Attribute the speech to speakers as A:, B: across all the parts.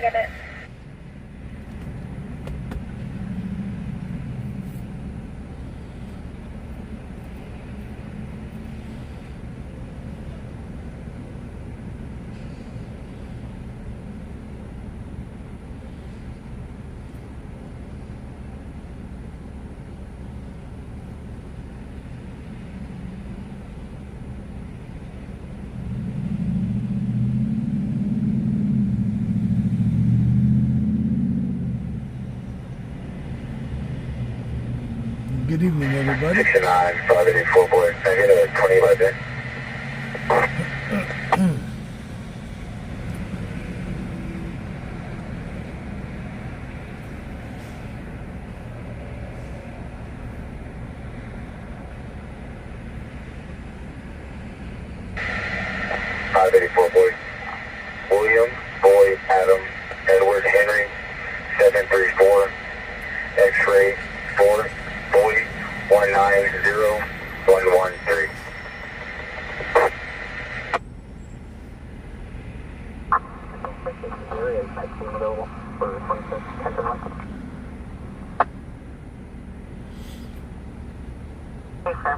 A: didn't get it.
B: Good evening, everybody.
C: 69, 584 boy. I hit a 20 right there. boy. William, boy, Adam, Edward, Henry, 734, X-ray, 4, boy, 190113.
A: Yes, sir.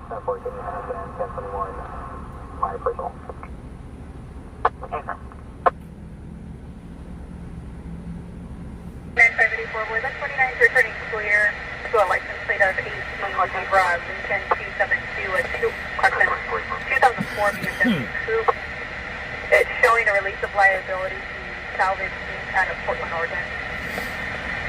D: That 14 and 1021, my personal.
A: Yes, sir. 9584, boy, that's 29 returning clear to a license plate of 18 Rob, Lincoln 272, a 2004 BMW Coupe. It's showing a release of liability to salvage out of Portland, Oregon.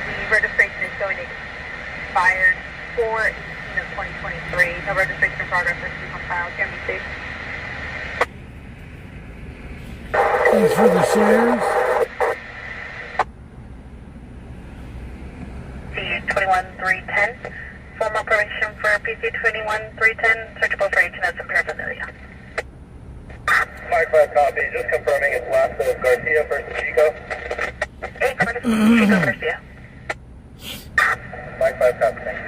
A: The registration is showing expired 4/18 of 2023. No registration progress received on file. Can be safe.
B: Thanks for the shares.
A: PC21310. Formal permission for PC21310. Searchable for HNS and paraphernalia.
C: 5-5 copy. Just confirming it's last of Garcia versus Chico.
A: 8 Chico Garcia.
C: 5-5 copy. Thank you.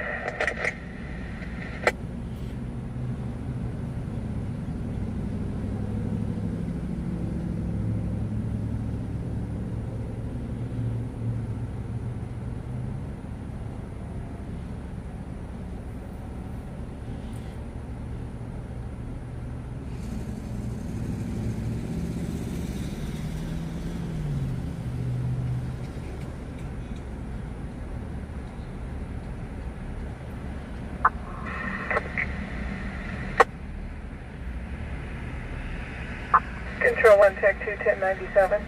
A: Control 1 Tech 2 1097.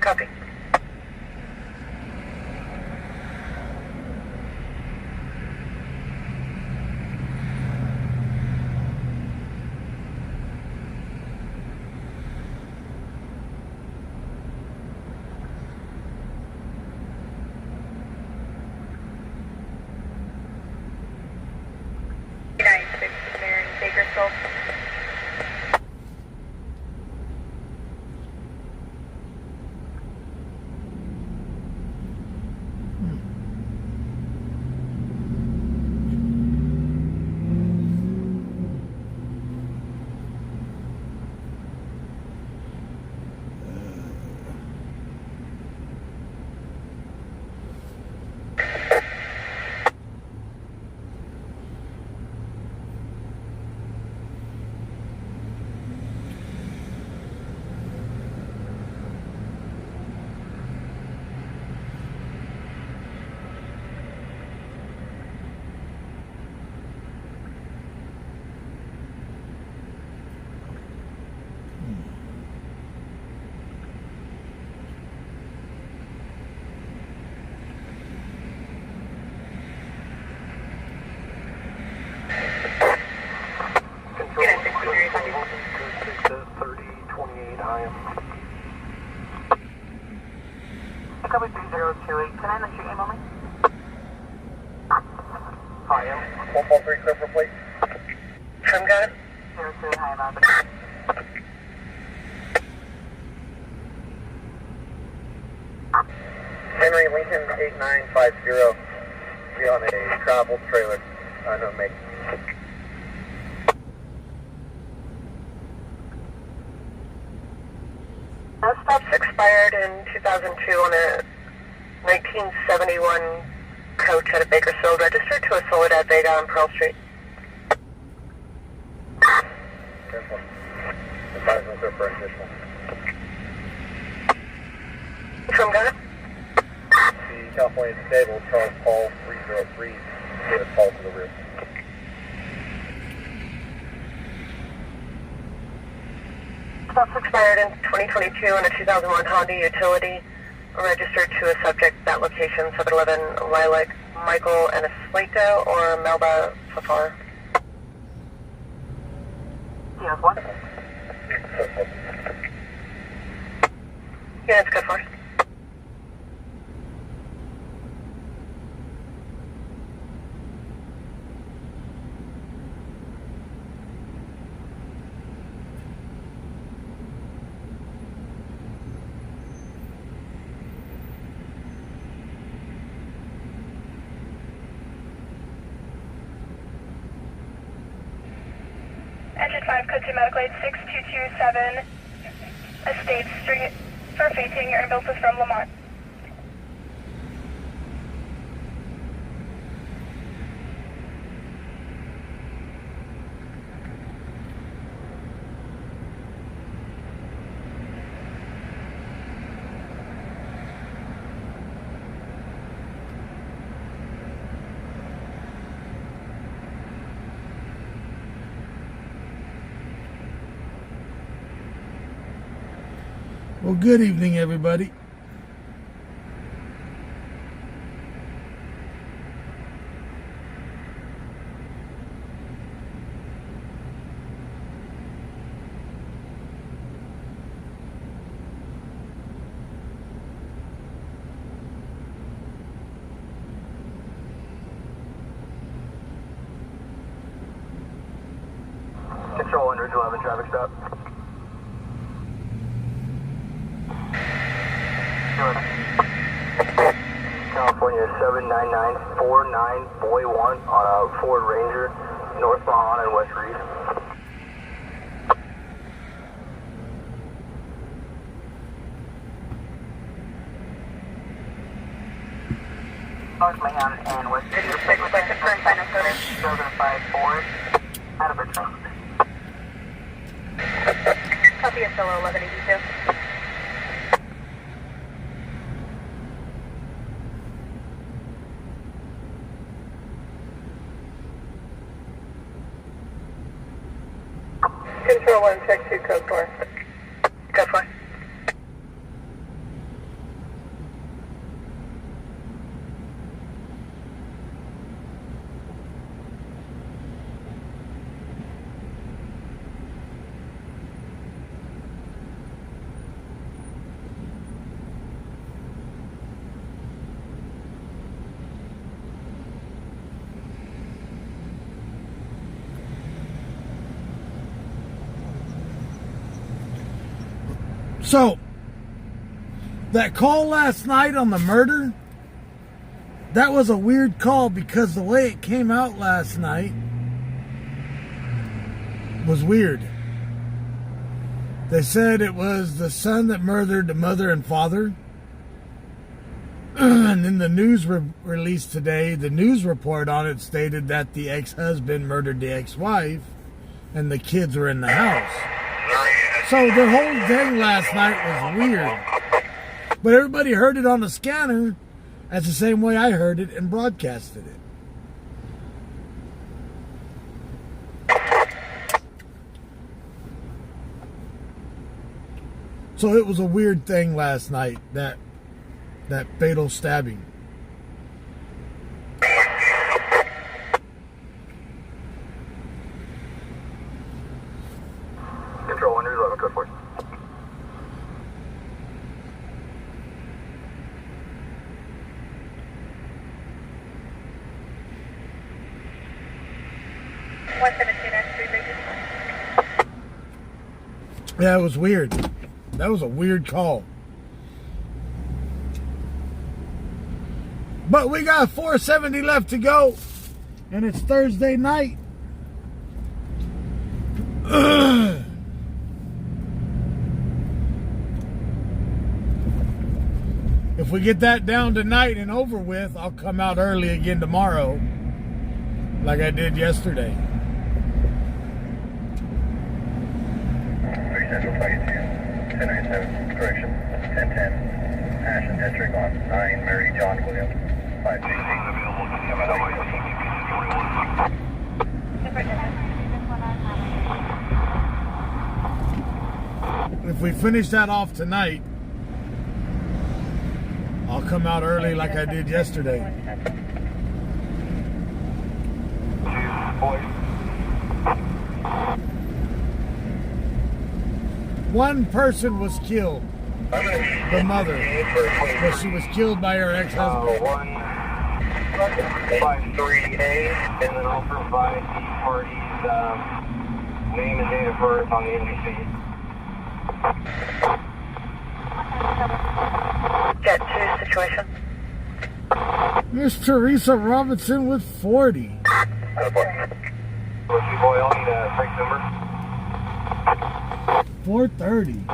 A: Copy. Mary Bakersfield. Copy 3028. Can I let your name only?
C: Hi, 143 clear for plate.
A: From God. 02 High Mountain.
C: Henry Lincoln 8950. entry on a travel trailer. No make.
E: That stops expired in 2002 on a 1971 coach out of Bakersfield, registered to a Soledad Vega on Pearl Street.
C: Advisement for additional.
E: From Ghana?
C: The California Disabled Charles Paul 303 with a call to the rear.
E: Stops expired in 2022 on a 2001 Honda Utility, registered to a subject that location 711 Lilac, Michael Anaslito or Melba Safar. Yes, what? Yeah, it's good for us.
F: Engine 5, code 2 medical aid 6227, Estate Street, for fainting, your ambulance is from Lamont.
B: Well, good evening, everybody.
D: Control 1, Ridge 11, traffic stop. California 79949 Boy 1 on a Ford Ranger, North Bahana and West Reed.
E: North Mahon and West Reed. Request the current final code. 754 out of Richmond.
A: Copy of solo 1182.
E: Control 1, check 2, code 4. Code 4.
B: So, that call last night on the murder, that was a weird call because the way it came out last night was weird. They said it was the son that murdered the mother and father. And then the news released today, the news report on it stated that the ex-husband murdered the ex-wife and the kids were in the house. So the whole thing last night was weird. But everybody heard it on the scanner as the same way I heard it and broadcasted it. So it was a weird thing last night, that fatal stabbing.
D: Control 1, Ridge 11, code 4.
B: Yeah, it was weird. That was a weird call. But we got 470 left to go, and it's Thursday night. If we get that down tonight and over with, I'll come out early again tomorrow, like I did yesterday.
C: 3 Central Flight 1097, correction, 1010, Ash and District on 9 Mary John Williams, 516 available to the
B: If we finish that off tonight, I'll come out early like I did yesterday. One person was killed. The mother. But she was killed by her ex-husband.
D: 153A, and then I'll provide the party's name and date of birth on the NBC.
E: Jet 2 situation.
B: Miss Teresa Robinson with 40.
D: Boy, I'll need a break number.
B: 430.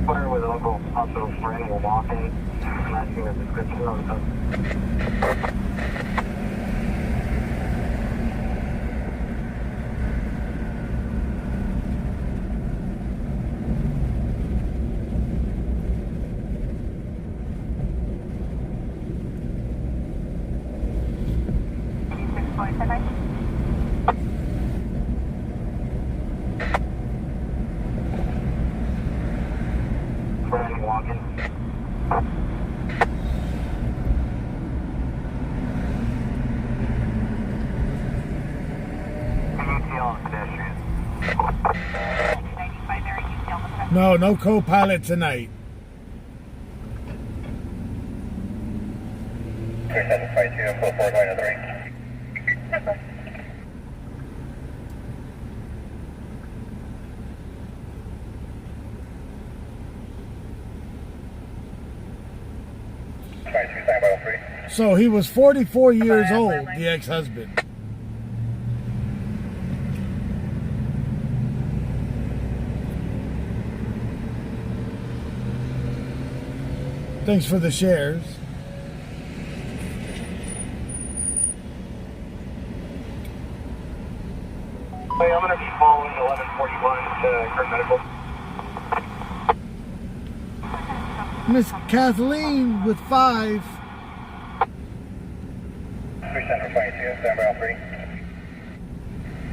D: Fire with a local hospital friend will walk in, matching the description of the friend walking.
B: No co-pilot tonight.
C: 3752, full forward line of the ring.
B: So he was 44 years old, the ex-husband. Thanks for the shares.
D: Hey, I'm going to be following 1141 to Kurt Medical.
B: Miss Kathleen with 5.
C: 3 Central 22, stand by all 3.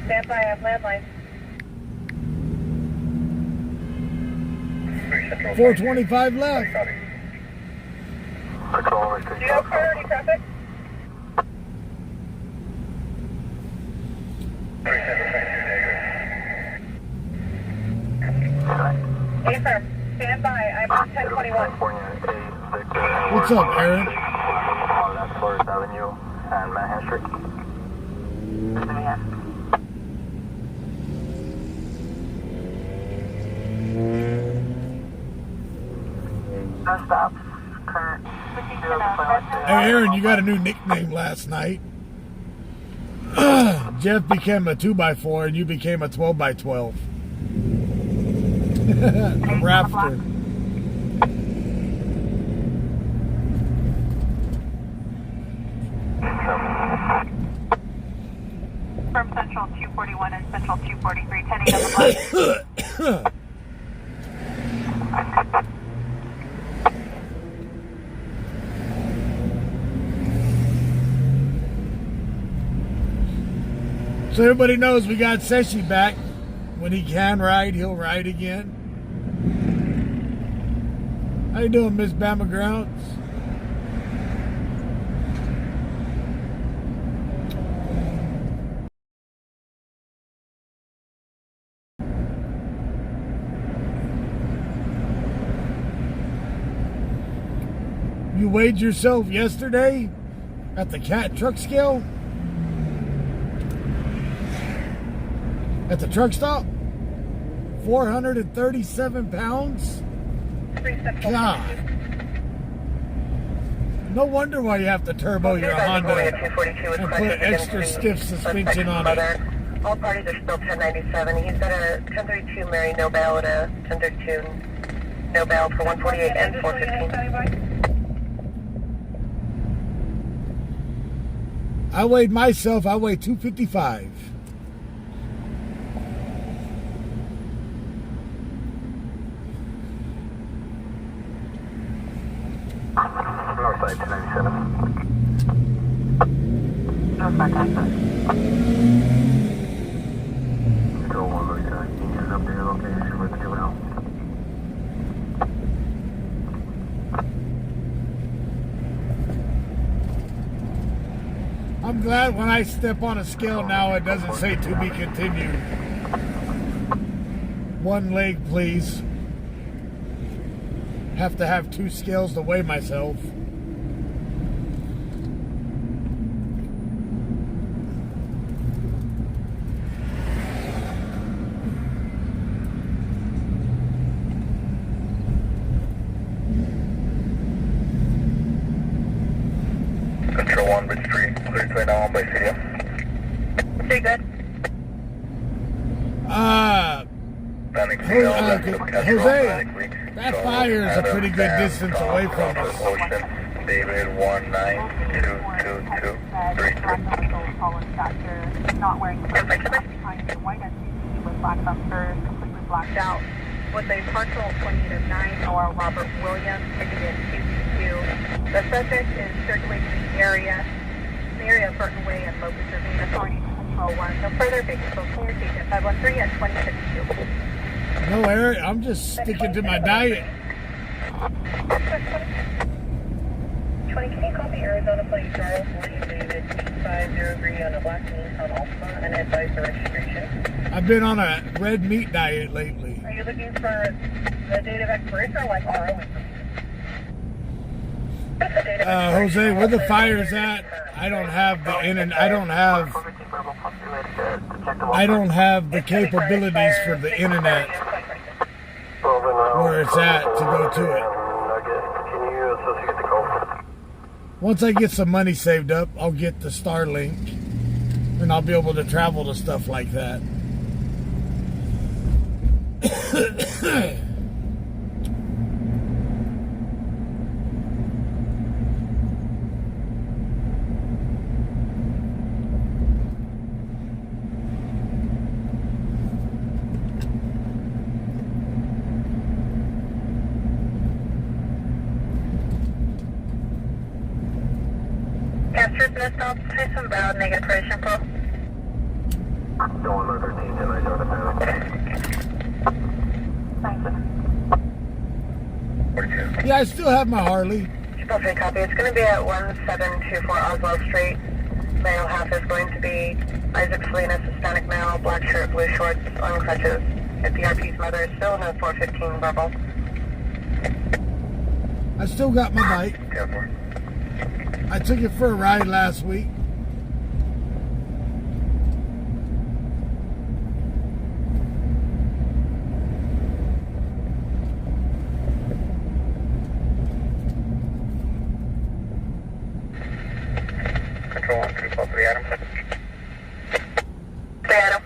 A: Stand by, I have landline.
C: 3 Central
B: 425 left.
C: Copy.
D: Patrol
A: Do you have priority traffic?
C: 3 Central 22,
A: Affirm. Stand by, I'm 1021.
B: What's up, Aaron?
D: On that Flores Avenue and Manhattan Street. No stops. Current.
B: Hey, Aaron, you got a new nickname last night. Jeff became a 2x4 and you became a 12x12. Raptor.
A: From Central 241 and Central 243, 10 on the block.
B: So everybody knows we got Seshi back. When he can ride, he'll ride again. How you doing, Miss Bama Grounds? You weighed yourself yesterday at the cat truck scale? At the truck stop? 437 pounds? God. No wonder why you have to turbo your Honda and put extra stiff suspension on it.
E: All parties are still 1097. He's got a 1032 Mary no bail and a 1032 no bail for 148 and 415.
B: I weighed myself, I weigh 255.
D: Northside 297. Control 1, Louisiana. Can you just update your location with the juvenile?
B: I'm glad when I step on a scale now it doesn't say to be continued. One leg, please. Have to have two scales to weigh myself.
C: Control 1, Bridge 3, clear to now on by CDM.
E: Pretty good.
C: Panic
B: Jose,
C: signal,
B: that fire is a pretty good distance away from us.
C: Ocean, David 19222333.
A: Not wearing behind the white SUV with black bumpers, completely blacked out. With a partial 20-9 or Robert Williams, ticket 222. The subject is circulating the area Burton Way and Locust Ravine. Authority to Control 1. No further vehicle communication. 513 at 2052.
B: No, Eric, I'm just sticking to my diet.
E: 20, can you copy Arizona Plate Charles Lee David 8503 on a black Nissan Altima and advise the registration?
B: I've been on a red meat diet lately.
E: Are you looking for the date of expiration or like RO information?
B: Jose, where the fire's at, I don't have the I don't have the capabilities for the internet where it's at to go to it. Once I get some money saved up, I'll get the Starlink and I'll be able to travel to stuff like that.
A: Captured this stop, Tyson Brown, negative pressure info.
D: Going on 13, 10, I don't have
C: 42.
B: Yeah, I still have my Harley.
E: Okay, copy. It's going to be at 1724 Oswald Street. Male half is going to be Isaac Salinas, Hispanic male, black shirt, blue shorts, on crutches. If the RP's mother is still in the 415 verbal.
B: I still got my bike. I took it for a ride last week.
C: Control 1, 343 Adam.
E: Stay Adam.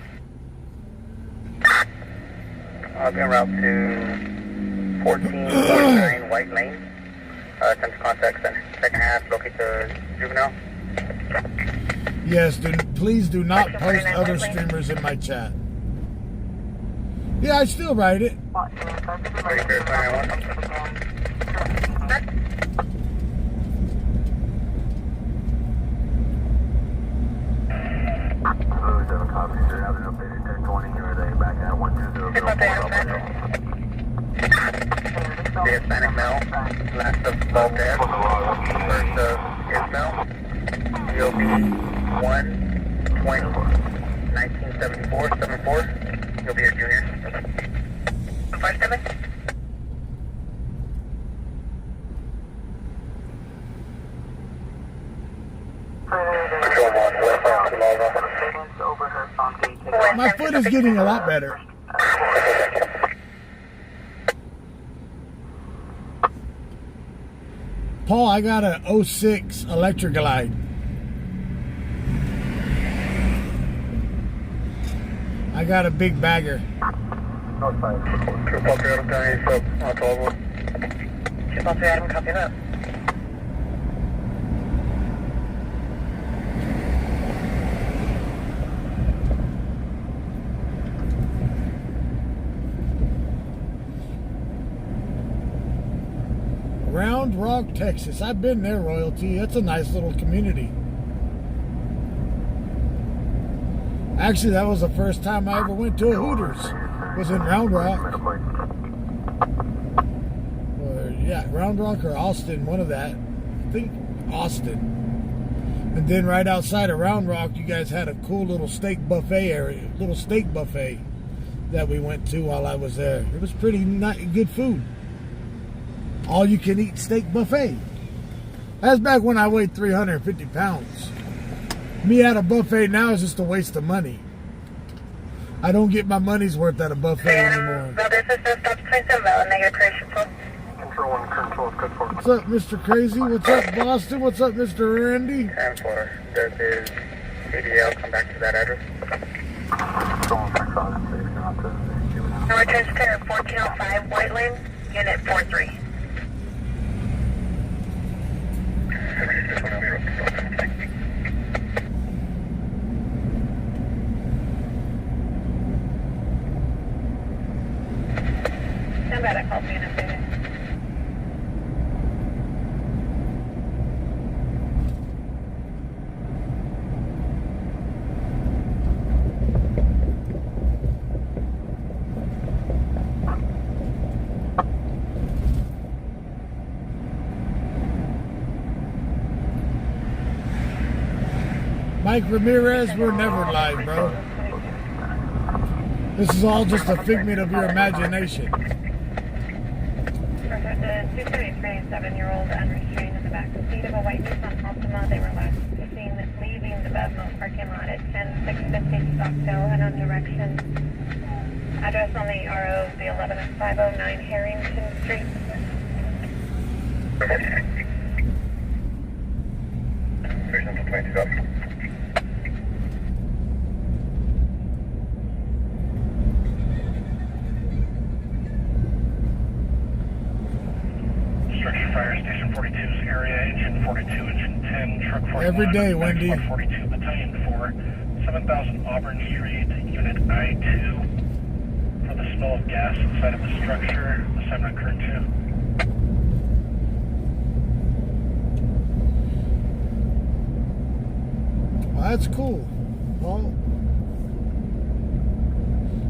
C: I'll be en route to 1449 White Lane. Attempt to contact center. Second half, locate the juvenile.
B: Yes, please do not post other streamers in my chat. Yeah, I still ride it.
C: Ready for 291.
D: Louisiana copies. You're having updated 1020. You're back at 12004.
C: The Hispanic male, last of Valdez, first of Ismail, GOB 1/20/1974, he'll be a junior. 57?
B: My foot is getting a lot better. Paul, I got a 06 Electric Glide. I got a big bagger.
C: North side. Triple 3 Adam, 10 sub, 12.
E: Triple 3 Adam, copy that.
B: Round Rock, Texas. I've been there, Royalty. That's a nice little community. Actually, that was the first time I ever went to a Hooters. Was in Round Rock. Or, yeah, Round Rock or Austin, one of that. I think Austin. And then right outside of Round Rock, you guys had a cool little steak buffet area, little steak buffet that we went to while I was there. It was pretty good food. All you can eat steak buffet. That's back when I weighed 350 pounds. Me at a buffet now is just a waste of money. I don't get my money's worth at a buffet anymore.
C: Control 1, control code 4.
B: What's up, Mr. Crazy? What's up, Boston? What's up, Mr. Randy?
C: 10-4. This is ADL. Come back to that address. Control 1, control 6.
E: Number 10 Center 1405 White Lane, Unit 43.
A: Stand by, that call's being updated.
B: Mike Ramirez, we're never live, bro. This is all just a figment of your imagination.
A: The 273-7-year-old unrestrained in the back seat of a white Nissan Altima. They were last seen leaving the Bevmo parking lot at 10650 Stockdale and on direction. Address on the RO is the 11509 Harrington Street.
C: Station 22 up. Fire Station 42's area, engine 42, engine 10, truck 41.
B: Every day, Wendy.
C: 42, Battalion 4, 7000 Auburn Street, Unit I-2. For the smell of gas inside of the structure, assignment occurred 2.
B: Well, that's cool, Paul.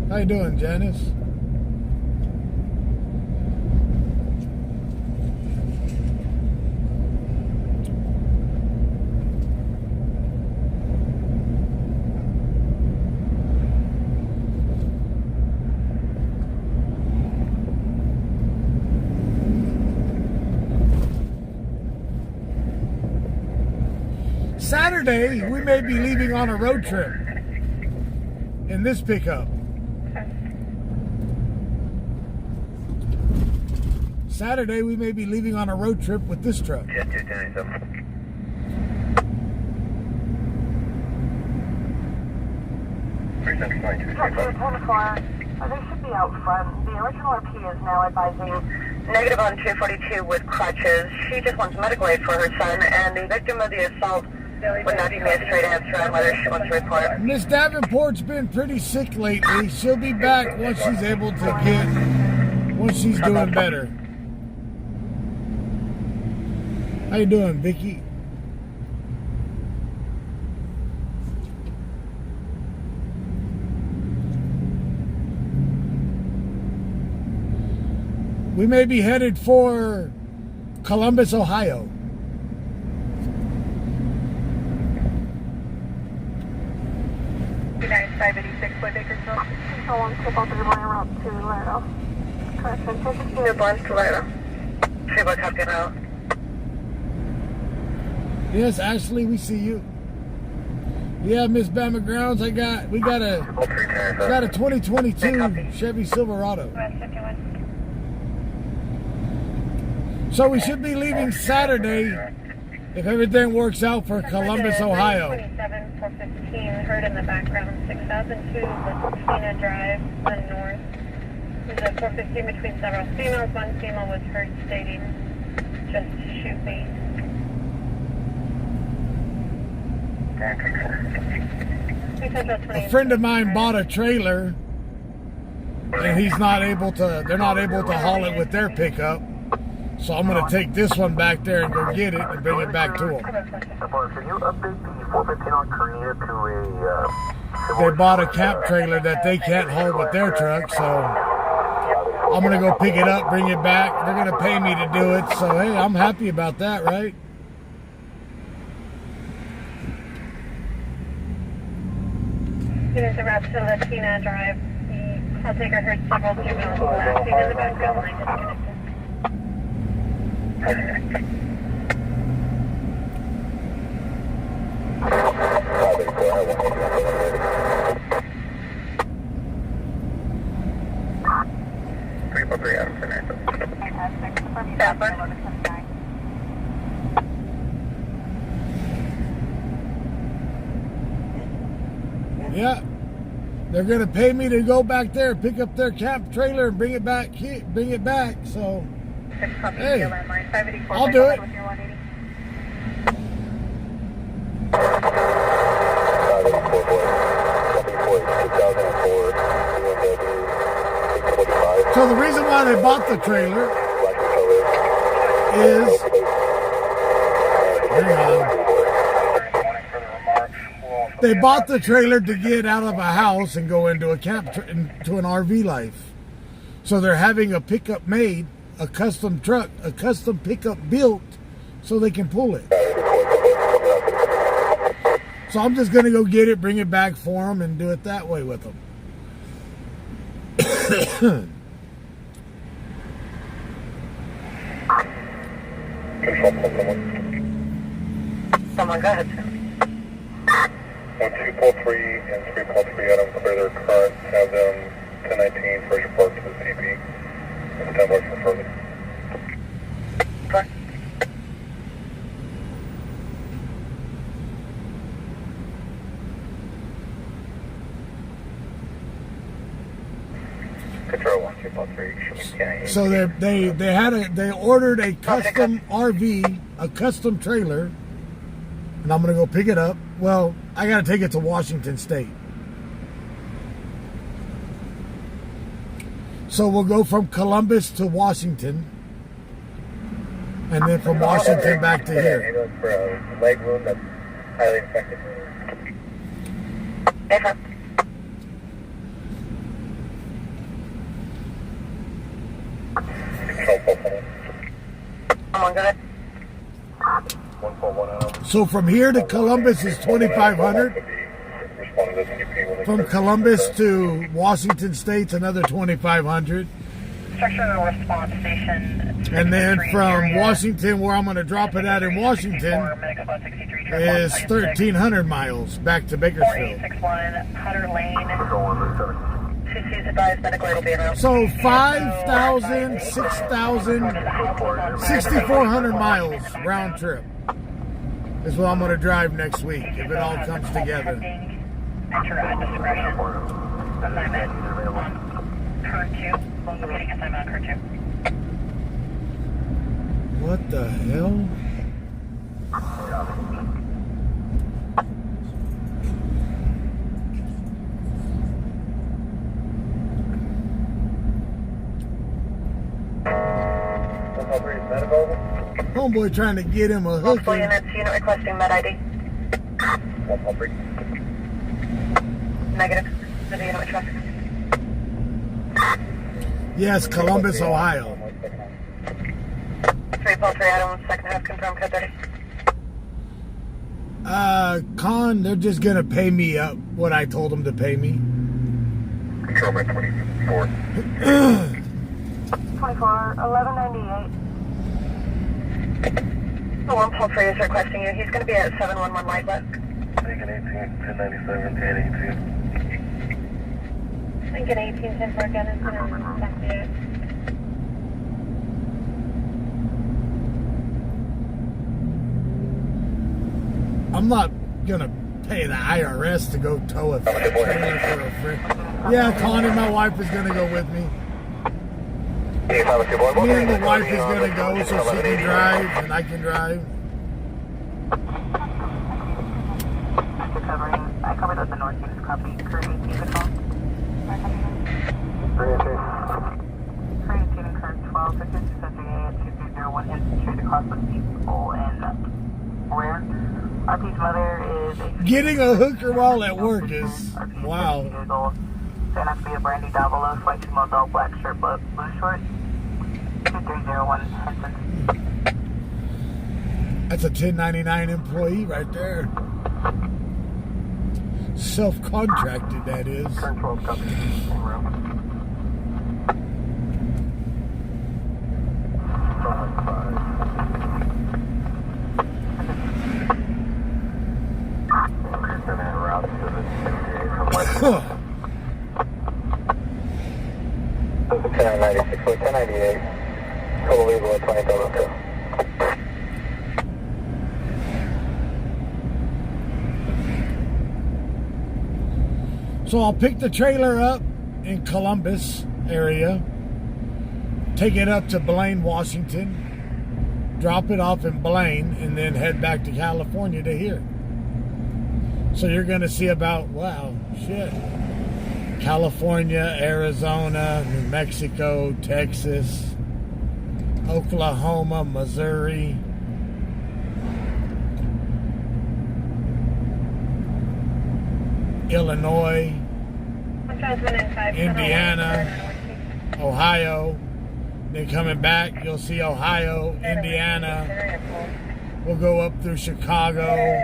B: How you doing, Janice? Saturday, we may be leaving on a road trip in this pickup. Saturday, we may be leaving on a road trip with this truck.
C: Jet 297.
E: They should be out front. The original RP is now advising negative on 242 with crutches. She just wants medical aid for her son, and the victim of the assault would not give me a straight answer on whether she wants to report.
B: Miss Davenport's been pretty sick lately. She'll be back once she's able to once she's doing better. How you doing, Vicky? We may be headed for Columbus, Ohio.
A: United 586 Boy Bakersfield.
E: Control 1, tip off the route to Laredo. Correction, 216 Newborn to Laredo. Trevor, copy now.
B: Yes, Ashley, we see you. Yeah, Miss Bama Grounds, we got a 2022 Chevy Silverado.
F: West 51.
B: So we should be leaving Saturday if everything works out for Columbus, Ohio.
F: 27 415, heard in the background, 6002 Lucina Drive, the north. There's a 415 between several females. One female was heard stating, just shoot me.
B: A friend of mine bought a trailer and they're not able to haul it with their pickup. So I'm going to take this one back there and go get it and bring it back to them.
D: Can you update the 415 on Carnita to a...
B: They bought a camp trailer that they can't haul with their truck, so I'm going to go pick it up, bring it back. They're going to pay me to do it, so hey, I'm happy about that, right?
F: Students around to Latina Drive. The call taker heard several females laughing in the background. Line disconnected.
B: Yeah. They're going to pay me to go back there, pick up their camp trailer and bring it back, so hey, I'll do it. So the reason why they bought the trailer is, they bought the trailer to get out of a house and go into a into an RV life. So they're having a pickup made, a custom truck, a custom pickup built so they can pull it. So I'm just going to go get it, bring it back for them, and do it that way with them.
E: Someone, go ahead, sir.
C: 1243 and 343 Adam, clear their current, have them 1019 Fraser Park to the CP, and 10 bucks for further.
E: Correct.
C: Control 1243,
B: So they ordered a custom RV, a custom trailer, and I'm gonna go pick it up. Well, I gotta take it to Washington State. So we'll go from Columbus to Washington, and then from Washington back to here.
C: For a leg wound that's highly infected.
E: Someone, go ahead.
C: 141 Adam.
B: So from here to Columbus is 2,500. From Columbus to Washington State's another 2,500.
F: Structural response station.
B: And then from Washington, where I'm going to drop it at in Washington, is 1,300 miles back to Bakersfield.
F: 4861 Hutter Lane.
E: 2C's advised medical aid will be around.
B: So 5,000, 6,000, 6,400 miles round trip is what I'm going to drive next week if it all comes together.
F: Enter at discretion. Assignment on current 2. Locating assignment on current 2.
B: What the hell? Homeboy trying to get him a
E: Multiple
B: hooker.
E: units, unit requesting med ID. Negative. The unit requesting.
B: Yes, Columbus, Ohio.
E: 343 Adam, second half, confirm code 30.
B: Con, they're just gonna pay me up what I told them to pay me.
C: Control by 24.
E: 24, 1198. The 143 is requesting you. He's going to be at 711 Light West.
C: Lincoln 18, 1097, 1018.
F: Lincoln 18, 10 for Gunnison and Lafayette.
B: I'm not gonna pay the IRS to go tow a trailer for a friend. Yeah, Connie, my wife is gonna go with me. Me and the wife is gonna go so she can drive and I can drive.
E: I covered up the northeast copy. Current 18 control. Current 18 and current 12. This is subject A2301 infiltrated across the people and rear. RP's mother is
B: Getting a hooker while at work is wow.
E: years old. Turn out to be a Brandy Davalo, slight female adult, black shirt, blue shorts. 2301 Henson.
B: That's a 1099 employee right there. Self-contracted, that is.
C: Current 12 copy. Same route.
B: Huh.
D: 1096, 1098. Total legal at 20,002.
B: So I'll pick the trailer up in Columbus area, take it up to Blaine, Washington, drop it off in Blaine, and then head back to California to here. So you're going to see about, wow, shit, California, Arizona, New Mexico, Texas, Oklahoma, Missouri, Illinois, Indiana, Ohio. Then coming back, you'll see Ohio, Indiana. We'll go up through Chicago,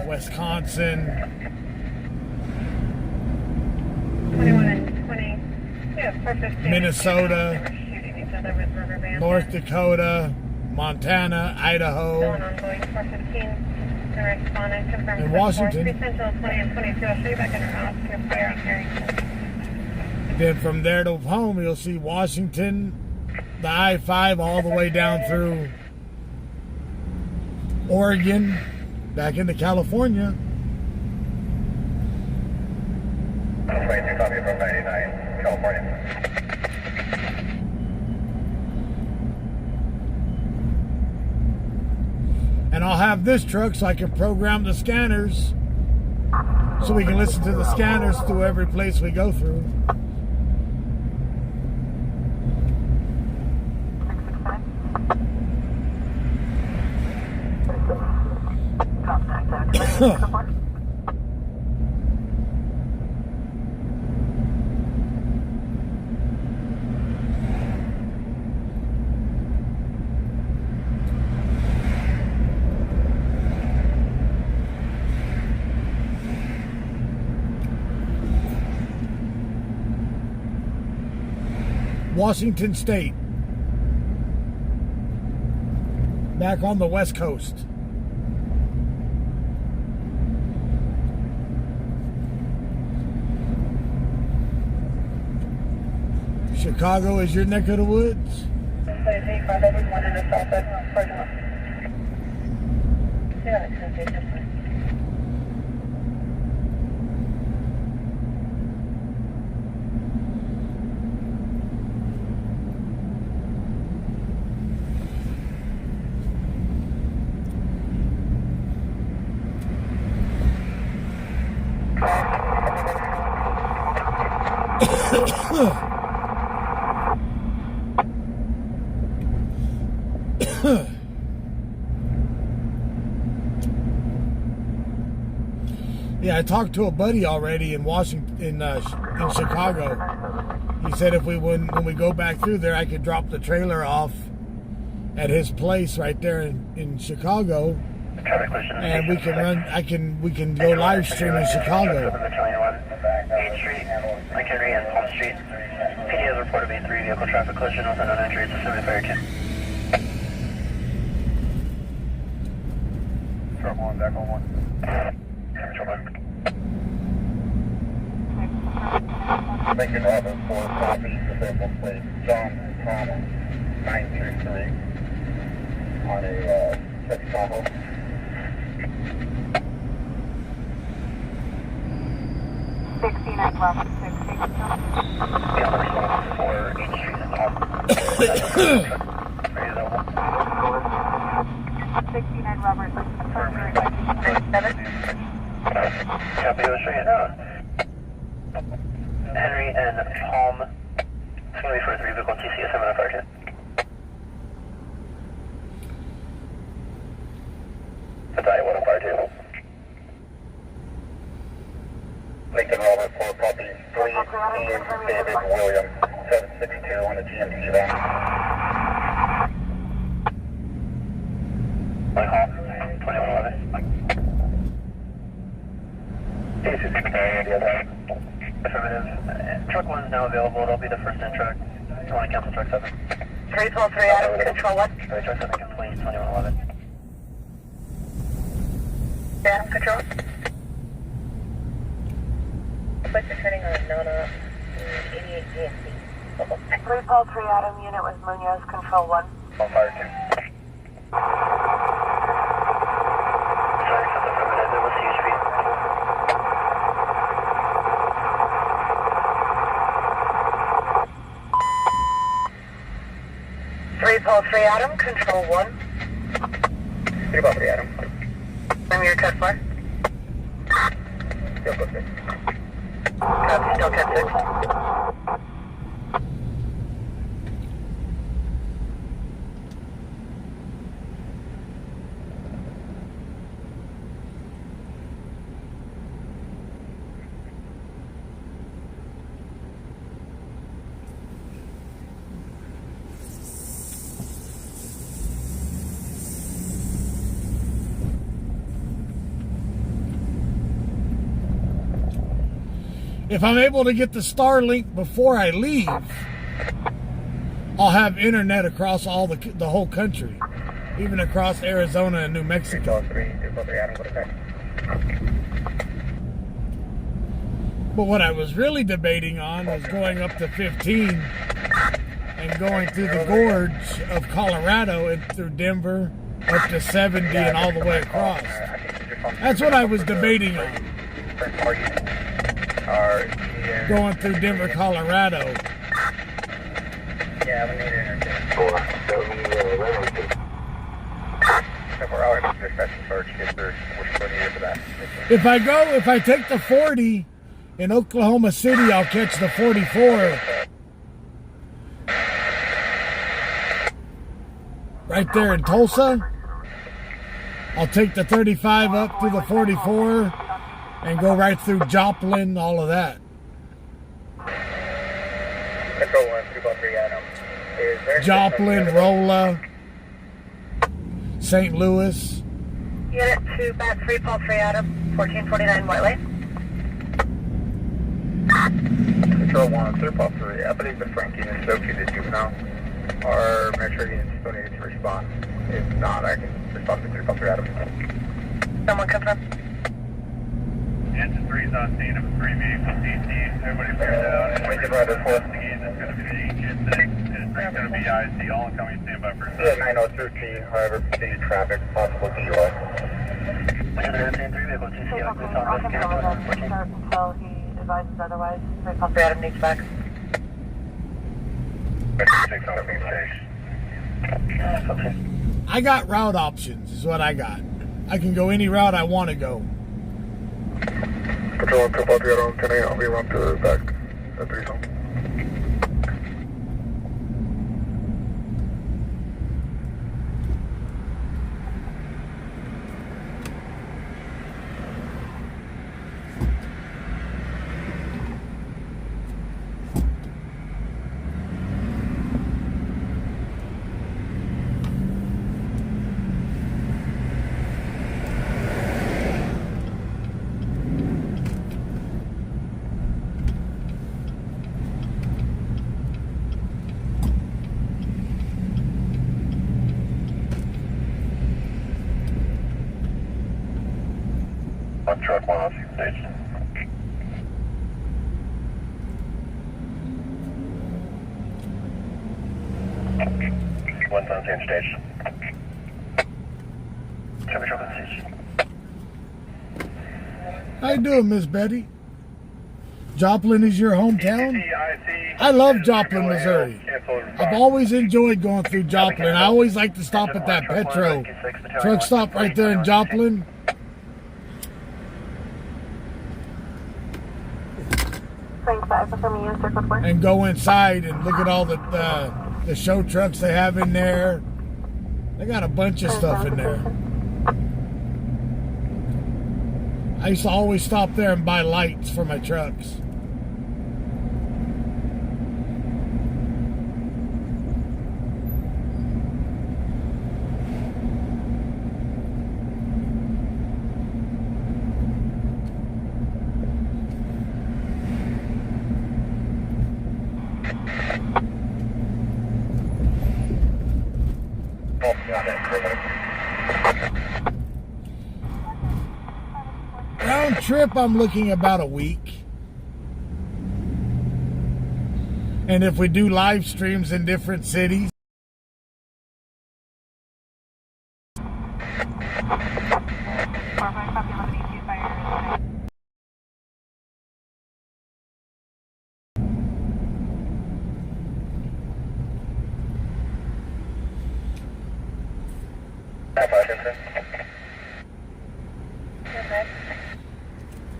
B: Wisconsin,
F: 21 and 20. Yeah, 415.
B: Minnesota,
F: They were shooting each other with rubber bands.
B: North Dakota, Montana, Idaho,
F: Going on going 415. The respondent confirmed
B: and
F: for
B: Washington.
F: 4, Central 20 and 22. I'll show you back in our house. You're clear on Harrington.
B: Then from there to home, you'll see Washington, the I-5 all the way down through Oregon, back into California.
C: 22 copy from 99, California.
B: And I'll have this truck so I can program the scanners so we can listen to the scanners through every place we go through. Washington State, back on the West Coast. Chicago is your neck of the woods. Yeah, I talked to a buddy already in Washington, in Chicago. He said if when we go back through there, I could drop the trailer off at his place right there in Chicago, and we can go live stream in Chicago.
C: 8th Street, McHenry, and Palm Street. PD has reported a 3 vehicle traffic collision with an unknown injury to 7 Farrington. Drop 1, back on 1. Lincoln Robert 4 copy, disabled plate John Thomas 933 on a Chevy Tahoe. Yeah, first one for H Street and Top. Are you available?
A: 69 Robert.
C: Copy, go straight. Henry and Palm. It's going to be for a 3 vehicle TCS 7 on fire 10. Battalion 1 on fire 2. Lincoln Robert 4 copy 3 Ian David William 762 on the GMT van. My Hawk 2111. Hey, 60 Battalion, the other. Affirmative. Truck 1 is now available. It'll be the first in truck. You want to cancel truck 7?
E: 312-3 Adam, control 1.
C: Truck 7 complete, 2111.
E: Adam, control.
F: Request returning on Nona 88 GMC.
E: 312-3 Adam, unit with Munoz, control 1.
C: On fire 2. Sorry for the affirmative. It was CHP.
E: Paul 3 Adam, control 1.
C: 3 Paul 3 Adam.
E: I'm your test flight.
C: Still go 6.
E: Copy, still cat 6.
B: If I'm able to get the Starlink before I leave, I'll have internet across the whole country, even across Arizona and New Mexico.
C: 3 Paul 3 Adam, go to 6.
B: But what I was really debating on was going up to 15 and going through the gorge of Colorado and through Denver up to 70 and all the way across. That's what I was debating on. Going through Denver, Colorado.
C: Yeah, we need internet. 4 hours of dispatch search. We're still needed for that.
B: If I take the 40 in Oklahoma City, I'll catch the 44 right there in Tulsa. I'll take the 35 up through the 44 and go right through Joplin, all of that.
C: Control 1, 3 Paul 3 Adam. Is there
B: Joplin, Rolla, St. Louis.
E: Unit 2, bat 3 Paul 3 Adam, 1449 White Lane.
C: Control 1, 3 Paul 3. I believe the Frank unit is located juvenile. Our metro unit still needed to respond. If not, I can respond to 3 Paul 3 Adam.
E: Someone confirm.
C: Engine 3 is on scene of a 3 vehicle CT. Everybody figure that out. Lincoln Rider 4. It's going to be Kid 6. It's going to be IC. All incoming standby for 902T. However, continued traffic. Possible DUI.
E: Until he advises otherwise. 3 Paul 3 Adam needs back.
C: 6 on the stage.
B: I got route options, is what I got. I can go any route I want to go.
C: Control 2 Paul 3 Adam. 10 I'll be run to the back. At 3 zone. On truck 1 off station. One's on same stage. Temperature stage.
B: How you doing, Miss Betty? Joplin is your hometown? I love Joplin, Missouri. I've always enjoyed going through Joplin. I always like to stop at that Petro truck stop right there in Joplin. And go inside and look at all the show trucks they have in there. They got a bunch of stuff in there. I used to always stop there and buy lights for my trucks. Round trip, I'm looking about a week. And if we do live streams in different cities,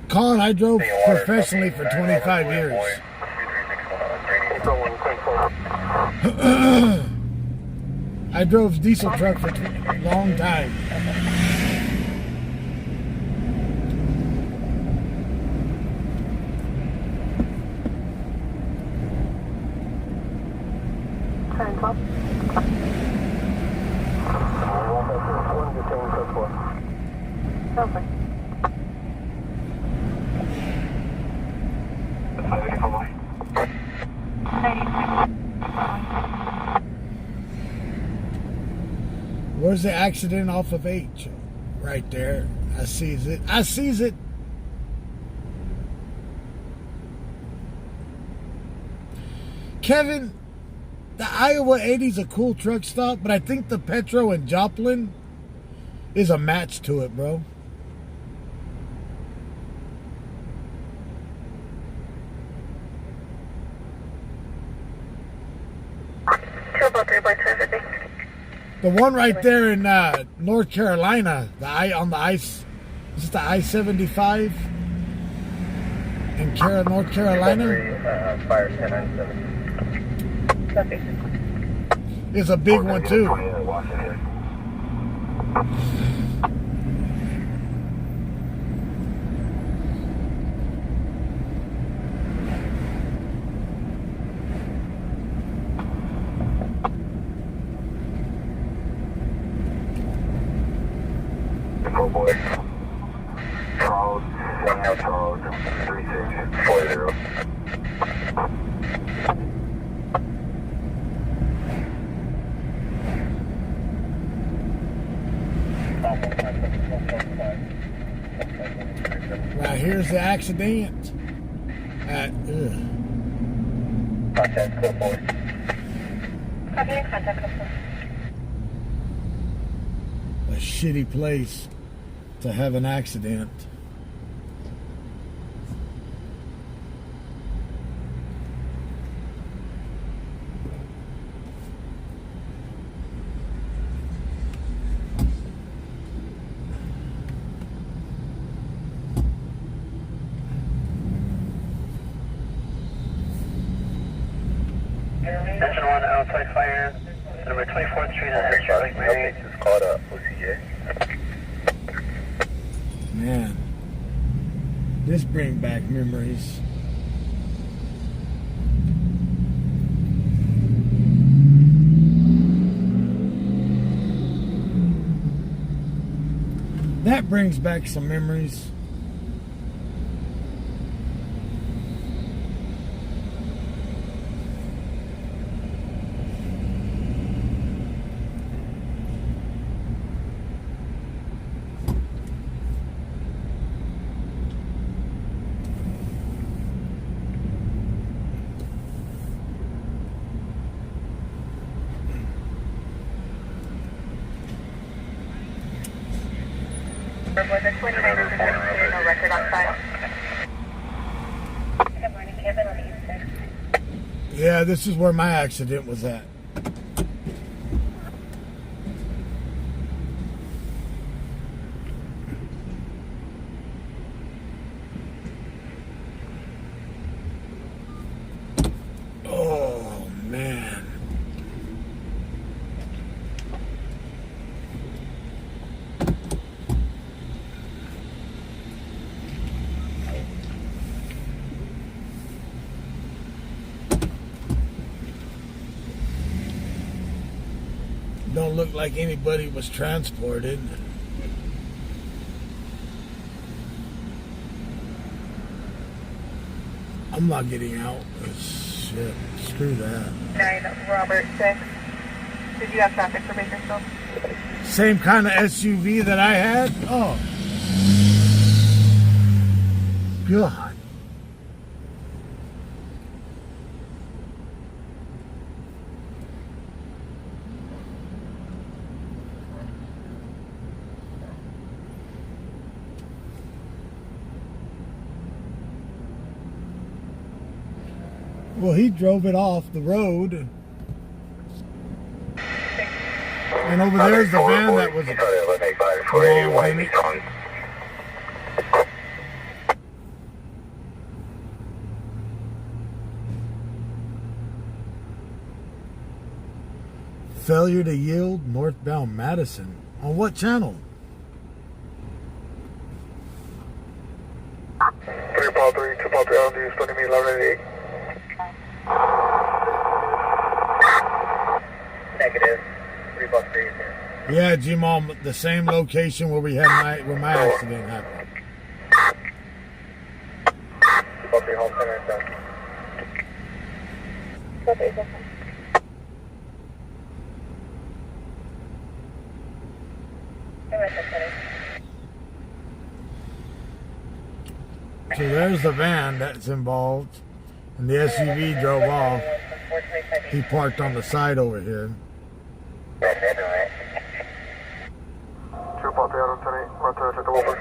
B: Colin, I drove professionally for 25 years. I drove diesel truck for a long time. Where's the accident off of H? Right there. I sees it. I sees it. Kevin, the Iowa 80 is a cool truck stop, but I think the Petro in Joplin is a match to it, bro. The one right there in North Carolina, on the ice, is it the I-75 in North Carolina?
C: Fire 1097.
B: Is a big one too.
D: Oh boy. Charles, Charles, 3640.
B: Right here's the accident.
C: Contact code boy.
F: Copy, contact us.
B: A shitty place to have an accident.
C: Engine 1 outside fire. Number 24th Street and Charlie Mary. This is called OCJ.
B: Man, this brings back memories. That brings back some memories. Yeah, this is where my accident was at. Oh, man. Don't look like anybody was transported. I'm not getting out. Shit, screw that.
A: 9 Robert 6. Did you have traffic for Bakersfield?
B: Same kind of SUV that I had? Oh. God. Well, he drove it off the road. And over there's the van that was involved in it. Failure to yield northbound Madison. On what channel?
C: 353, 253, I'll do 20 meters, 1188. Negative. 353 is here.
B: Yeah, G-Mom, the same location where we had where my accident happened.
C: 253, home center, and done.
B: So there's the van that's involved, and the SUV drove off. He parked on the side over here.
C: 253, Adam 28, rotor to the over.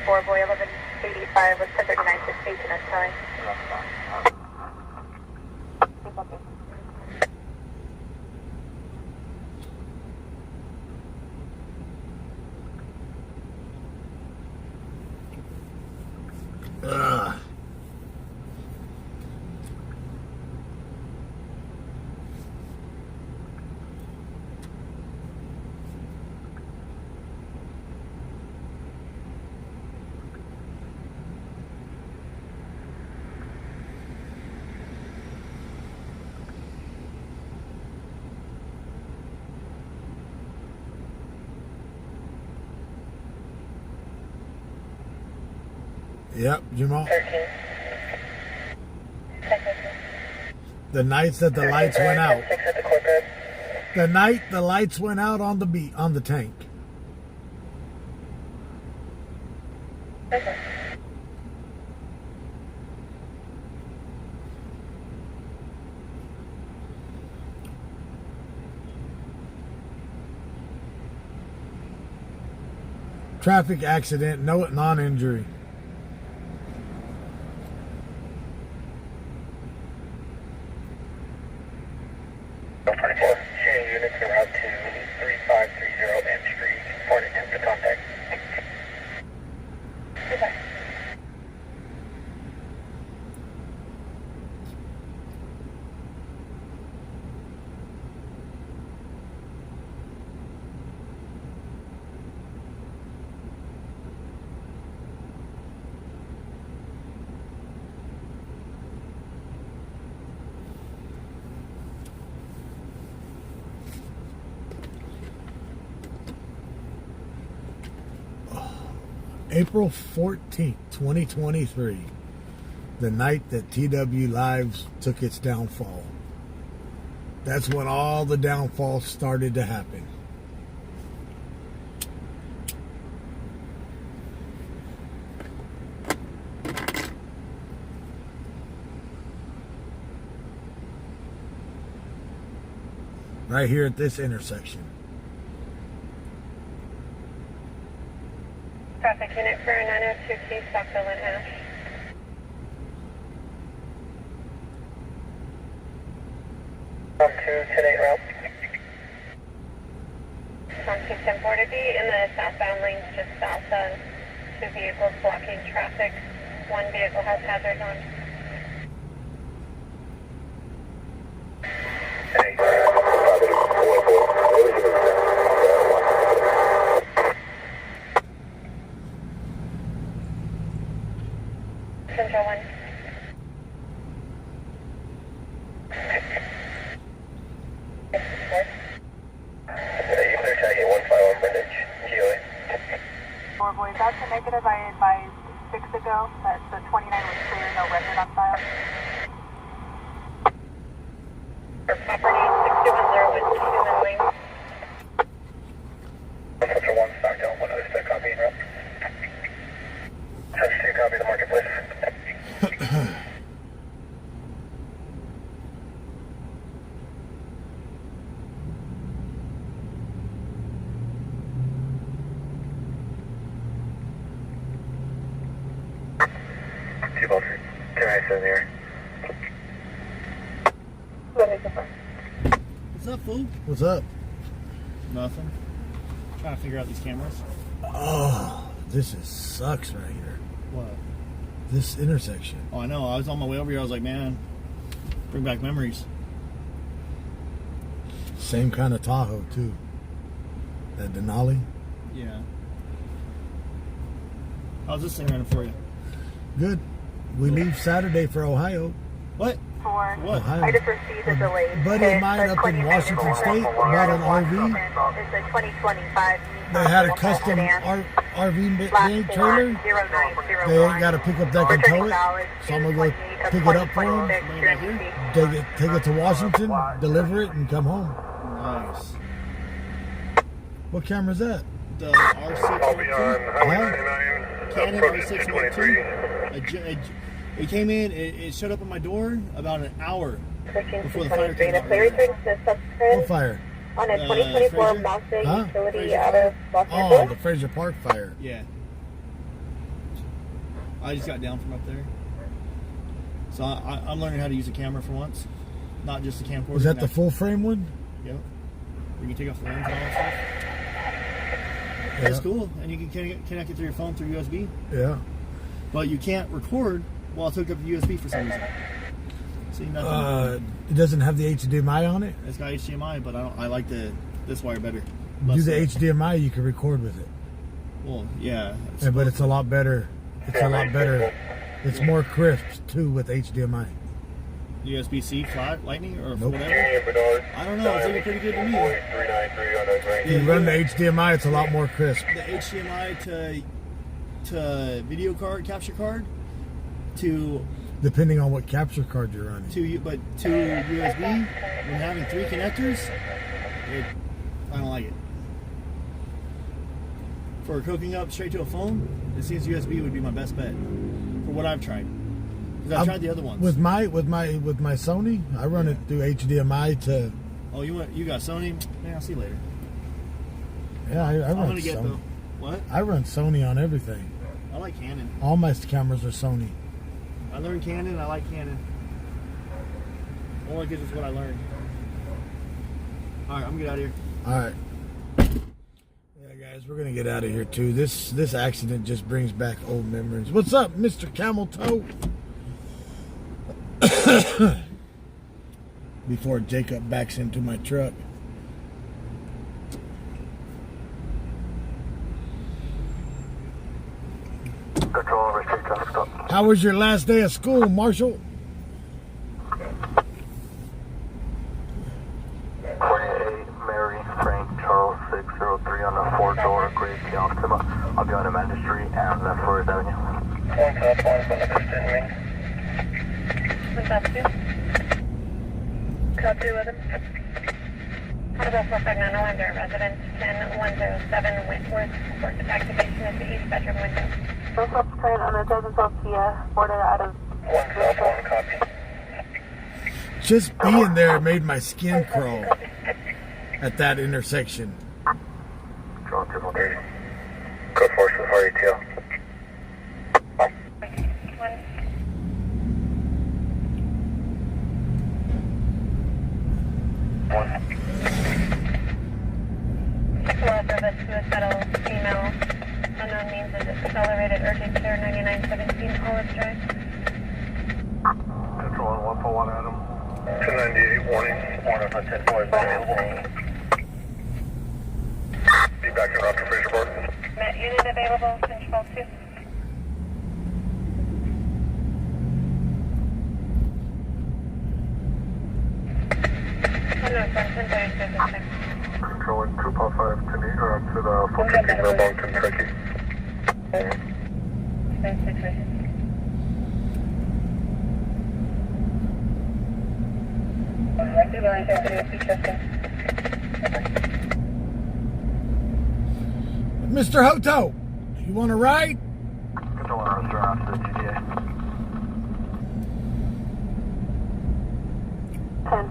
A: Boy 1185 with 1039 station at time.
B: Ugh. Yep, Jamal.
E: 13.
B: The nights that the lights went out.
E: 6 at the corporate.
B: The night the lights went out on the tank.
E: Okay.
B: Traffic accident, no non-injury.
C: Sharing units are out to 3530 M Street for an attempt to contact.
E: Okay.
B: April 14th, 2023. The night that TW Lives took its downfall. That's when all the downfalls started to happen. Right here at this intersection.
F: Traffic unit for 902T, Stockville and Ash.
D: On 210 route.
F: On 210 to be in the southbound lanes just south of 2 vehicles blocking traffic. 1 vehicle has hazards on. Central 1.
D: You clear tag 151 Brindage, GOA.
A: Four boys, that's a negative. I advised 6 ago that the 29 was clear, no record on file.
F: For property 6210 with human wing.
D: Central 1, Stockdale, 106, copy, route. Touch 2, copy the marketplace. Can I send here?
G: What's up, fool?
B: What's up?
G: Nothing. Trying to figure out these cameras.
B: Oh, sucks right here.
G: What?
B: This intersection.
G: Oh, I know. I was on my way over here. I was like, man, bring back memories.
B: Same kind of Tahoe too. That Denali.
G: Yeah. How's this thing running for you?
B: Good. We leave Saturday for Ohio.
G: What?
A: For
G: What?
B: Ohio.
A: I just received a delay.
B: Buddy of mine up in Washington State bought an RV.
A: It's a 2025.
B: They had a custom RV trailer. They ain't got a pickup that can tow it, so I'm gonna go pick it up for them. Take it to Washington, deliver it, and come home.
G: Nice.
B: What camera's that?
G: The
C: I'll be on
G: R612.
C: Highway
B: Huh?
C: 99,
G: Canon
C: approaching
G: R612.
C: 223.
G: It came in. It showed up at my door about an hour before the fire
A: 1323,
G: came
A: the
G: out.
A: clear return to
B: What
A: subsequent
B: fire?
A: on a 2024
G: Fraser?
A: Mustang
B: Huh?
A: utility
G: Fraser
A: out of Los
B: Oh,
A: Angeles.
B: the Fraser Park fire.
G: Yeah. I just got down from up there. So I'm learning how to use a camera for once. Not just a camcorder.
B: Was that the full frame one?
G: Yep. You can take off the lens and all that stuff.
B: Yeah.
G: That's cool. And you can connect it to your phone through USB.
B: Yeah.
G: But you can't record while it's hooked up to USB for some reason. See, nothing.
B: It doesn't have the HDMI on it.
G: It's got HDMI, but I like this wire better.
B: Do the HDMI, you can record with it.
G: Well, yeah.
B: Yeah, but it's a lot better. It's a lot better. It's more crisp too with HDMI.
G: USB-C, flat, lightning, or
B: Nope.
G: whatever. I don't know. It's looking pretty good to me.
C: 393 on those right.
B: You run the HDMI, it's a lot more crisp.
G: The HDMI to video card, capture card, to
B: Depending on what capture card you're running.
G: to USB. When having 3 connectors, I don't like it. For hooking up straight to a phone, it seems USB would be my best bet for what I've tried. Because I've tried the other ones.
B: With my Sony, I run it through HDMI to.
G: Oh, you got Sony? Man, I'll see you later.
B: Yeah, I
G: I'm
B: run
G: gonna get
B: Sony.
G: the what?
B: I run Sony on everything.
G: I like Canon.
B: All my cameras are Sony.
G: I learned Canon. I like Canon. Only because it's what I learned. All right, I'm gonna get out of here.
B: All right. Yeah, guys, we're gonna get out of here too. This accident just brings back old memories. What's up, Mr. Camel Toe? Before Jacob backs into my truck.
D: Control over street traffic stop.
B: How was your last day of school, Marshall?
D: 48 Mary Frank Charles 603 on a 4-door gray Kia Optima. I'll be on Amanda Street and left Flores Avenue. 1 top 1 from the piston wing.
F: What's up, 2? Code 2 with him. Hotel 459 Orlando, resident 10107 Wentworth. Report the activation of the east bedroom window.
A: So subsequent on a 2012 Kia, order out of
D: 1 top 1 copy.
B: Just being there made my skin crawl at that intersection.
D: Drop 3. Code 4 to the Sorry, too.
F: Service suicidal female. Unknown means of accelerated urgent care 9917 Olive Drive.
D: Control 141 Adam.
C: 298, warning.
D: One of the 10 boys available.
C: Be back in route to Fraser Park.
F: Met unit available, control 2. Unknown person, 36.
D: Control 255 to me, or up to the
C: 415 Millbone, Kentucky.
B: Mr. Hoto, you want to ride?
D: Control Arthur after the GTA.
E: 10.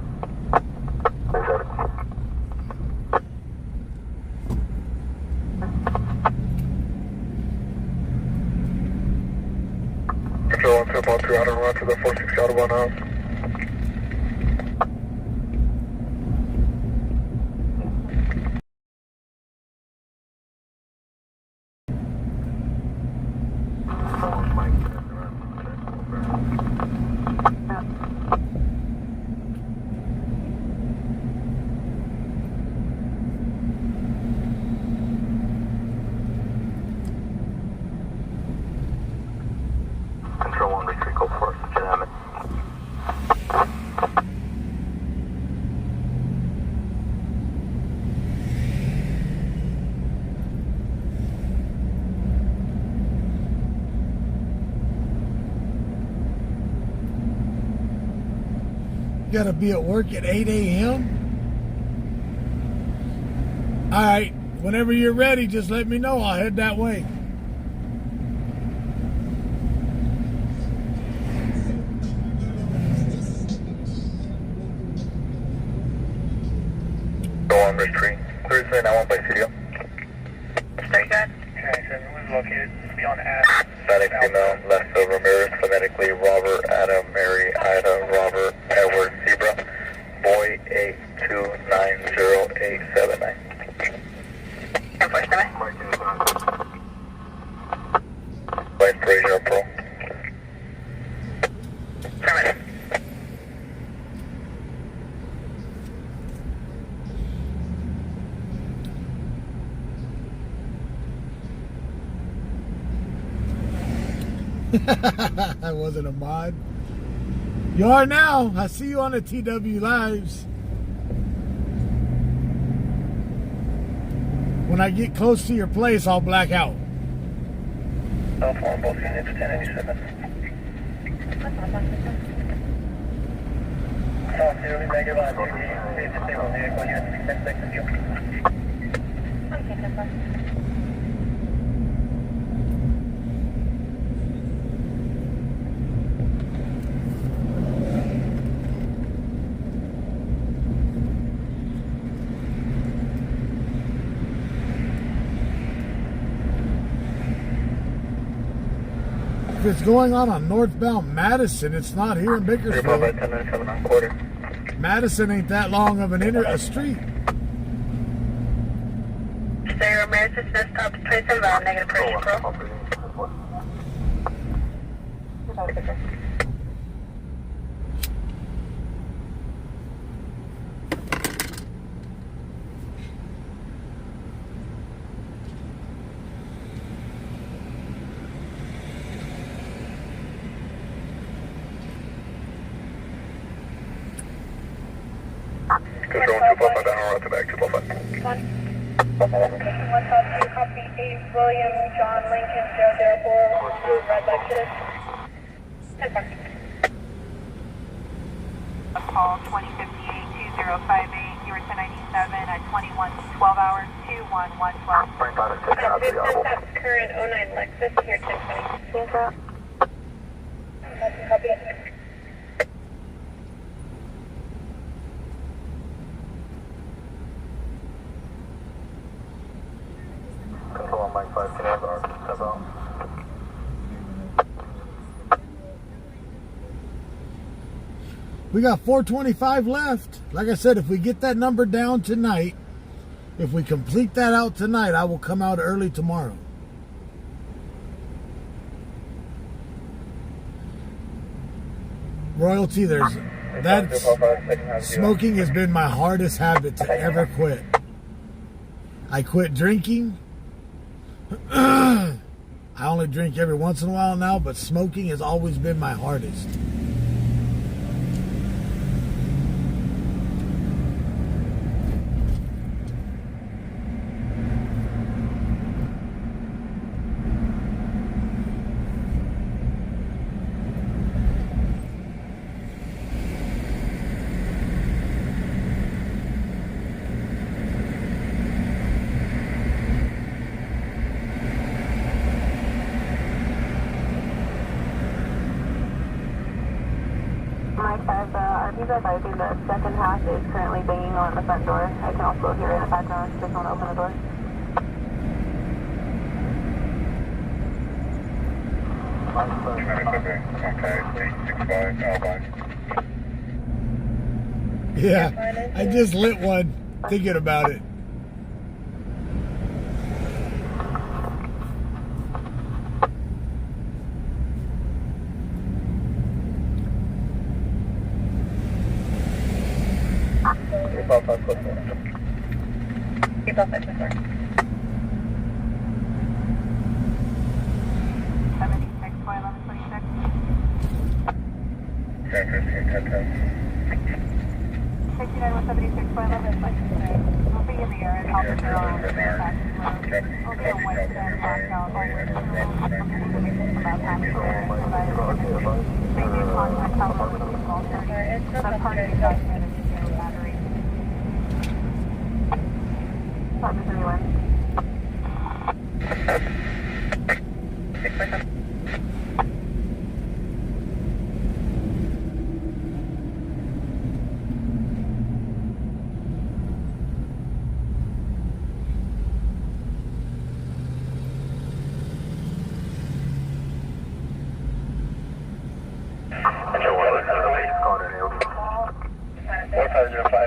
C: Control 1 out of run to the 46 out of 1 house.
D: Control 1 retreat code 4, Jet Hammond.
B: You gotta be at work at 8 a.m.? Alright, whenever you're ready, just let me know. I'll head that way.
C: Go on, retreat.
D: 3391 by CDO.
E: Straight gun.
C: Connection was located beyond Ash.
D: Static female, Lester Ramirez, phonetically Robert, Adam, Mary, Ida, Robert, Edward, Zebra, boy 8290879.
E: Enforcement.
D: Vice Fraser Pro.
E: Affirmative.
B: I wasn't a mod. You are now. I see you on the TW Lives. When I get close to your place, I'll black out.
C: Alpha on both units, 1087. South 0, negative on duty. It's a single vehicle, unit 10 seconds.
F: Okay, no problem.
B: If it's going on northbound Madison, it's not here in Bakersfield.
D: 1097 on quarter.
B: Madison ain't that long of a street.
E: Stay Ramirez is just up 27 on negative pressure pro.
C: Control 255 down route to back 255.
F: 152, copy 8, William, John, Lincoln, 004, red light fitted. 10 park.
A: Call 2058-2058, you were 1097 at 21, 12 hours, 21112.
F: That's current 09 Lexus here, 1022. Copy.
D: Control on Mike 5, can I have our 7
B: We got 425 left. Like I said, if we get that number down tonight, if we complete that out tonight, I will come out early tomorrow. Royalty, smoking has been my hardest habit to ever quit. I quit drinking. I only drink every once in a while now, but smoking has always been my hardest.
E: Mike has RP's advising the second half is currently banging on the front door. I can also hear in the background. Just want to open the door.
B: Yeah, I just lit one thinking about it.
A: Keep up at the door.
E: 76 by 1126.
C: San Francisco,
E: 69 176 by 1126. We'll be in the air and help us know when we're back. We'll be a white stand blackout all the way through. About time to go. Thank you, contact Palo with the small church. The party is back in the battery. Talk to anyone.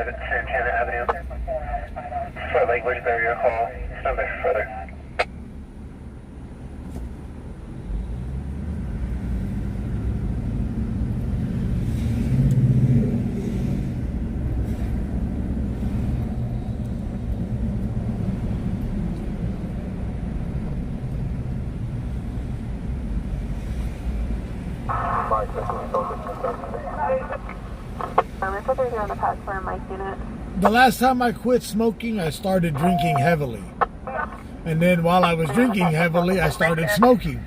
C: at Santana Avenue. For language barrier call. Stand by for further.
E: It's over here on the pass for my unit.
B: The last time I quit smoking, I started drinking heavily. And then while I was drinking heavily, I started smoking.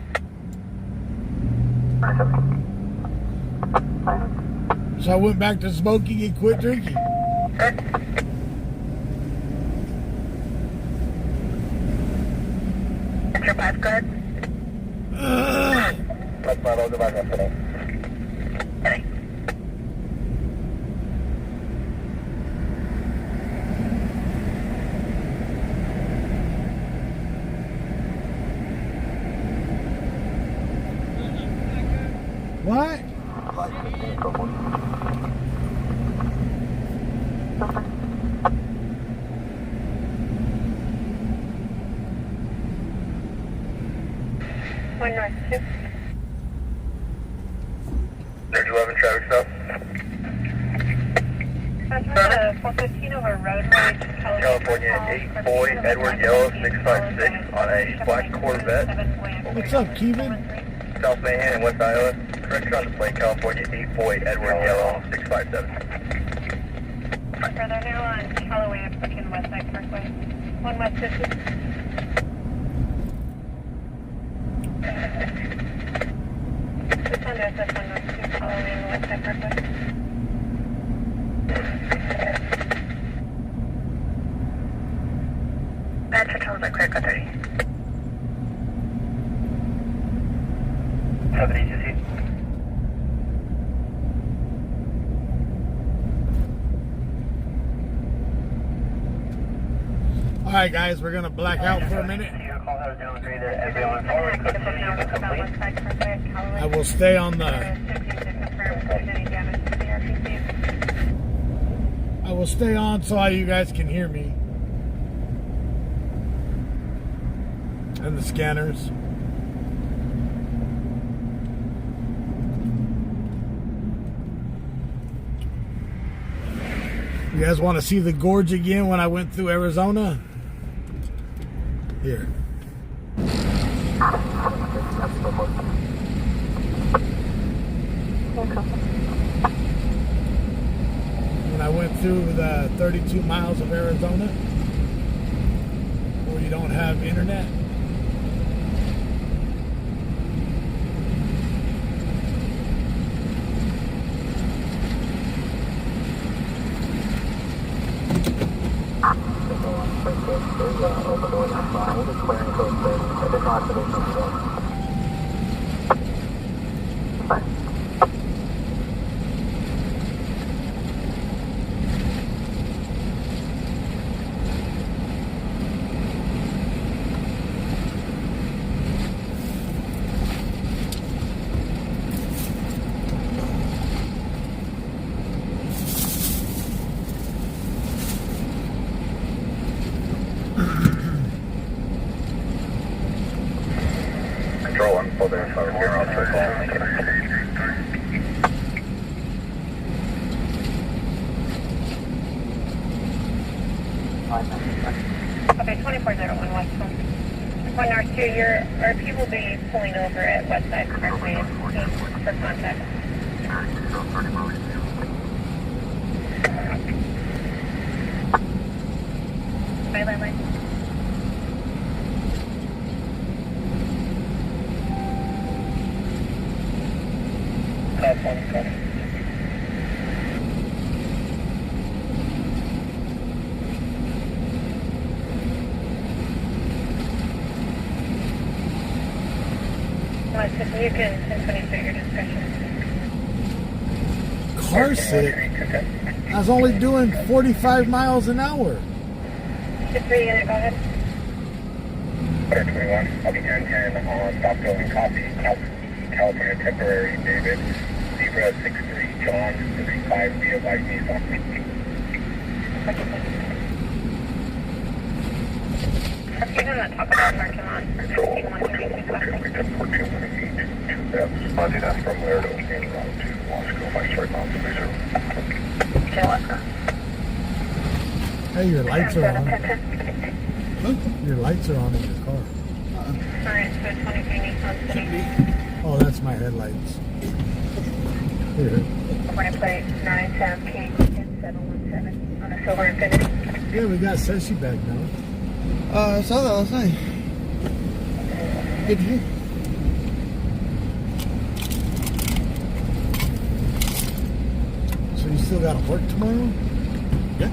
B: So I went back to smoking and quit drinking.
A: Enter 5 guard.
C: That's my logo back up today.
B: What?
F: One north 2.
C: There's 11 traffic stop.
F: That's 415 over road rage.
C: California 8 Boy Edward Yellow 656 on a black Corvette.
B: What's up, Kevin?
C: South Mahan in West Iowa. Correction on the plate, California 8 Boy Edward Yellow 657.
F: Further now on Callaway approaching West Side Parkway. 1 West 50. Just under us, 1 North 2 Callaway and West Side Parkway.
A: Metro told by Craig 30.
C: Have an agency.
B: Alright guys, we're gonna black out for a minute. I will stay on the will stay on so you guys can hear me. And the scanners. You guys want to see the gorge again when I went through Arizona? Here. When I went through the 32 miles of Arizona, where you don't have internet.
C: Control 1, pull there, so we're on circle.
F: Okay, 2401 West 1 North 2, your RP will be pulling over at Westside Parkway for contact. Bye, bye.
C: Top 1, coming.
F: You can 1022 your discussion.
B: Car sick. I was only doing 45 miles an hour.
F: 23 unit, go ahead.
C: 21, I'll be 1010 on stop building copy, California temporary, David, Zebra 63, John 35, via by Nissan.
F: You're going to talk about parking lot.
C: Control 14, Monday, that's from Laredo, in route to Wasco, by straight mountain to Missouri.
B: Hey, your lights are on. Your lights are on in your car.
F: Alright, so 23 Nissan City.
B: Oh, that's my headlights. Here.
A: Point plate 910 King 717 on a silver Infiniti.
B: Yeah, we got Seshi back now.
G: I saw that last night. Good to hear.
B: So you still got to work tomorrow?
G: Yeah.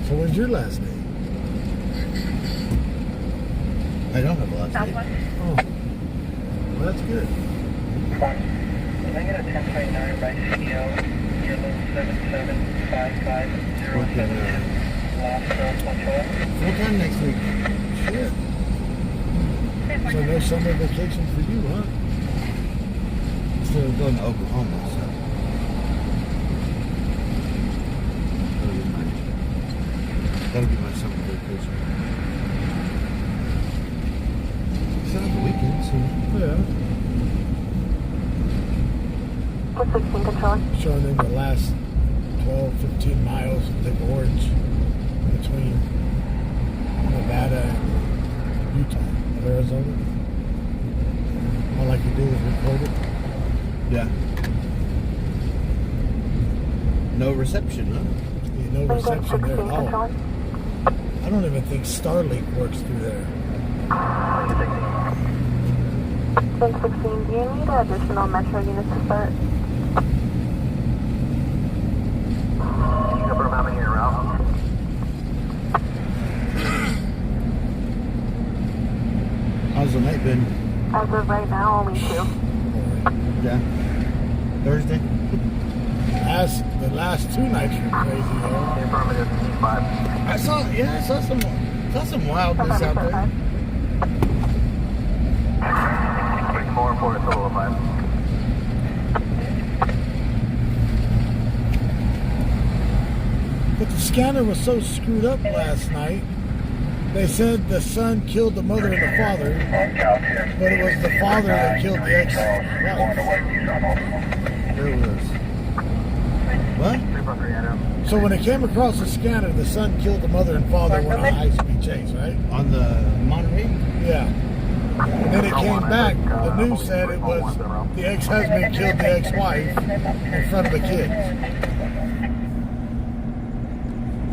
B: So when's your last day?
G: I don't have a last name.
F: Southwest.
B: Oh, well, that's good.
C: Can I get a 1029 by CL, yellow 775507? Last control.
G: What time next week?
B: Shit. So no summer vacation for you, huh?
G: Instead of going to Oklahoma, so. That'll be my summer vacation. Still have the weekend, so.
B: Yeah.
E: 16 control.
B: Showing them the last 12, 15 miles of the gorge between Nevada and Utah, of Arizona. All I could do was record it.
G: Yeah. No reception, huh?
B: Yeah, no reception there at all. I don't even think Starlink works through there.
E: 1016, do you need additional metro units to start?
D: Confirm how many in route?
G: How's the night been?
E: As of right now, only 2.
G: Yeah. Thursday?
B: The last 2 nights were crazy, though.
D: Affirmative, 5.
G: I saw some wildness out there.
D: 3 more for a total of 5.
B: scanner was so screwed up last night. They said the son killed the mother and the father, but it was the father that killed the ex-wife.
G: There it was. What?
B: So when it came across the scanner, the son killed the mother and father and went on a high-speed chase, right?
G: On the Monterey?
B: Yeah. And then it came back. The news said it was the ex-husband killed the ex-wife in front of the kids.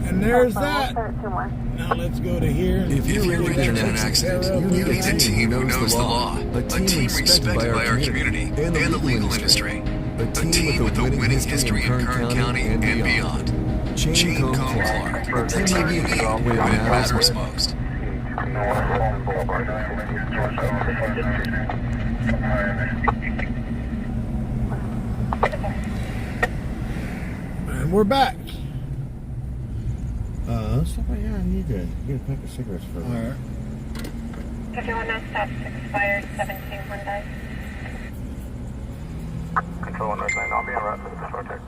B: And there's that. Now let's go to here.
H: If you're in an accident, you need a team who knows the law. A team respected by our community and the legal industry. A team with a winning history in Kern County and beyond. Chain Cone Clark. The team you need when it matters most.
B: And we're back.
G: Stop right here. I need to get a pack of cigarettes for
B: All right.
F: 51 now, stop expired, 17 Hyundai.
D: Control 199, I'll be en route to the project.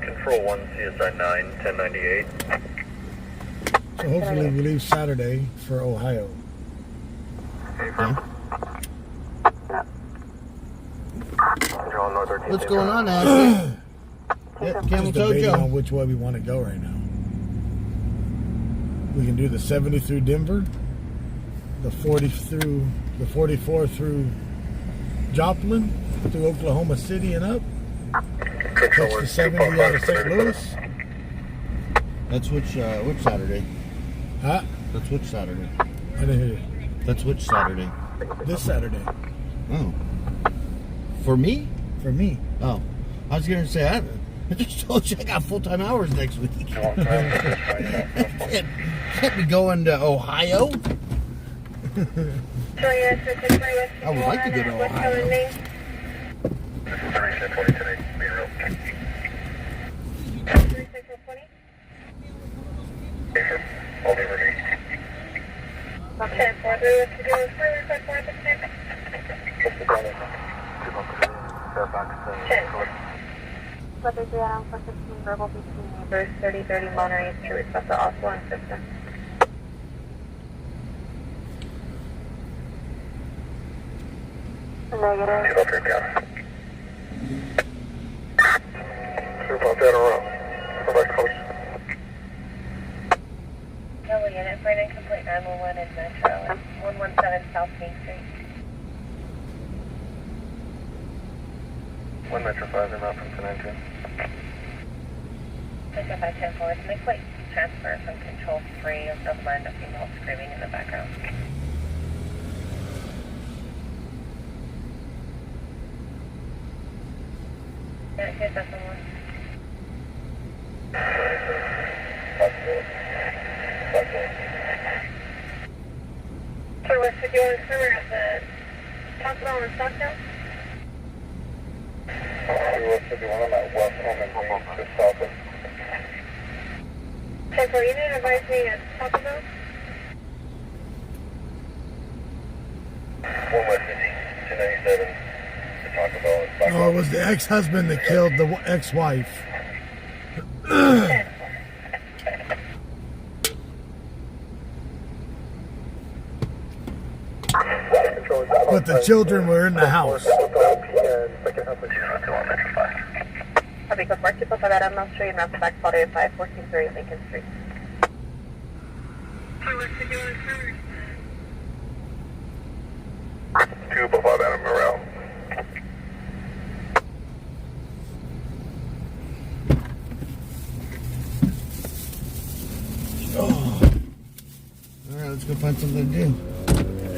C: Control 1, CSI 9, 1098.
B: So hopefully we leave Saturday for Ohio.
D: Control North 13.
G: What's going on, Ashley? Camel
B: Just debating on
G: Tojo.
B: which way we want to go right now. We can do the 70 through Denver, the 40 through the 44 through Joplin, through Oklahoma City and up. Catch the 70 out of St. Louis.
G: That's which Saturday?
B: Huh?
G: That's which Saturday?
B: I didn't hear you.
G: That's which Saturday?
B: This Saturday.
G: Oh. For me?
B: For me.
G: Oh. I was going to say, I just told you I got full-time hours next week. can't be going to Ohio.
F: I
G: would like to go to Ohio.
C: This is 3620 today. Be real.
F: 3620?
C: All over me.
F: Okay, 4 to do is 466.
D: Fairfax.
F: 10. 433 Adam 416 verbal between neighbors 3030 Monterey to request the offline system. Negative.
C: Keep up down. Troop up that around. Go back coast.
F: Hello, unit for an incomplete 911 in Metro and 117 South Main Street.
C: 1 Metro 5 and out from 1019.
F: Pick up by 10-4 to make quick transfer from control 3 of the line of female screaming in the background. Yeah, here's that someone. So we're securing summer at the Taco in Stockton?
C: We will be one on that west home and just south of.
F: 10-4, you need to advise me at Taco Bell?
C: 1 West 297 to Taco Bell.
B: No, it was the ex-husband that killed the ex-wife. But the children were in the house.
E: Copy, code mark 255 at Mount Street, and route back to 514-3 Lincoln Street.
F: So we're securing summer.
C: 255 Adam Morale.
G: All right, let's go find something to do.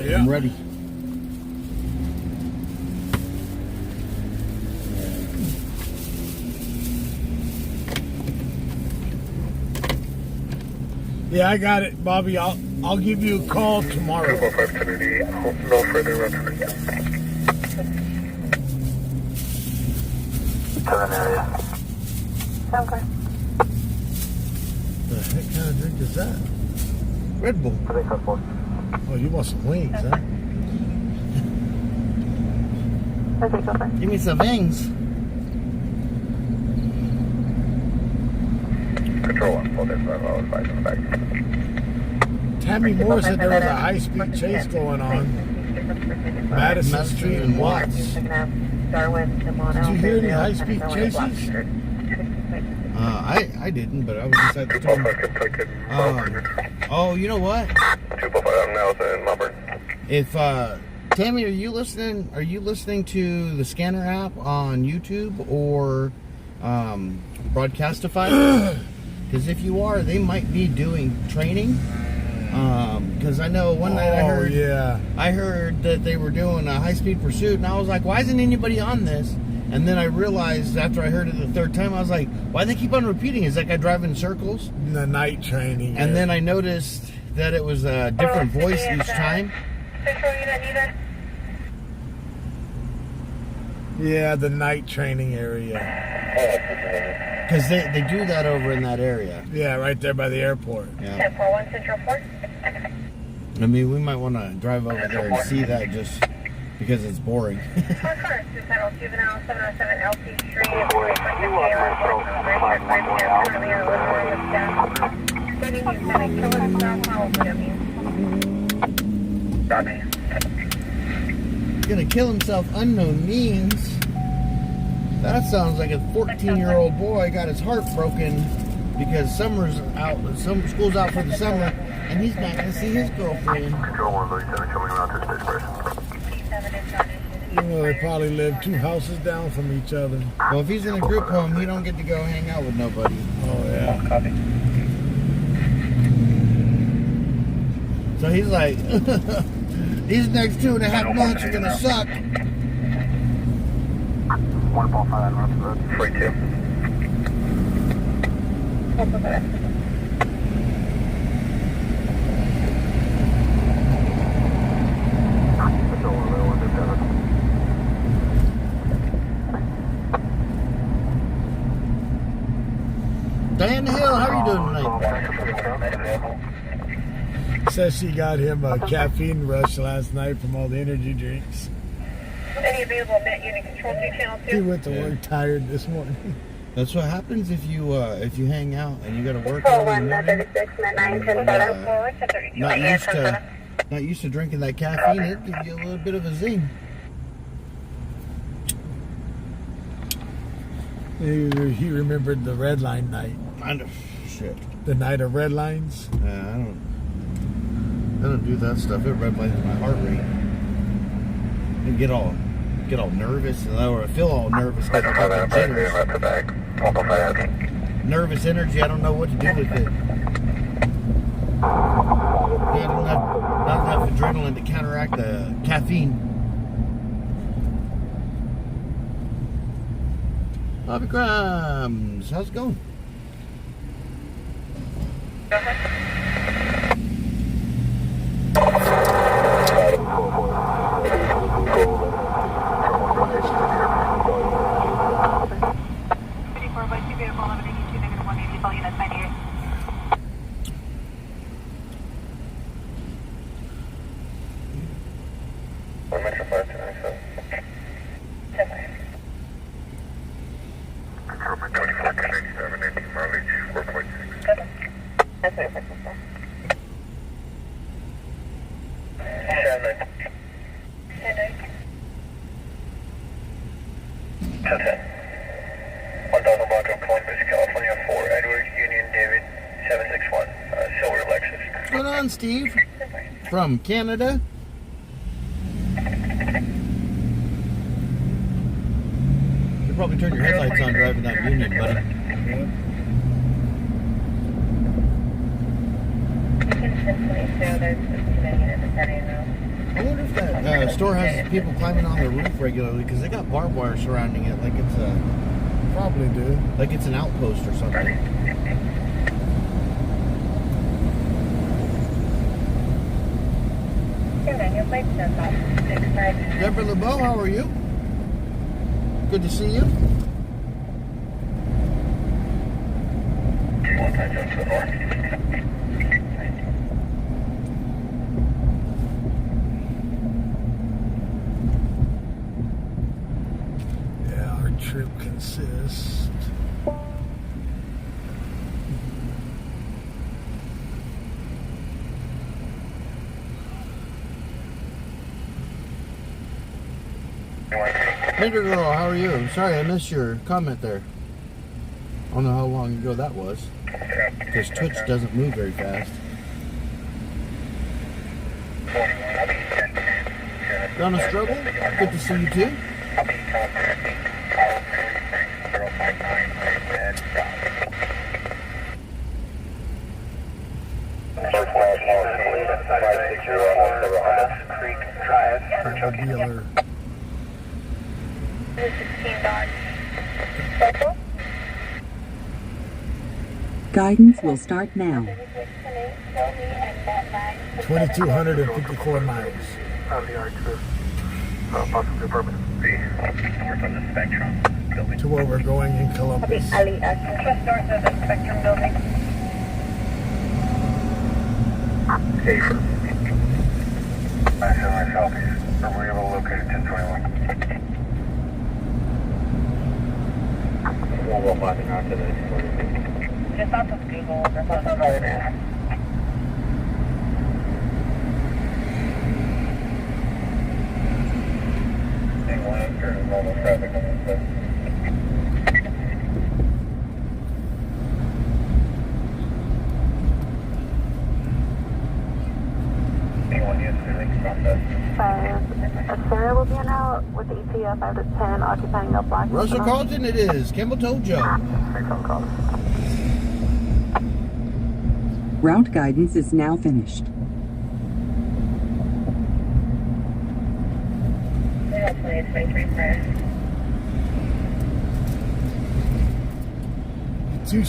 B: Yeah.
G: I'm ready.
B: Yeah, I got it, Bobby. I'll give you a call tomorrow.
C: 255 no further route.
D: 7 area.
E: Okay.
B: The heck kind of drink is that?
G: Red Bull.
D: I think that's one.
B: Oh, you want some wings, huh?
E: Okay, go for it.
G: Give me some wings.
C: Control 1, full dispatch, I'll advise them back.
B: Tammy Moore said there was a high-speed chase going on. Madison Street and Watts. Did you hear any high-speed chases?
G: I didn't, but I was inside the store. Oh, you know what?
C: 245 Nelson, Melbourne.
G: If Tammy, are you listening to the Scanner app on YouTube or Broadcastify? Because if you are, they might be doing training. Because I know one night I heard that they were doing a high-speed pursuit, and I was like, why isn't anybody on this? And then I realized after I heard it the third time, I was like, why do they keep on repeating? Is that guy driving in circles?
B: The night training.
G: And then I noticed that it was a different voice each time.
B: Yeah, the night training area.
G: Because they do that over in that area.
B: Yeah, right there by the airport.
G: Yeah.
F: 1041 Central 4.
G: I mean, we might want to drive over there and see that just because it's boring.
F: Car car, Juvenile 707 LC Street.
G: Gonna kill himself unknown means. That sounds like a 14-year-old boy got his heart broken because summer's out, school's out for the summer, and he's not gonna see his girlfriend.
D: Control 137 coming around to Space Force.
B: You know, they probably live 2 houses down from each other.
G: Well, if he's in a group home, he don't get to go hang out with nobody.
B: Oh, yeah.
C: Copy.
G: So he's like, these next 2.5 months are gonna suck.
D: 1.5 north of the
C: 42.
G: Diana Hill, how are you doing tonight?
B: Says she got him a caffeine rush last night from all the energy drinks.
F: Any available net unit control 2 channel
B: He
F: 2?
B: went to work tired this morning.
G: That's what happens if you hang out and you gotta work
A: Control
G: early in
A: 1,
G: the morning.
A: 36, net 9, 10, 7.
G: Not used to drinking that caffeine. It gives you a little bit of a zing.
B: He remembered the red line night.
G: I know. Shit.
B: The night of red lines.
G: I don't do that stuff. It red lines my heart rate. I get all nervous, or I feel all nervous. Nervous energy. I don't know what to do with it. Yeah, I don't have not enough adrenaline to counteract the caffeine. Bobby Grimes, how's it going?
C: Metro 5297. 2497, 18 mileage, 4.6.
F: That's what it
C: Shannon. 1010. 1000 block of Columbus, California, 4 Edwards, Union, David, 761, Silver Lexus.
G: What's going on, Steve? From Canada? You probably turn your headlights on driving down Union, buddy. I wonder if that store has people climbing on the roof regularly because they got barbed wire surrounding it, like it's a
B: Probably do.
G: like it's an outpost or something. Deborah LeBeau, how are you? Good to see you.
C: One time jump to the north.
B: Yeah, our trip consists
G: Nigger Girl, how are you? Sorry, I missed your comment there. I don't know how long ago that was. Because Twitch doesn't move very fast. Donna Struggle, good to see you too.
B: Dealer.
F: 16 Dodge.
I: Guidance will start now.
B: 2,254 miles. To where we're going in Columbus.
F: Ali, just north of the Spectrum building.
C: Southeast. Are we able to locate 1021? We'll go finding out to the
F: Just off of Google. That's off of Google.
C: normal traffic on this side.
A: Sarah will be in out with the ETA 5 to 10, occupying a black.
G: Russell Carlton, it is. Campbell Tojo.
I: Route guidance is now finished.
B: Two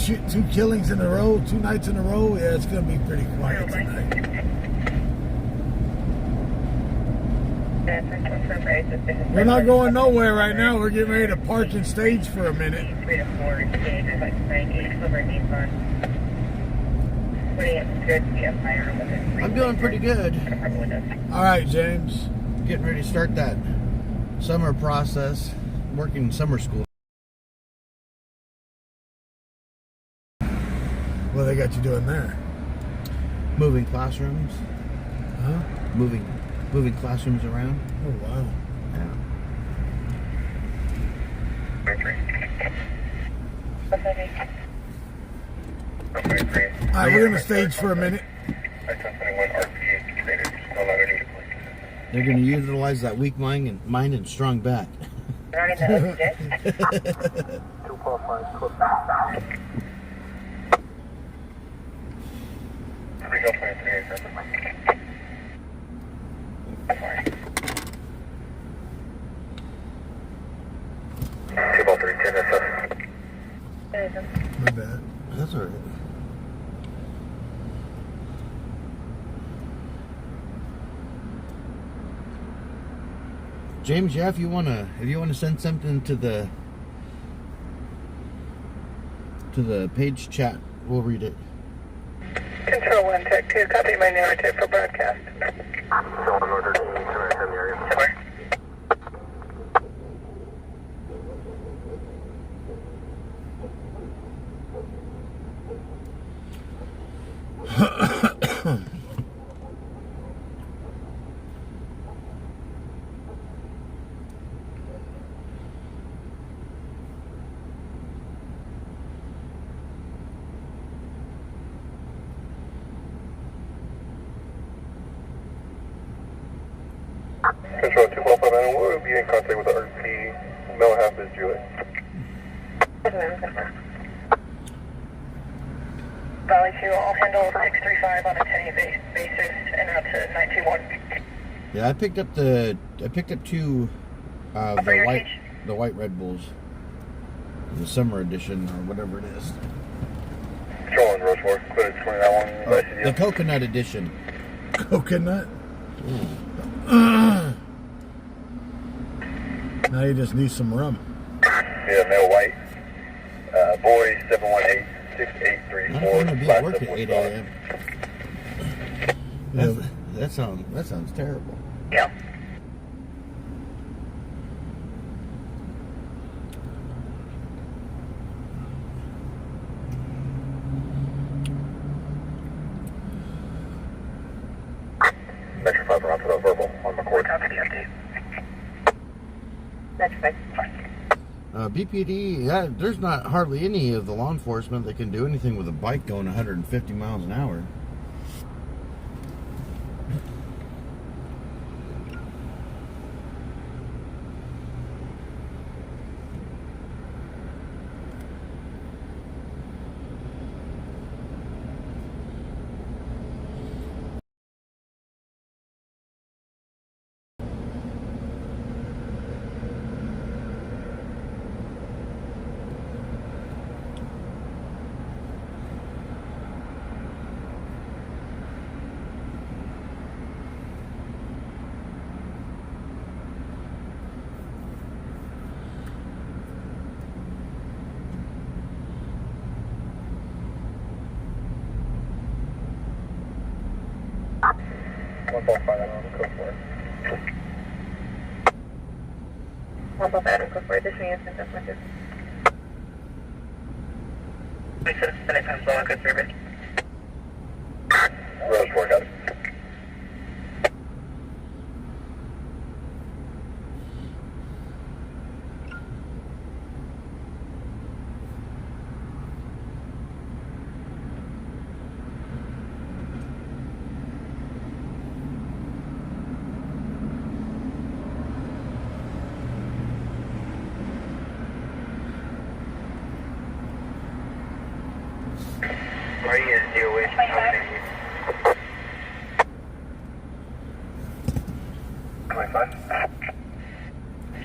B: killings in a row, 2 nights in a row. Yeah, it's gonna be pretty quiet tonight. We're not going nowhere right now. We're getting ready to park and stage for a minute.
G: I'm doing pretty good.
B: All right, James.
G: Getting ready to start that summer process, working summer school.
B: What they got you doing there?
G: Moving classrooms.
B: Huh?
G: Moving classrooms around.
B: Oh, wow.
G: Yeah.
B: All right, we're going to stage for a minute.
G: They're going to utilize that weak mind and strong back.
B: My bad.
G: That's all right. James, yeah, if you wanna send something to the page chat, we'll read it.
E: Control 1, Tech 2, copy my narrative for broadcast.
D: Order to enter the area.
C: Control 245, we'll be in contact with the RP. Male half is Julie.
E: Valley 2, I'll handle 635 on a 10 basis and out to 921.
G: Yeah, I picked up two the white Red Bulls, the summer edition or whatever it is.
C: Control 1, Roachmore. Put it 29
G: The coconut edition.
B: Coconut? Now you just need some rum.
C: Yeah, male white. Boy 718-6834.
G: I'm going to be at work at 8 a.m.
B: Yeah.
G: That sounds terrible.
E: Yeah.
C: Metro 5 around for the verbal on McCord.
E: Copy the update.
G: BPD, yeah, there's not hardly any of the law enforcement that can do anything with a bike going 150 miles an hour.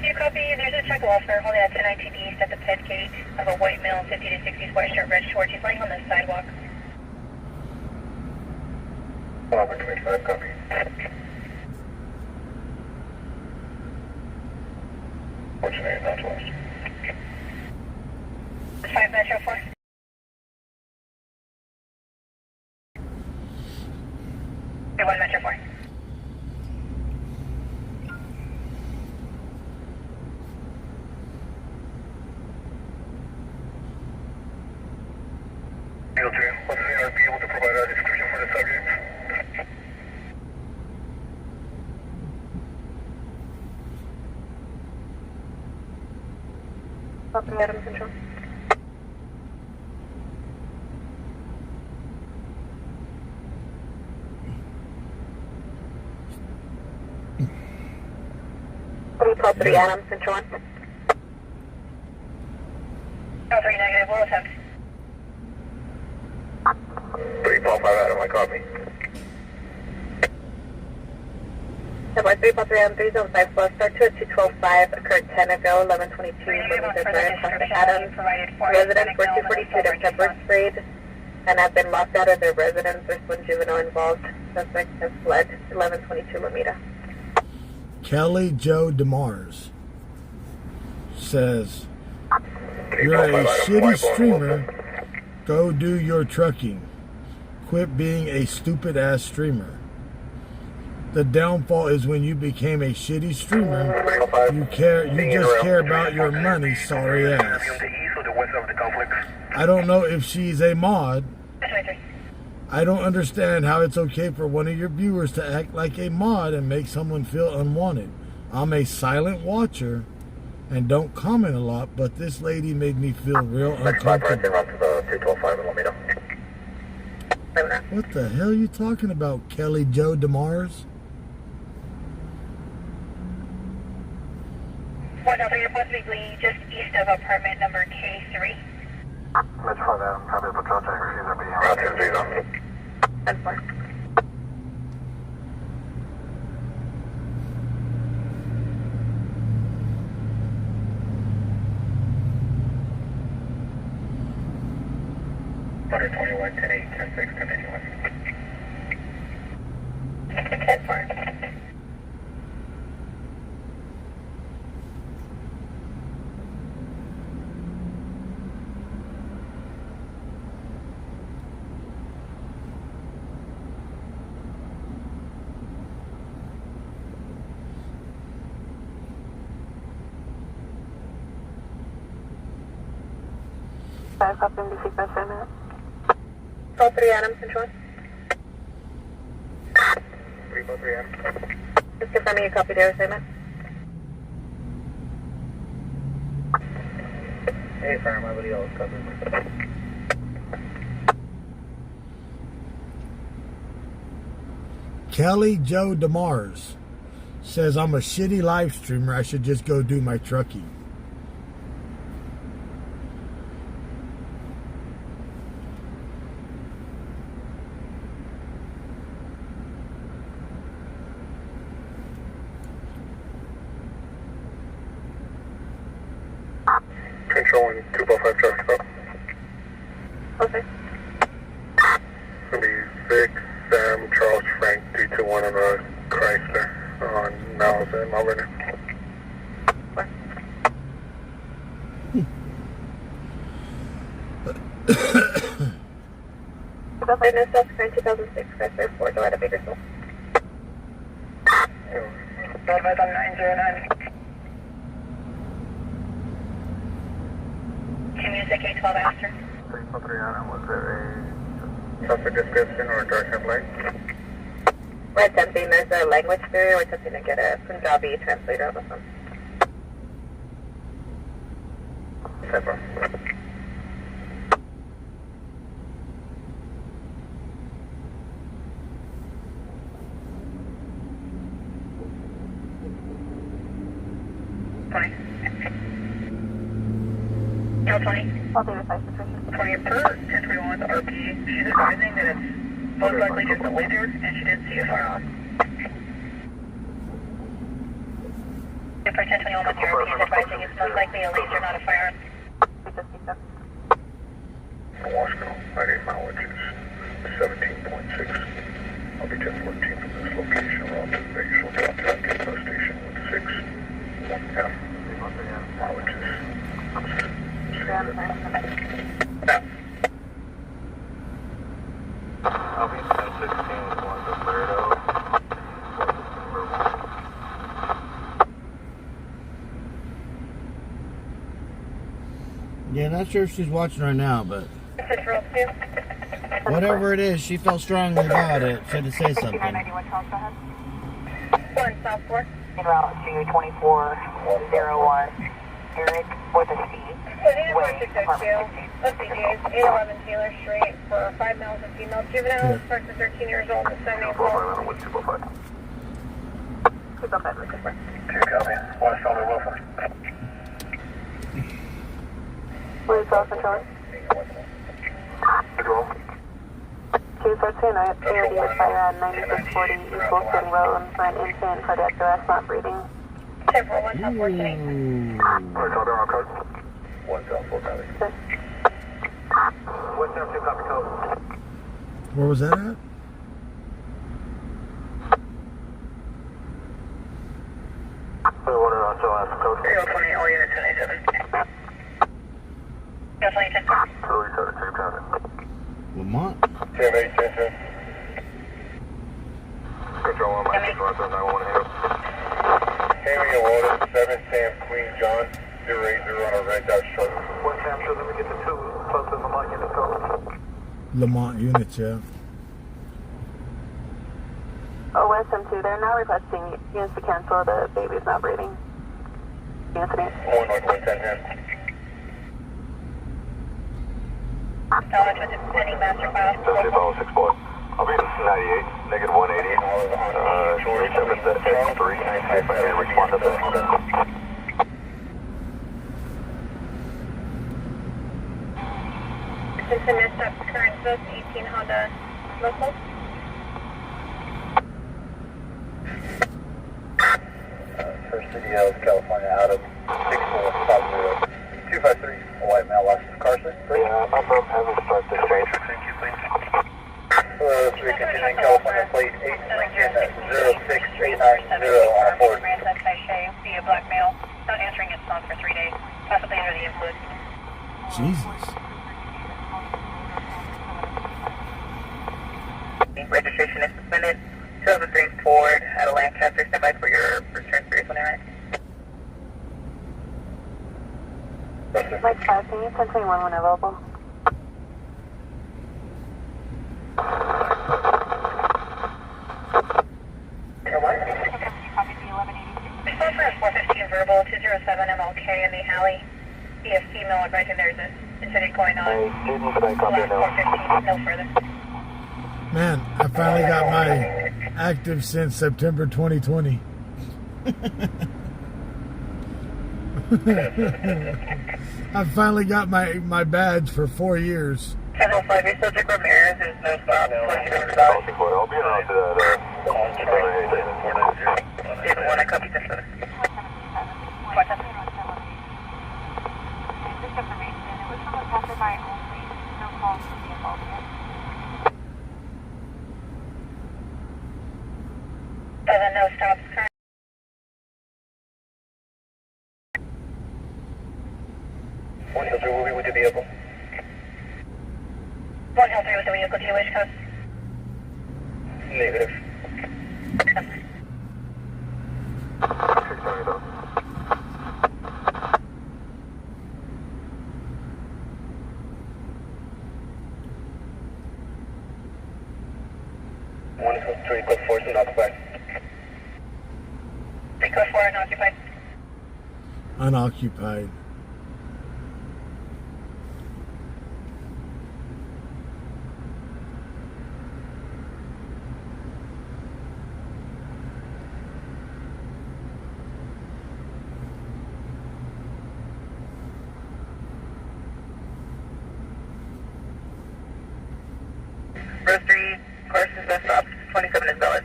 F: You copy? There's a check officer holding a 10 east at the pit gate of a white male, 50 to 60 square shirt, red shorts. He's laying on the sidewalk.
C: 25, copy. What's your name, Northwest?
F: 5 Metro 4. Okay, 1 Metro 4.
C: Field 2, what's the NRP able to provide a description for the subject?
E: Copy, Adam Central. Property, Adam Central.
F: 03 negative, we'll attempt.
C: 3 Paul 5 Adam, I copy.
E: 3 Adam 3 zone 5 plus start to a 212.5 occurred 10 ago 11:22 Bloomington Drive, Costa Adams. Residents were 242 to pepper sprayed and have been locked out of their residence. There's one juvenile involved. Suspect has fled 11:22 Lomita.
B: Kelly Joe DeMars says, "You're a shitty streamer. Go do your trucking. Quit being a stupid ass streamer. The downfall is when you became a shitty streamer. You just care about your money, sorry ass." I don't know if she's a mod. I don't understand how it's okay for one of your viewers to act like a mod and make someone feel unwanted. I'm a silent watcher and don't comment a lot, but this lady made me feel real uncomfortable. What the hell are you talking about, Kelly Joe DeMars?
F: 103, you're possibly just east of apartment number K3.
D: Metro 5 Adam, copy the patrol checker, either be on.
E: 10-4.
C: Under 21, 10-8, 10-6, 10-81.
F: 10-4.
E: Copy NBC 5 minutes. Call 3 Adam Central.
C: 3 Adam.
E: Just confirming you copied your assignment.
D: Hey, firm, everybody else covered.
B: Kelly Joe DeMars says, I'm a shitty live streamer. I should just go do my trucking.
C: Control and 255 traffic stop.
E: Okay.
C: It's going to be Vic, Sam, Charles, Frank, 321 on a Chrysler on Niles and Melbourne.
E: About Fitness, South Current 2006, Chrysler 4 door at Bakersfield.
A: Advise on 909. Music 812 after.
C: 613 Adam, was there a suspect description or direction flag?
E: We're attempting, there's a language barrier, we're attempting to get a Punjabi translator on this one.
C: Tempo.
A: L 20.
E: I'll do the 5 situation.
A: 20 per 1021 with RP. She's advising that it's most likely just a laser, and she did see a firearm. For 1021 with the RP is advising it's most likely a laser, not a firearm.
C: Wasco, ID mileage is 17.6. I'll be 1014 from this location around the Bakersfield downtown Gainesville station with 6 1F. Mileage is
D: I'll be 1016 going to Laredo.
G: Yeah, not sure if she's watching right now, but
A: Central 2.
G: whatever it is, she felt strongly about it. Should have said something.
A: 1 South 4.
E: Route 22401, Eric with a C.
A: Way, 4602, OCGs, 811 Taylor Street for 5 males and females. Juveniles, starts at 13 years old and 7 years old.
C: 255.
E: 255, Lucas.
C: 2 copy. West Elder Wilson.
E: Blue South Control.
C: Control.
E: 213, ARD is fire at 9640 East Wolfson Road for an infant cardiac arrest not breathing.
A: 1041 South 14.
C: Alright, copy, on code. 1 South 4 copy.
D: What's there, 2 copy code?
B: Where was that at?
D: We wanted also ask code.
A: AO20, all units 1087. AO20, 10.
C: Louis 17 copy.
G: Lamont?
C: 10 8 10 10. Control 1, Mike, control 911 here. Hammy Water, 7 Sam Queen John, 080 on a red dot short.
D: 1 Sam, so let me get the 2 close to the mic in the code.
B: Lamont units, yeah.
E: Oh, West M2, they're now requesting units to cancel. The baby's not breathing. Incident.
C: 1 North 110
A: Knowledge with the pending master file.
C: 6 boy. I'll be 98, negative 180. Reach up at the X3. See if I can respond to that.
F: Since the missed up current book, 18 Honda local.
C: First City of California out of 6450 253, a white male license Carson. Yeah, I'm from Heaven Start the exchange. Thank you, please. 3 continuing California plate 8 Lincoln 06890 on a Ford.
F: Grandson Cache via blackmail. Not answering his phone for 3 days. Possibly under the influence.
B: Jesus.
E: Registration is suspended. 2003 Ford at a Lancaster. Stand by for your return for your 29. Mike 5, can you 1021 when available?
F: Response for 415 verbal 207 MLK in the alley. see a female advisor. There's an incident going on.
D: Student, can I copy
F: Line
D: now?
F: 415, no further.
B: Man, I finally got my active since September 2020. I finally got my badge for 4 years.
E: 1005, your subject Ramirez is no stop.
D: I'll be around to that.
E: David 1, I copy this.
F: This information, it was from a passerby only, no calls from the involvement. No stops current.
D: One Hill 3 will be with the vehicle.
F: 1 Hill 3 with the vehicle, do you wish code?
D: Negative. One Hill 3, code 4 is unoccupied.
F: 3 code 4 unoccupied.
B: Unoccupied.
E: Road 3, Carson's no stop. 27 is valid.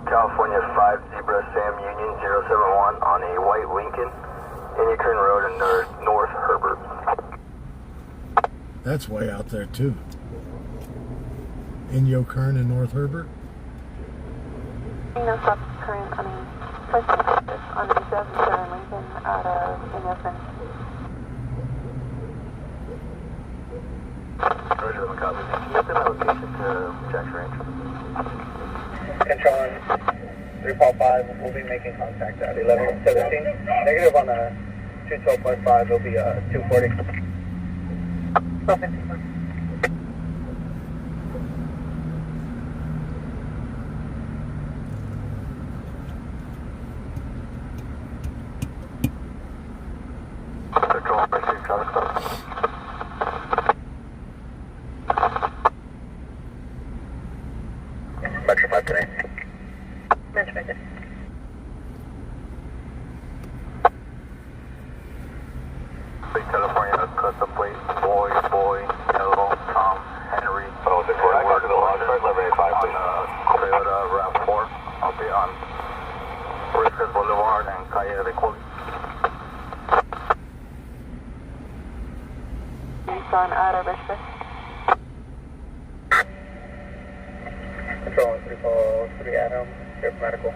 D: California 5 Zebra Sam Union 071 on a white Lincoln, Indian Road in North Herbert.
B: That's way out there too. In Yokern and North Herbert.
F: No stops current, first on the 77 Lincoln out of Innocent.
D: Roger, I'm copy. Can you update my location to Jack's Ranch?
C: Control on 3 Paul 5, we'll be making contact at 1117. Negative on a 212.5, it'll be 240.
D: Control, Mercy, traffic stop. Metro 5 today.
E: Mention it.
D: Big California custom plate, boy, yellow, Tom, Henry. Oh, the correct to the log, 1185, please. Toyota RAV4. I'll be on Briscoe Boulevard and Calle de Coli.
F: Nissan out of Richmond.
C: Control on 3 Paul 3 Adam, here for medical.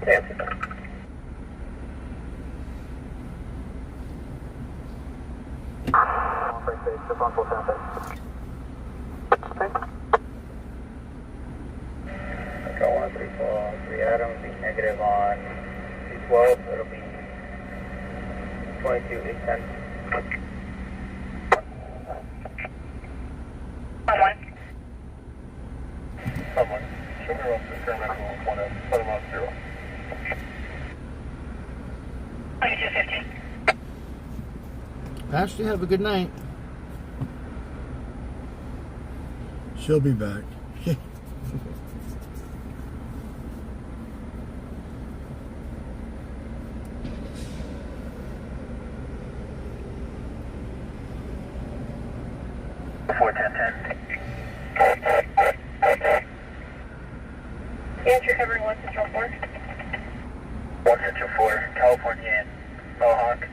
C: Yeah.
D: First base, just on full sound base.
C: Control on 3 Paul 3 Adam, be negative on 212, it'll be 22,810. Someone. Sugar off the current medical 110.
F: 2215.
G: Ashley, have a good night.
B: She'll be back.
F: Yes, you're covering 1 Control 4.
C: 124, California and Mohawk.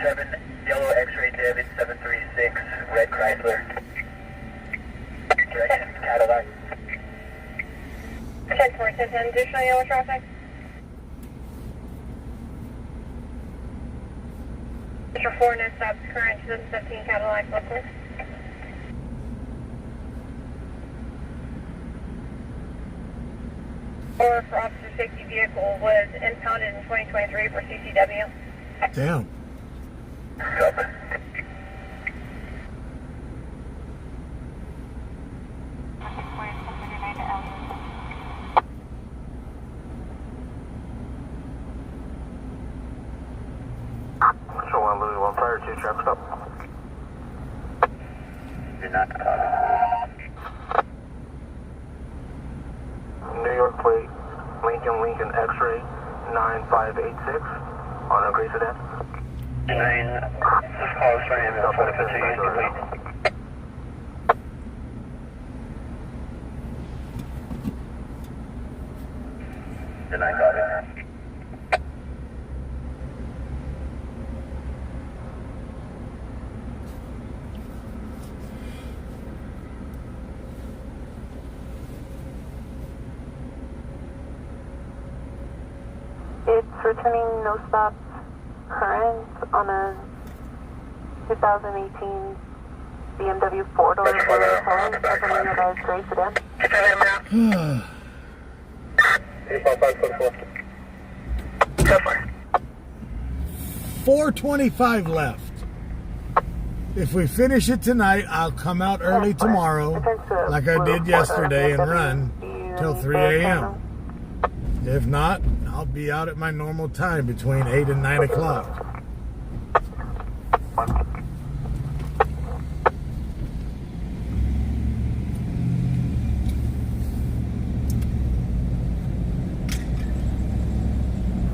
C: 7 Yellow X-Ray David 736, Red Chrysler. Direction Cadillac.
F: Check for 1010, additional yellow traffic. Mr. 4, no stops current 2017 Cadillac local. Or for officer safety vehicle was impounded in 2023 for CCW.
B: Damn.
C: Copy.
D: traffic stop.
C: You're not caught.
D: New York plate, Lincoln X-ray 9586 on a gray sedan.
C: 9, this call is trying to put up a ticket, complete. You're not caught.
E: It's returning no stops current on a 2018 BMW 4-door Chevrolet gray sedan.
B: 4:25 left. If we finish it tonight, I'll come out early tomorrow, like I did yesterday, and run till 3 a.m. If not, I'll be out at my normal time between 8 and 9 o'clock.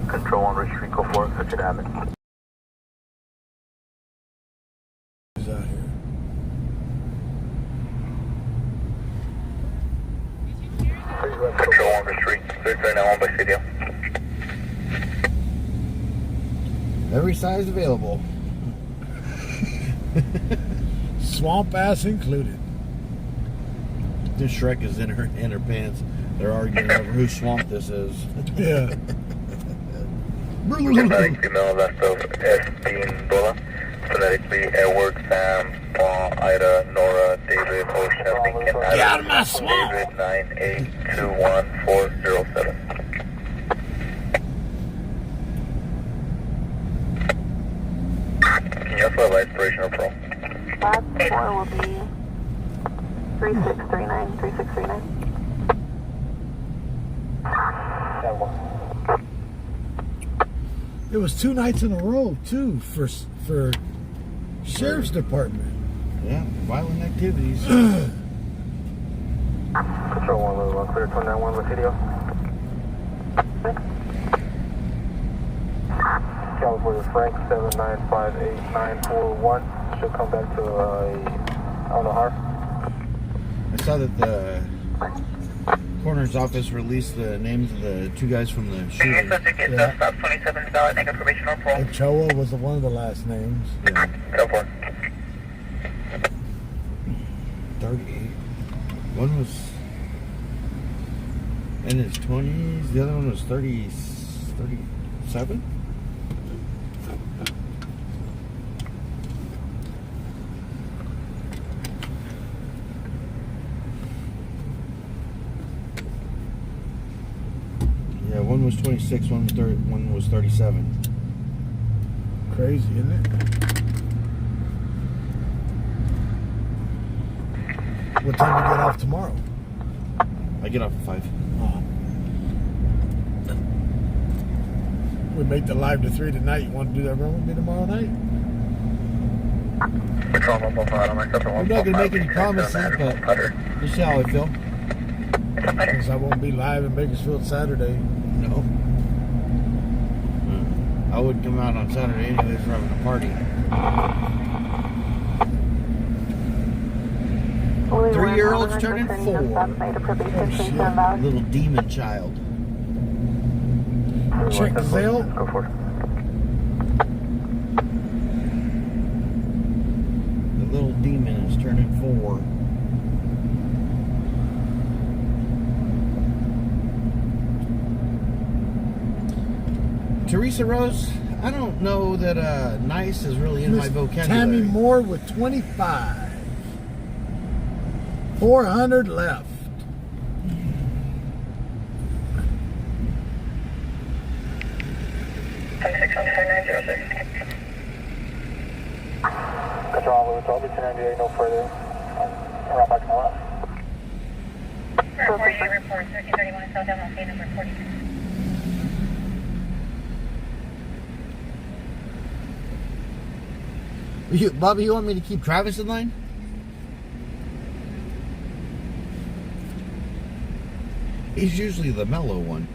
D: Control 1, Richard, go for it, such it happen.
B: Who's out here?
C: Control 1, Richard, 339 by CDL.
G: Every size available.
B: Swamp ass included.
G: This Shrek is in her pants. They're arguing over whose swamp this is.
B: Yeah.
C: Female left of S. Bola. Phonetically Edward, Sam, Paul, Ida, Nora, David, Ocean, Lincoln,
B: Get out of my swamp!
C: David 9821407. Can you also have inspiration or pro?
E: Last 4 will be 3639, 3639.
B: It was 2 nights in a row too for sheriff's department.
G: Yeah, violent activities.
D: Control 1, clear 291 with CDL. California Frank 7958941 should come back to Alnahar.
G: I saw that the coroner's office released the names of the 2 guys from the shooting.
B: Yeah.
C: Stop 27 valid, negative probation or pro.
B: Ochoa was one of the last names.
G: Yeah,
C: Go for it.
G: 38. One was in his 20s. The other one was 37. Yeah, one was 26, one was 37.
B: Crazy, isn't it? What time do you get off tomorrow?
G: I get off at 5.
B: Oh. We make the live to 3 tonight. You want to do that run with me tomorrow night?
G: I'm not going to make any promises, but just see how I feel.
B: Because I won't be live in Bakersfield Saturday.
G: No. I would come out on Saturday anyways for having a party. 3-year-old's turning 4. Oh, shit. Little demon child.
B: Check the Zale.
D: Go for it.
G: The little demon is turning 4. Teresa Rose, I don't know that nice is really in my vocabulary.
B: Tammy Moore with 25. 400 left.
D: Control, Louis, I'll be 298, no further. Around back to my left.
F: 48 report, 1331 South MLK number 42.
G: Bobby, you want me to keep Travis in line? He's usually the mellow one.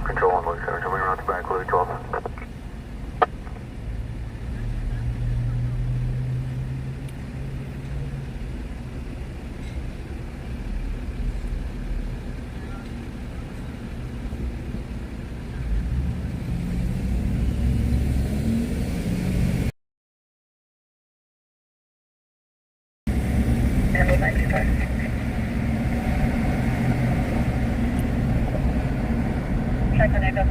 D: Control 1, Louis 7, coming around to back, Louis 12.
F: Check on Echo.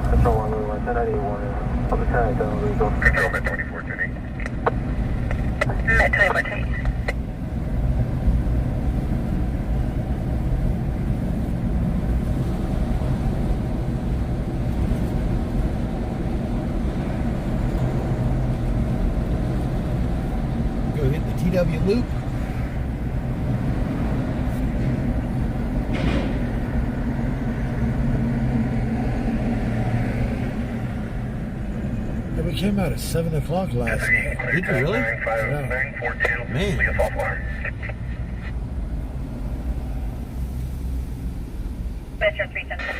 D: Control 1, Louis 1091. I'll be trying to Louis 12.
C: Control Met 24 tuning.
E: Met 24 tuning.
G: Go hit the TW loop.
B: Yeah, we came out at 7 o'clock last night.
G: Did you really?
C: 95942.
G: Man.
C: Leah Falflower.
F: Metro 310.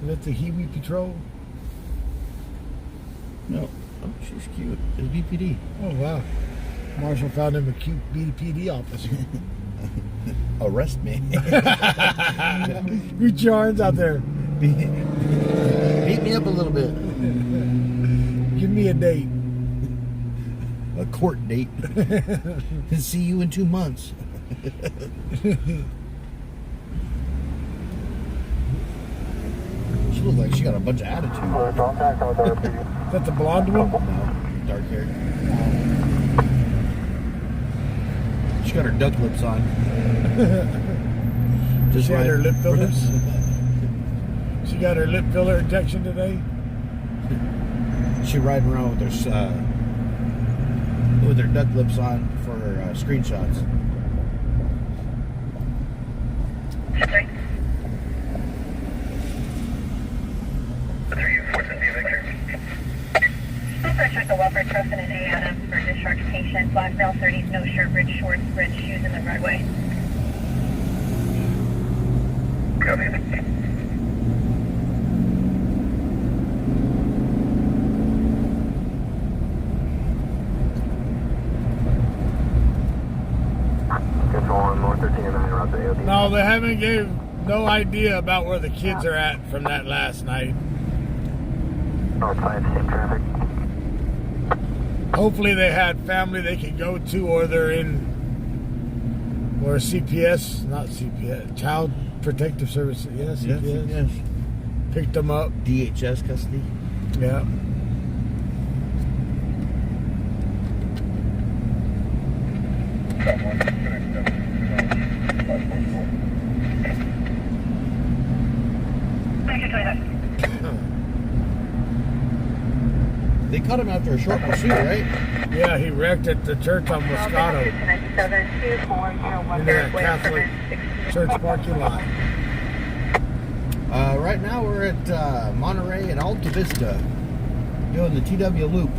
B: Is that the Hiwi Patrol?
G: No. Oh, she's cute. It's BPD.
B: Oh, wow. Marshall found him a cute BPD officer.
G: Arrest me.
B: Reach your arms out there.
G: Beat me up a little bit.
B: Give me a date.
G: A court date. See you in 2 months. She looks like she got a bunch of attitude.
B: Is that the blonde one?
G: No, dark hair. She got her duck lips on. Just
B: She had her lip fillers. She got her lip filler injection today.
G: She riding around with her duck lips on for her screenshots.
F: Check the welfare trust and an A Adam for discharge patient. Black Bell 30s, no shirt, red shorts, red shoes in the roadway.
C: Copy.
D: Control 1, North 13 and 9, route to AOD.
B: No, they haven't gave no idea about where the kids are at from that last night.
D: North 5, same traffic.
B: Hopefully they had family they could go to, or they're in, or CPS, not CPS, Child Protective Services, yes, CPS.
G: Yes.
B: Picked them up.
G: DHS custody.
B: Yeah.
G: They caught him after a short pursuit, right?
B: Yeah, he wrecked at the church on Moscato. In that Catholic church parking lot.
G: Right now we're at Monterey and Alta Vista, doing the TW loop.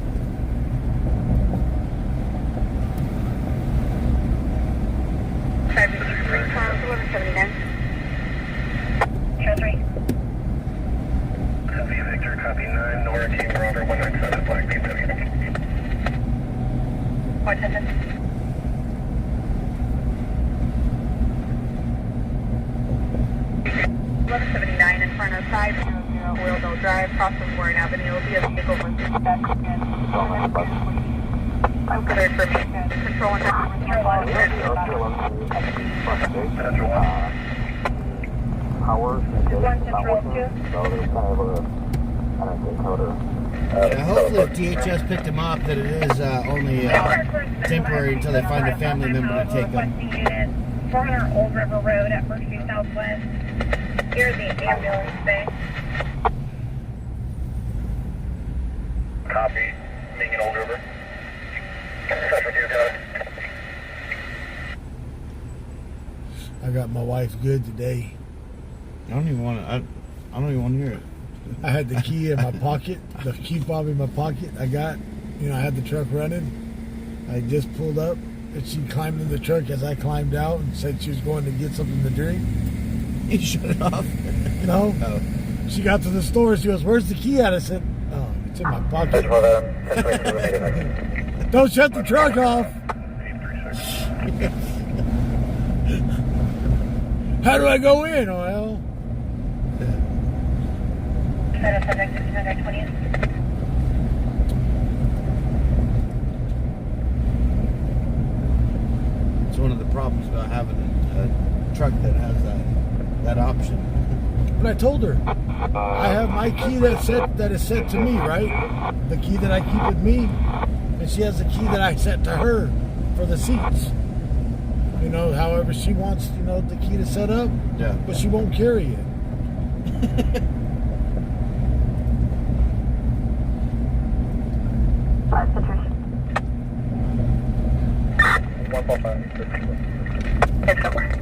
C: Copy Victor, copy 9, Nora Team Robert 197, Black Beam W.
A: 1179 in front of 500 Oildale Drive, crossing Warren Avenue. Will be a vehicle with respect and further information. Control 1.
D: Hours.
F: Control 2.
D: So there's kind of a, I don't think how to.
G: Hopefully if DHS picked him up, that it is only temporary until they find a family member to take them.
F: 400 Old River Road at Berkshire Southwest. Here's the ambulance bay.
C: Copy. Being an Old River
B: got my wife good today.
G: I don't even want to. I don't even want to hear it.
B: I had the key in my pocket, the key fob in my pocket. I had the truck running. I just pulled up, and she climbed in the truck as I climbed out and said she was going to get something to drink.
G: You shut it off?
B: No.
G: Oh.
B: She got to the store. She goes, "Where's the key at?" I said, "Oh, it's in my pocket." Don't shut the truck off. How do I go in? Well,
G: it's one of the problems about having a truck that has that option.
B: but I told her I have my key that is set to me, right? The key that I keep with me, and she has the key that I set to her for the seats. However she wants, the key to set up.
G: Yeah.
B: But she won't carry it.
E: It's somewhere.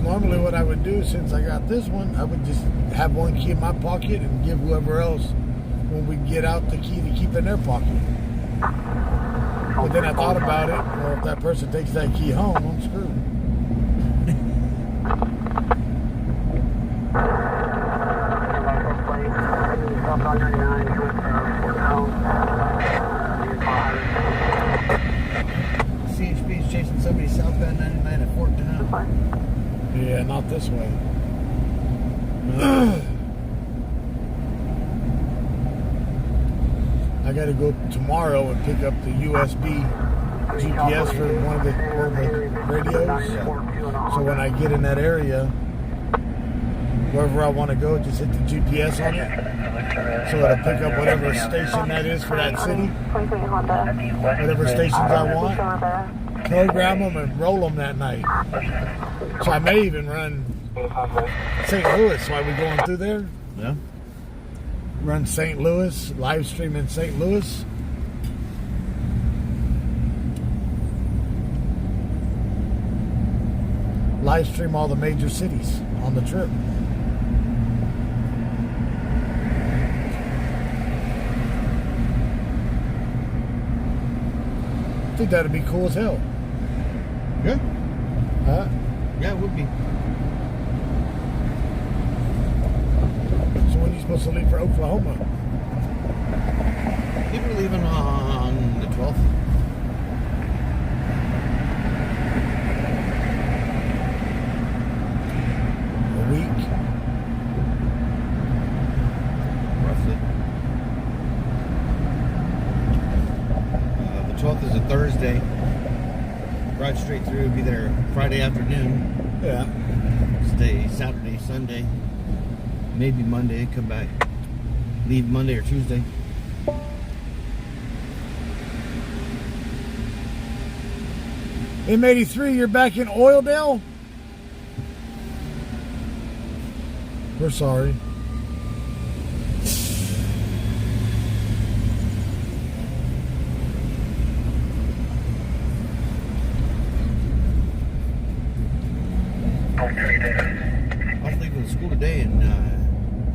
B: Normally what I would do, since I got this one, I would just have one key in my pocket and give whoever else, when we get out, the key to keep in their pocket. But then I thought about it, well, if that person takes that key home, I'm screwed.
G: CHP is chasing somebody southbound 99 at Fort Town.
B: Yeah, not this way. I got to go tomorrow and pick up the USB GPS for one of the radios. So when I get in that area, wherever I want to go, just hit the GPS on it. So it'll pick up whatever station that is for that city. Whatever stations I want. Program them and roll them that night. So I may even run St. Louis while we're going through there.
G: Yeah.
B: Run St. Louis, live stream in St. Louis. Live stream all the major cities on the trip. I think that'd be cool as hell.
G: Yeah.
B: Huh?
G: Yeah, it would be.
B: So when are you supposed to leave for Oklahoma?
G: I think we're leaving on the 12th.
B: A week.
G: Roughly. The 12th is a Thursday. Ride straight through, be there Friday afternoon.
B: Yeah.
G: Stay Saturday, Sunday, maybe Monday, come back. Leave Monday or Tuesday.
B: M83, you're back in Oildale? We're sorry.
G: I was leaving school today and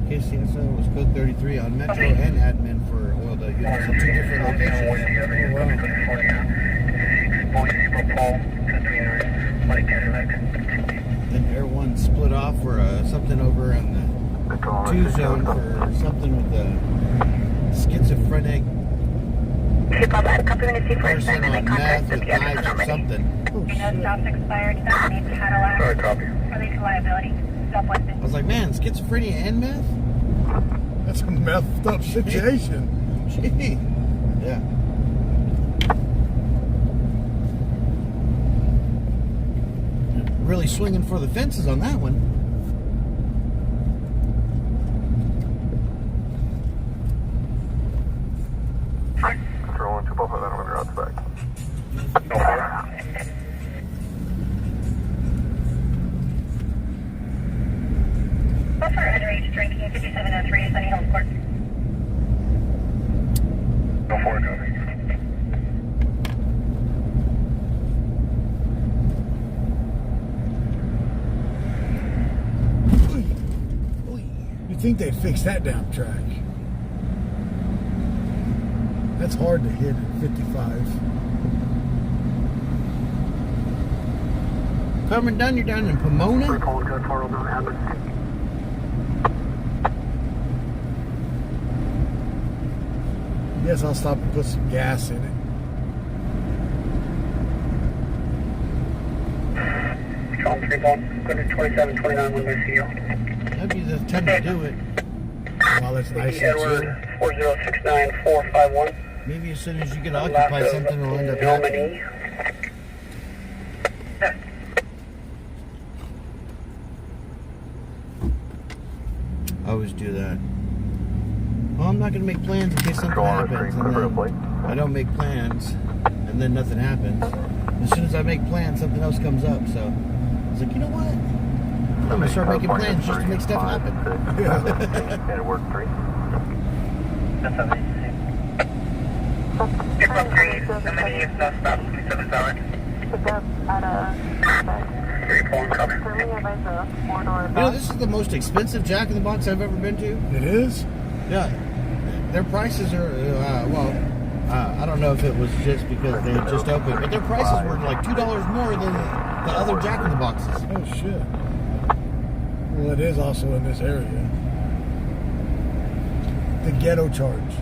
G: KCSO was code 33 on Metro and admin for Oildale units in 2 different locations. Then Air 1 split off for something over in the 2 zone for something with the schizophrenic person on meth with knives or something.
F: Stops expired. That needs Cadillac.
C: Sorry, copy.
F: Release liability. Stop
G: I was like, man, schizophrenia and meth?
B: That's a messed up situation.
G: Gee. Yeah. Really swinging for the fences on that one.
B: You'd think they'd fix that damn track. That's hard to hit at 55.
G: Coming down, you're down in Pomona?
B: Guess I'll stop and put some gas in it.
C: Column 3 ball, go to 2729 1 by CO.
G: That'd be the time to do it.
B: While it's nice and
C: Edward
B: chill.
C: 4069451.
G: Maybe as soon as you get occupied, something will end up happening. I always do that. Well, I'm not going to make plans in case something happens. And then I don't make plans, and then nothing happens. As soon as I make plans, something else comes up. So I was like, you know what? I'm going to start making plans just to make stuff happen.
D: Edward 3.
C: That's how they say. Airport 3, somebody is not stopped, 27 hours.
F: Pick up at a
C: 3 pulling cover.
F: for me, I advise a 4-door
G: You know, this is the most expensive Jack in the Box I've ever been to.
B: It is?
G: Yeah. Their prices are, I don't know if it was just because they had just opened, but their prices were like $2 more than the other Jack in the Boxes.
B: Oh, shit. Well, it is also in this area. The ghetto charge.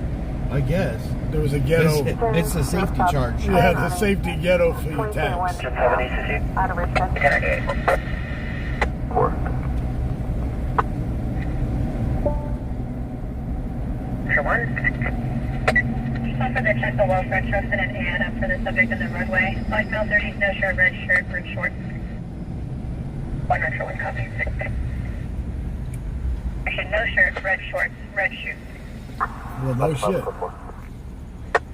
G: I guess.
B: There was a ghetto.
G: It's a safety charge.
B: Yeah, the safety ghetto fee tax.
C: Just have an ACC.
F: out of Richmond.
D: 4.
C: Sure one.
F: Just offer to check the welfare trust and an ad up for the subject in the roadway. 5 mile 30, no shirt, red shirt, red shorts.
C: One extra one copy.
F: Actually, no shirt, red shorts, red shoes.
B: Well, no shit.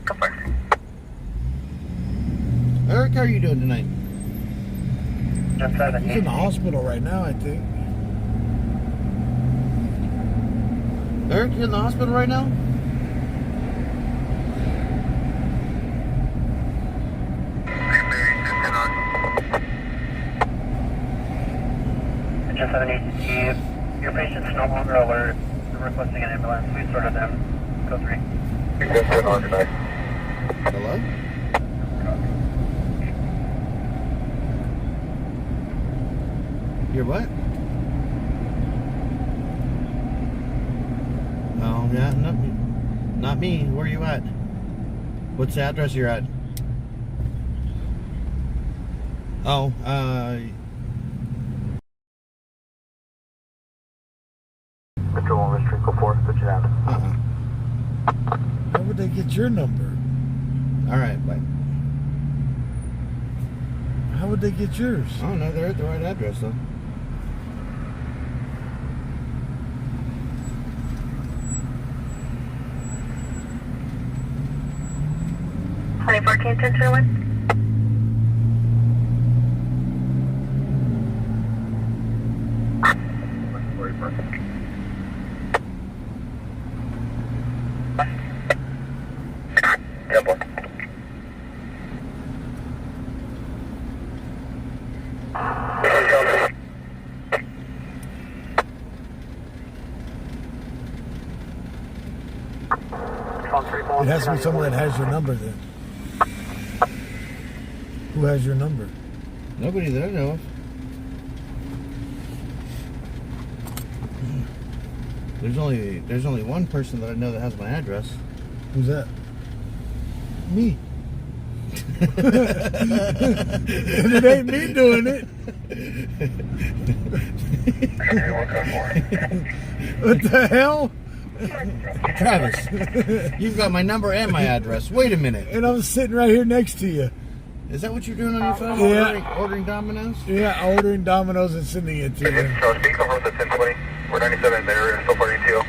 C: Go first.
G: Eric, how are you doing tonight?
C: Just have an
B: He's in the hospital right now, I think.
G: Eric, you in the hospital right now?
C: Just have an ACC. If your patient's no longer alert, you're requesting an ambulance. Please sort of them. Go 3.
G: Hello? You're what? Oh, yeah, not me. Where are you at? What's the address you're at? Oh,
D: Control 1 Mystery 4, switch it out.
B: How would they get your number?
G: All right, bye.
B: How would they get yours?
G: I don't know. They're at the right address, though.
E: Twenty-four Kingston 201.
C: Double.
B: It has to be someone that has your number then. Who has your number?
G: Nobody that I know of. There's only one person that I know that has my address.
B: Who's that? Me. And it ain't me doing it. What the hell?
G: Travis, you've got my number and my address. Wait a minute.
B: And I'm sitting right here next to you.
G: Is that what you're doing on your phone?
B: Yeah.
G: Ordering Domino's?
B: Yeah, ordering Domino's and sending it to you.
D: So speak over the 1020. We're 97 there, so far ETO.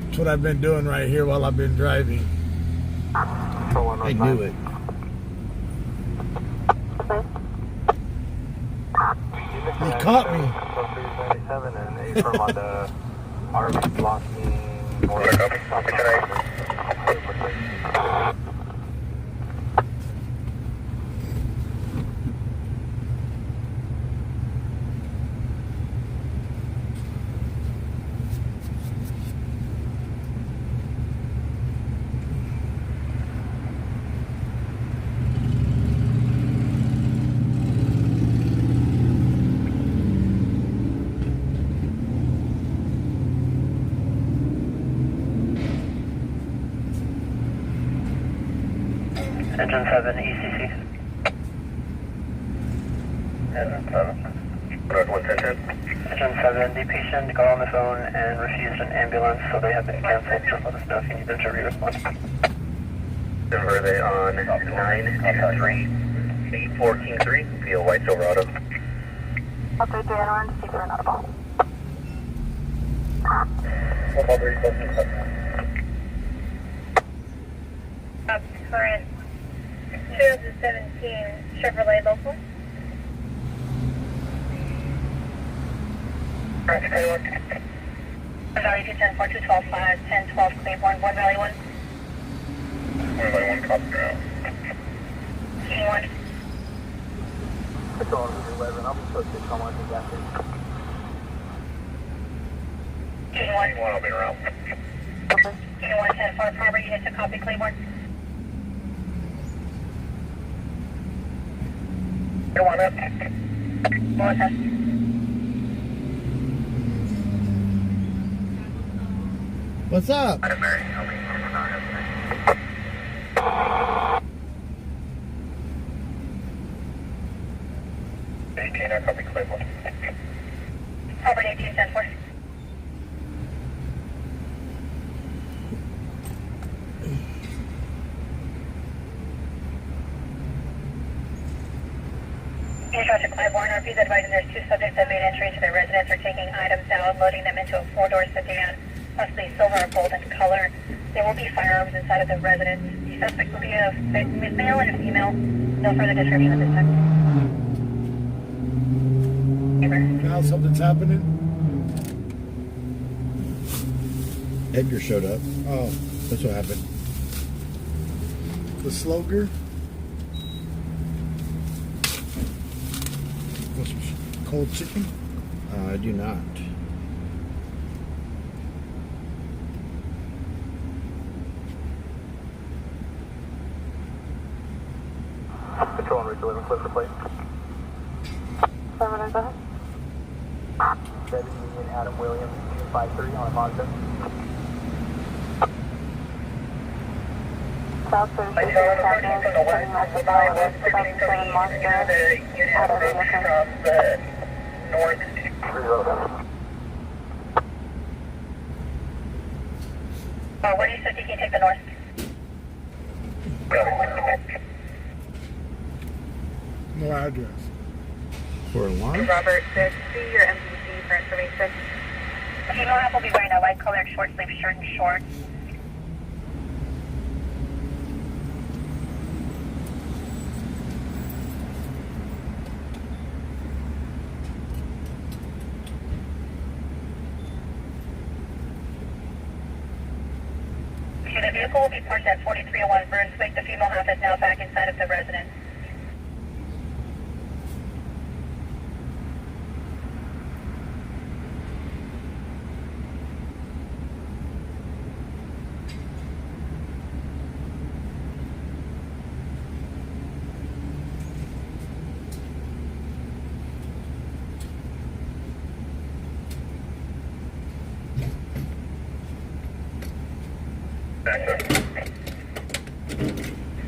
B: That's what I've been doing right here while I've been driving.
G: I knew it.
B: He caught me.
D: 97 and 8 firm on the RV blocking.
E: Engine 7 ECC.
C: Engine 7. What's engine?
E: Engine 7, the patient got on the phone and refused an ambulance, so they have been canceled. Just let us know if you need them to re-respond.
C: Are they on 9-3-84 King 3 via White Silverado?
A: Okay, Dan, we're speaker and audible.
F: Current 2017 Chevrolet local.
A: Value 10-4-2-12-5, 10-12 Claiborne, 1 Valley 1.
C: 1 Valley 1, copy now.
A: King 1.
D: Patrol 11, I'll be posted someone who's after.
A: King 1.
C: King 1, I'll be around.
A: King 1, 10-4 Harbor, unit to copy Claiborne.
C: King 1 up.
A: 1 test.
G: What's up?
C: Adam Mary, I'll be 18, I copy Claiborne.
A: Harbor 18, 10-4. Instructor Claiborne, RP's advising there's 2 subjects that made entry into their residence are taking items out, loading them into a 4-door sedan, possibly silver or gold in color. There will be firearms inside of the residence. The suspect will be a male and a female. No further description at this time.
B: Now something's happening.
G: Edgar showed up.
B: Oh,
G: That's what happened.
B: the Sloger. What's cold chicken?
G: I do not.
D: Patrol on Route 11, flip the plate.
A: 7
D: 7 Union Adam Williams 253 on a Mazda.
A: South 36 Avenue, from the west, from the west, from the unit from the north. 150, can you take the north?
B: No address.
G: For alarm?
A: Robert, see your MDC for information. Female will be wearing a light colored short sleeve shirt and shorts. The vehicle will be parked at 4301 Brunswick. The female half is now back inside of the residence.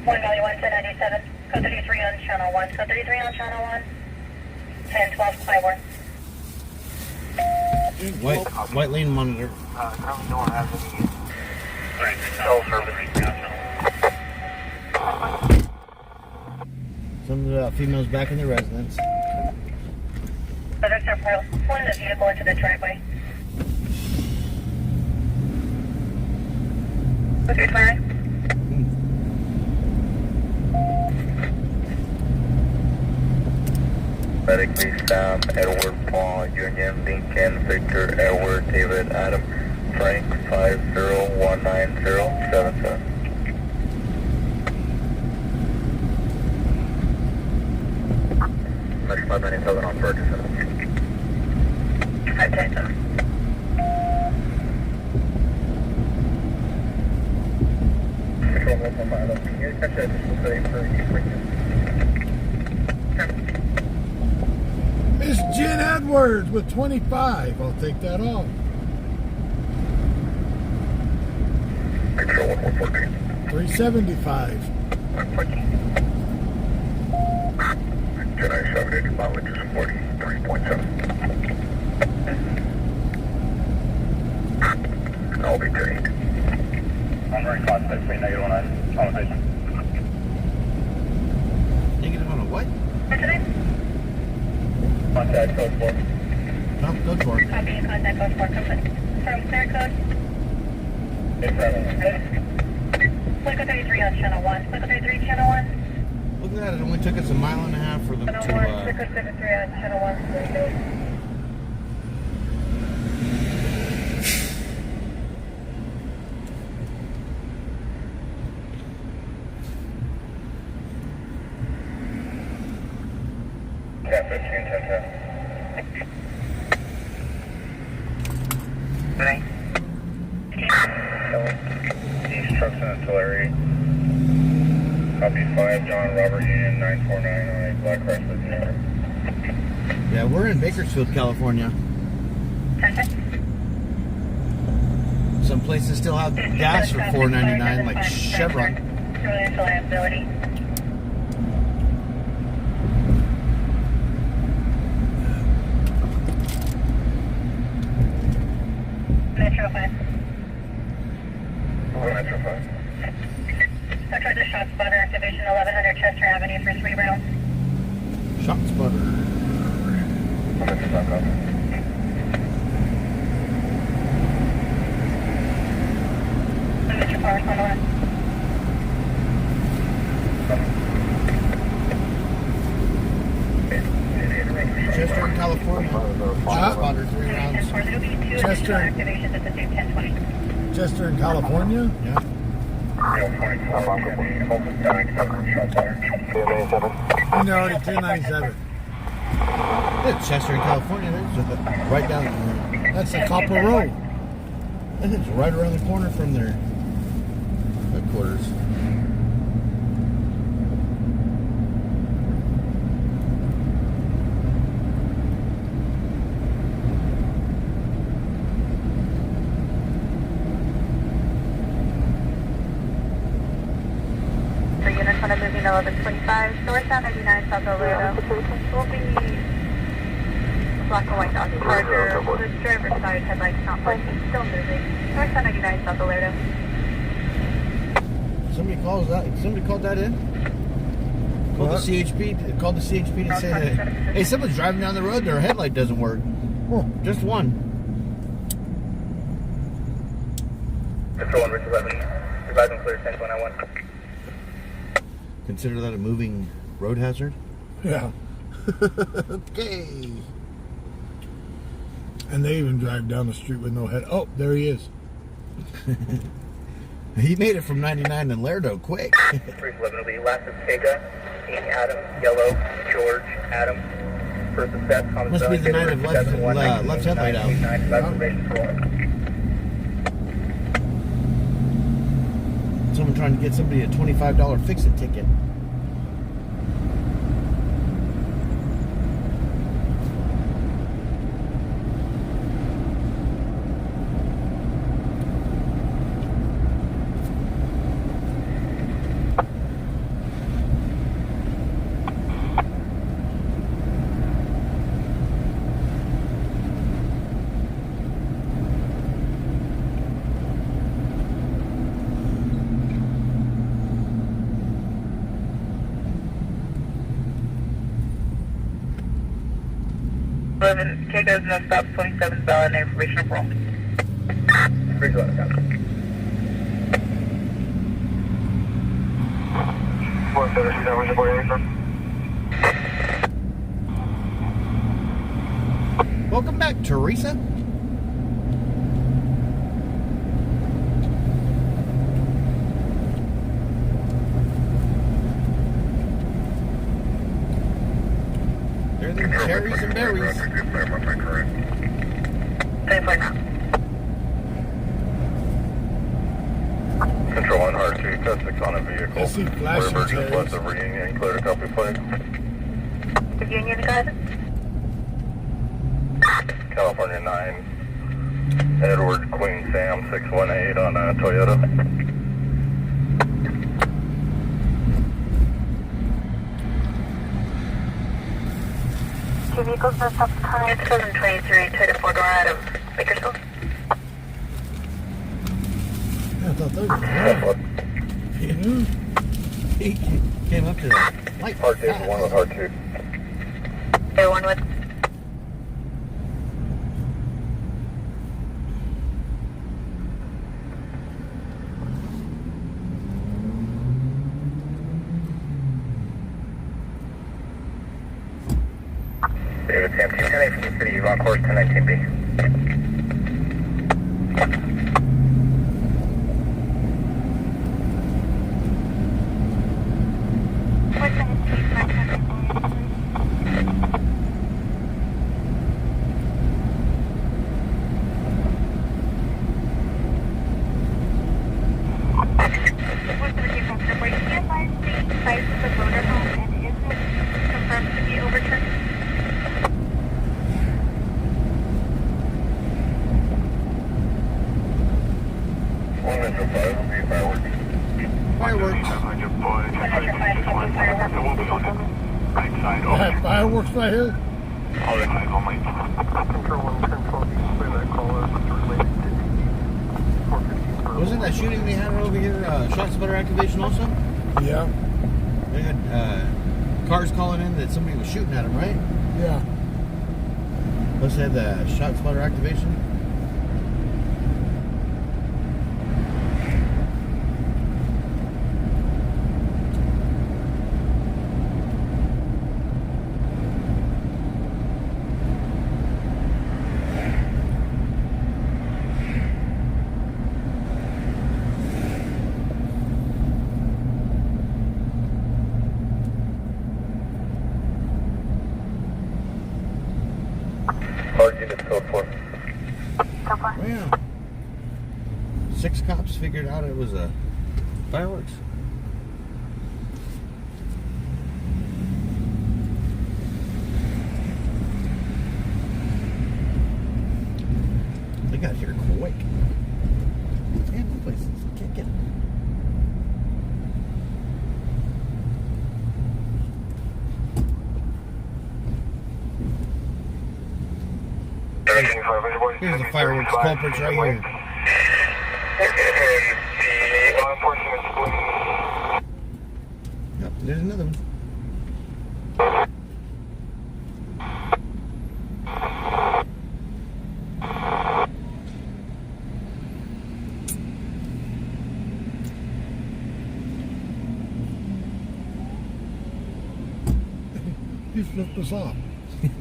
A: One Valley 11097, code 33 on channel 1, code 33 on channel 1, 1012 Claiborne.
G: White lane monitor.
D: Currently no one has any
C: Cell service.
G: Some of the females back in the residence.
A: Subjects are pulling the vehicle into the driveway. What's your clearing?
C: Medically Sam, Edward, Paul, Union, Lincoln, Victor, Edward, David, Adam, Frank, 5019077. Mesh 597 on Ferguson.
A: 510.
C: Control 115, can you catch that additional study for East Lincoln?
B: Miss Jen Edwards with 25. I'll take that off.
C: Control 1114.
B: 375.
E: 114.
C: 1097, mileage is 43.7. I'll be trained. I'm very contact, say negative on that conversation.
G: Negative on a what?
F: What's your name?
C: Contact code 4.
G: No, go for it.
F: Copy, contact code 4, complete. From clear code. Flickle 33 on channel 1. Flickle 33, channel 1.
G: Look at that, it only took us a mile and a half for them
F: Channel
G: to,
F: 1, Flickle 33 on channel 1.
C: Cat 15, 10, 10.
E: Right.
C: East Trucks and Artillery. Copy 5, John Robert Union 949 on a Black Chrysler Junior.
G: yeah, we're in Bakersfield, California. Some places still have gas for $4.99, like Chevron.
F: Financial liability. Metro 5.
C: Metro 5.
F: I tried the shot spotter activation 1100 Chester Avenue for 3 rounds.
G: Shot spotter.
C: Metro 5, copy.
F: Metro Power, on one.
G: Chester, California. Shot spotter, 3 rounds.
B: Chester.
F: Activations at the same 1020.
B: Chester in California?
G: Yeah.
B: No, already 297.
G: It's Chester, California. That's right down there.
B: That's a Copper Road.
G: And it's right around the corner from their headquarters.
A: For units on a moving 1125, northbound 99 South Alberta. Will be black and white Dodge Charger. The driver's side headlights not blinking, still moving. Northbound 99 South Alberta.
G: Somebody called that in? Called the CHP to say that, hey, someone's driving down the road, their headlight doesn't work. Oh, just one.
C: Control 1, Richard 11. Advise and clear 10.1.
G: Consider that a moving road hazard?
B: Yeah.
G: Okay.
B: And they even drive down the street with no head. Oh, there he is.
G: He made it from 99 and Lerdo quick.
C: 311 will be last is Kega, Amy Adams, Yellow, George, Adams. First is Seth,
G: Must be the night of left headlight out. Someone trying to get somebody a $25 fix-it ticket.
E: Kego's no stop 27 valid information roll.
C: 311, copy. 476,
G: Welcome back, Teresa. They're the cherries and berries.
C: Control 1, R2, code 6 on a vehicle.
B: I see flashing
C: Emergence
B: tails.
C: west of Reunion, clear to copy plate.
A: The Union guys?
C: California 9, Edward Queen Sam 618 on a Toyota.
E: Two vehicles in the stop sign. 2023 Toyota 4-door out of Bakersfield.
B: I thought that was
G: He came up to the light.
C: Hard 2 is one with hard 2.
E: Okay, one with.
C: David Sam 210 from the city of on course 1019B.
B: Fireworks right here?
G: Wasn't that shooting they had over here, shot spotter activation also?
B: Yeah.
G: They had cars calling in that somebody was shooting at them, right?
B: Yeah.
G: Plus they had the shot spotter activation.
C: Hard unit code 4.
G: Well, 6 cops figured out it was a fireworks. They got here quick. Damn, the place is kicking. Here's the fireworks culprits right here. Yep, there's another one.
B: He flipped us off.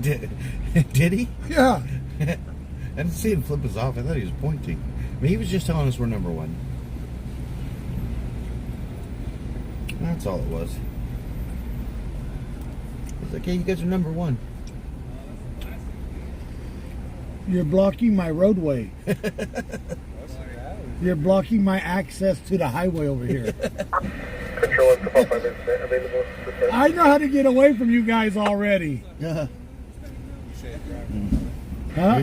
G: Did he?
B: Yeah.
G: I didn't see him flip us off. I thought he was pointing. I mean, he was just telling us we're number 1. That's all it was. It's like, hey, you guys are number 1.
B: You're blocking my roadway. You're blocking my access to the highway over here.
C: Control is available.
B: I know how to get away from you guys already.
G: Yeah.
B: Huh?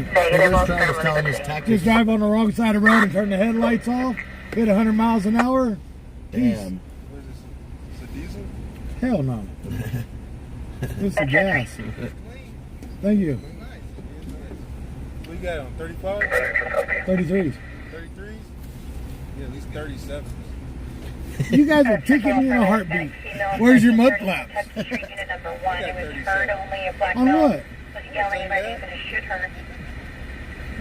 G: Travis telling us tactics.
B: Just drive on the wrong side of the road and turn the headlights off, hit 100 miles an hour.
G: Damn.
C: Is it diesel?
B: Hell no. It's the gas. Thank you.
C: What you got on 35?
B: 33s.
C: 33s? Yeah, at least 37s.
B: You guys are kicking me in a heartbeat. Where's your mud flaps? On what?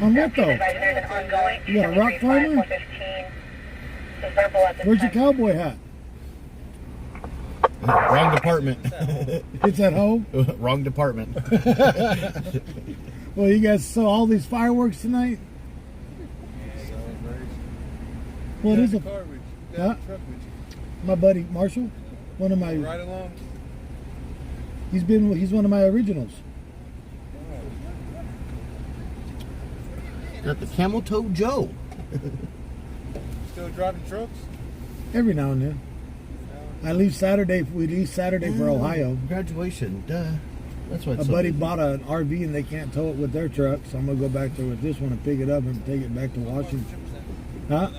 B: On what though? You got a rock climber? Where's your cowboy hat?
G: Wrong department.
B: It's at home?
G: Wrong department.
B: Well, you guys saw all these fireworks tonight? What is it? Huh? My buddy Marshall, one of my.
C: Right along.
B: He's one of my originals.
G: Got the Camel Toe Joe.
C: Still driving trucks?
B: Every now and then. We leave Saturday for Ohio.
G: Graduation, duh. That's what.
B: A buddy bought an RV and they can't tow it with their truck, so I'm gonna go back there with this one and pick it up and take it back to Washington. Huh?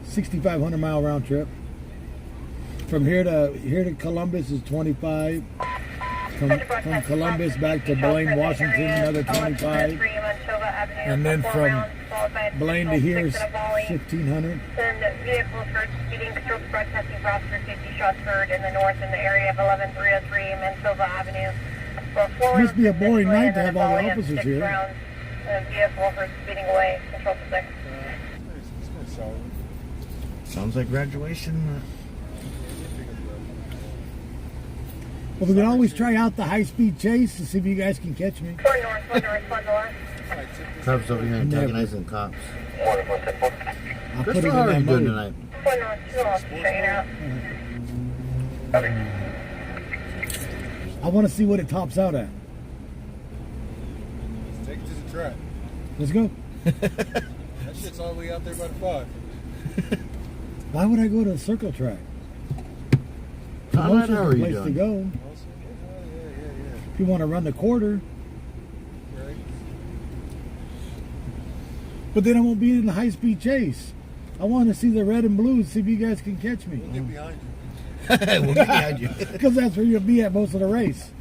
B: 6,500 mile round trip. From here to Columbus is 25. from Columbus back to Blaine, Washington, another 25. And then from Blaine to here is 1,500.
F: Then vehicles for speeding controlled broadcasting for officer safety shots heard in the north in the area of 11303 Mansova Avenue.
B: Must be a boring night to have all the officers here.
F: Vehicle for speeding away, control to 6.
G: Sounds like graduation.
B: Well, we can always try out the high-speed chase to see if you guys can catch me.
F: 4 north, 1 north.
G: Cops over here antagonizing cops.
B: I'll put it in
G: How are
B: that
G: you doing
B: mode.
G: tonight?
F: 4 north, 2 off, straighten out.
B: I want to see what it tops out at.
C: Take it to the track.
B: Let's go.
C: That shit's all the way out there by the fog.
B: Why would I go to a circle track?
G: How
B: Most is
G: are
B: the
G: you
B: place to
G: doing?
B: go. If you want to run the quarter.
C: Right.
B: But then I won't be in the high-speed chase. I want to see the red and blue, see if you guys can catch me.
C: We'll get behind you.
G: We'll get behind you.
B: Because that's where you'll be at most of the race.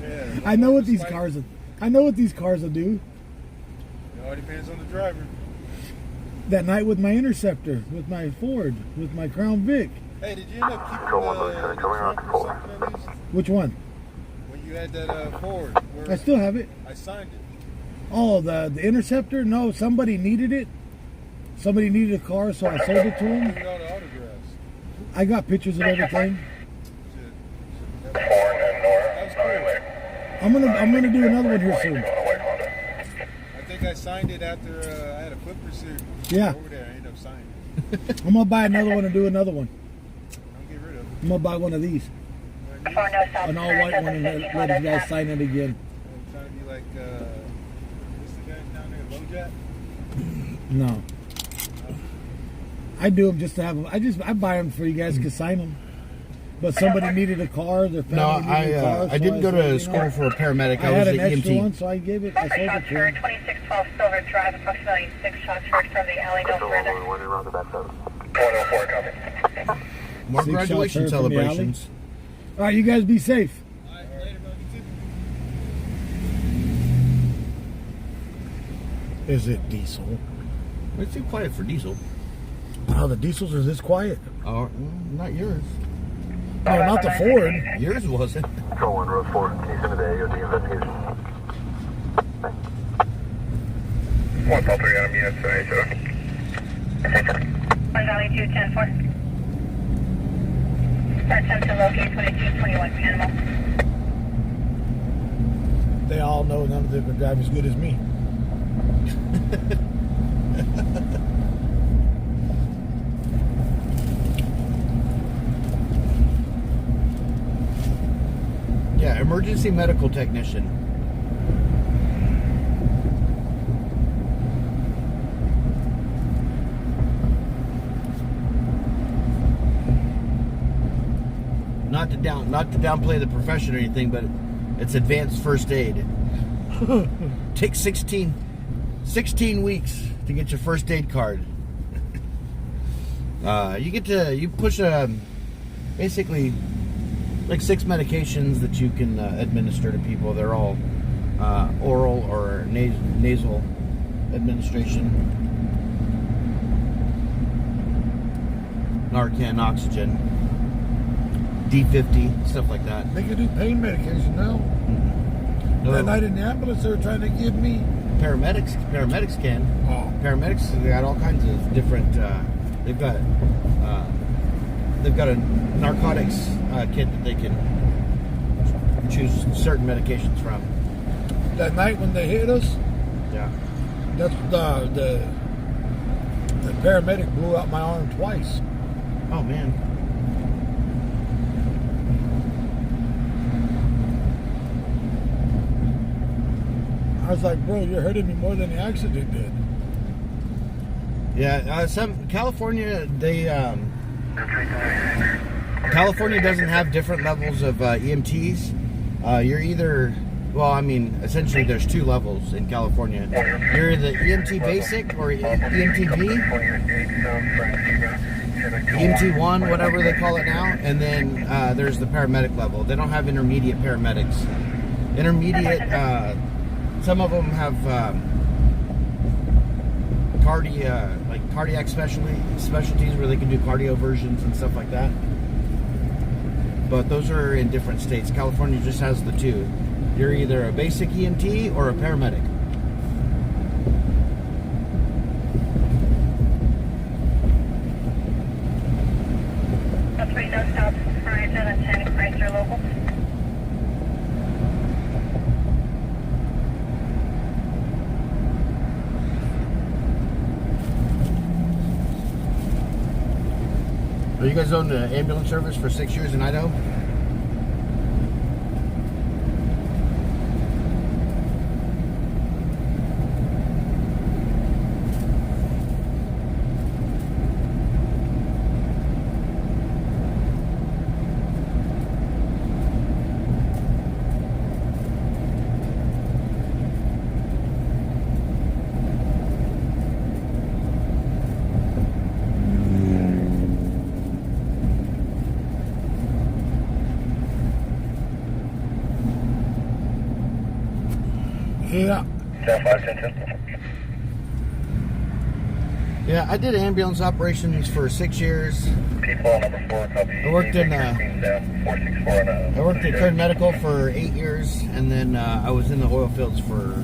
C: Yeah.
B: I know what these cars will do.
C: It all depends on the driver.
B: That night with my Interceptor, with my Ford, with my Crown Vic.
C: Hey, did you end up keeping
D: Control one,
C: the
D: Lieutenant, coming on
C: trunk
D: to
C: or
D: 4.
C: something at least?
B: Which one?
C: When you had that Ford, where
B: I still have it.
C: I signed it.
B: Oh, the Interceptor? No, somebody needed it. Somebody needed a car, so I sold it to
C: Give
B: him.
C: me all the autographs.
B: I got pictures of everything.
C: That was cool.
B: I'm gonna do another one here soon.
C: I think I signed it after I had a foot pursuit.
B: Yeah.
C: Over there, I ended up signing it.
B: I'm gonna buy another one and do another one.
C: Don't get rid of it.
B: I'm gonna buy one of these, an all white one, and let you guys sign it again.
C: I'm trying to be like, what's the guy down there, LoJack?
B: No, I do them just to have them. I buy them for you guys to sign them. But somebody needed a car. Their
G: No,
B: family needed a car.
G: I
B: so
G: didn't go
B: said,
G: to
B: you
G: school
B: know,
G: for a paramedic.
B: I
G: I
B: had
G: was
B: an
G: an
B: extra
G: EMT.
B: one, so I gave it. I sold it to
F: Capture
B: him.
F: 2612 Silver Drive, approximately 6 shots heard from the alley, no
D: Control
F: further.
D: 1, around the back side.
C: 104, copy.
G: More
B: 6 shots
G: graduation
B: heard from the alley.
G: celebrations.
B: All right, you guys be safe.
C: All right, later, bro. You too.
B: Is it diesel?
G: It's too quiet for diesel.
B: Oh, the diesels are this quiet.
G: Oh, not yours.
B: No, not the Ford.
G: Yours wasn't.
D: Control 1, road 4. Can you send me the AOD investigation?
C: 153 on me, that's an HO.
F: 1 Valley 210-4. Attempt to locate 2221 animal.
B: They all know none of them can drive as good as me.
G: Yeah, emergency medical technician. Not to downplay the profession or anything, but it's advanced first aid. Takes 16 weeks to get your first aid card. You push basically like 6 medications that you can administer to people. They're all oral or nasal administration. Narcan, oxygen, D50, stuff like that.
B: They can do pain medication now.
G: No,
B: That night in the ambulance, they were trying to give me.
G: paramedics can.
B: Oh,
G: Paramedics, they got all kinds of different. They've got a narcotics kit that they can choose certain medications from.
B: that night when they hit us,
G: Yeah.
B: that's the paramedic blew out my arm twice.
G: Oh man.
B: I was like, bro, you're hurting me more than the accident did.
G: Yeah. California, California doesn't have different levels of EMTs. You're either, well, I mean, essentially there's 2 levels in California. You're the EMT basic or EMT B. EMT 1, whatever they call it now, and then there's the paramedic level. They don't have intermediate paramedics. Intermediate, some of them have cardiac specialties where they can do cardio versions and stuff like that. But those are in different states. California just has the two. You're either a basic EMT or a paramedic.
F: That's right, no stops prior to the 10 Chrysler local.
G: Are you guys owned an ambulance service for 6 years in Idaho?
B: Yeah.
G: Yeah, I did ambulance operations for 6 years.
C: People number 4, copy.
G: I worked in
C: 464
G: I worked at Kern Medical for 8 years, and then I was in the oil fields for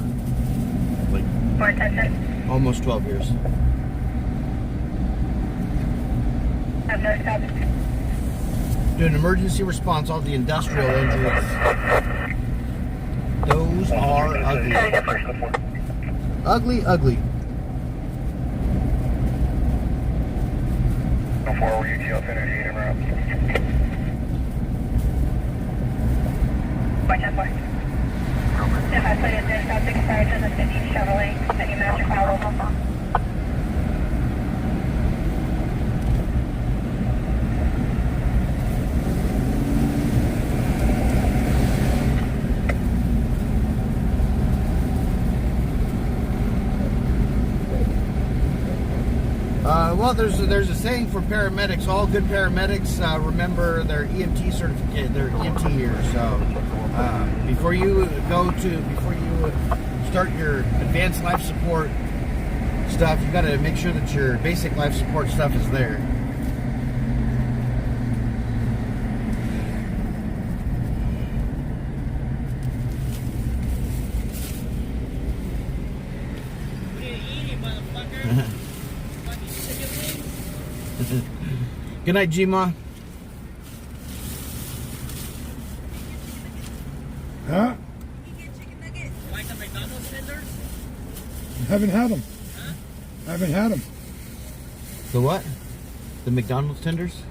G: like almost 12 years.
F: Have no stops.
G: Doing emergency response, all the industrial injuries. Those are ugly. Ugly, ugly.
C: Before were you GL 1088 and route?
F: Point 10 point. If I put in this, I'll take prior to the 50 Chevrolet, any master file local.
G: Well, there's a saying for paramedics. All good paramedics remember their EMT certificate, their EMT years. So before you start your advanced life support stuff, you got to make sure that your basic life support stuff is there. Good night, G-Ma.
B: Huh?
J: Like the McDonald's tenders?
B: Haven't had them.
J: Huh?
B: Haven't had them.
G: The what? The McDonald's tenders?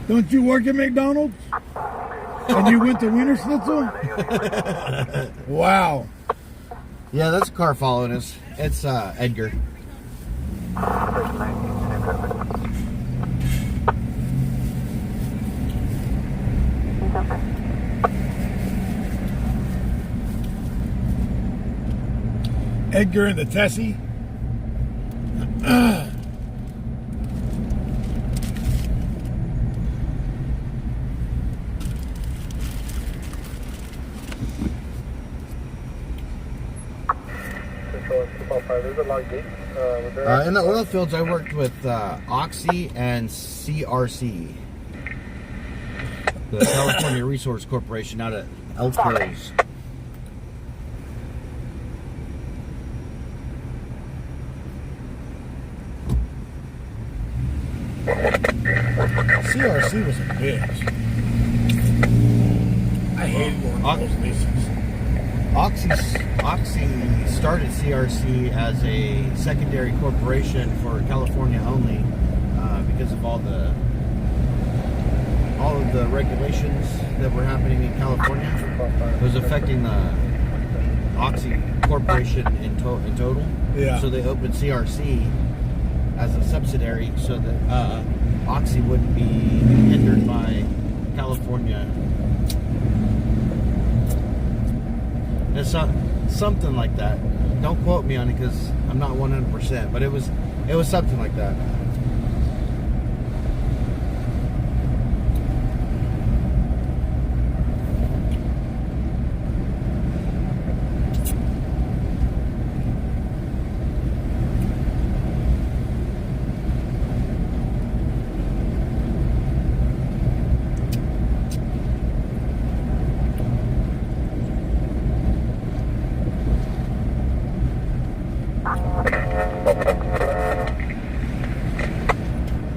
B: Don't you work at McDonald's? And you went to Wiener Schnitzel? Wow.
G: Yeah, that's a car following us. It's Edgar.
B: Edgar and the Tessie.
C: There's a long gate.
G: In the oil fields, I worked with Oxy and CRC, the California Resource Corporation out at Elk Hills.
B: CRC was a bitch. I hated going to those leases.
G: Oxy started CRC as a secondary corporation for California only because of all of the regulations that were happening in California. It was affecting the Oxy Corporation in total.
B: Yeah.
G: So they opened CRC as a subsidiary so that Oxy wouldn't be hindered by California. It's something like that. Don't quote me on it because I'm not 100%, but it was It was something like that.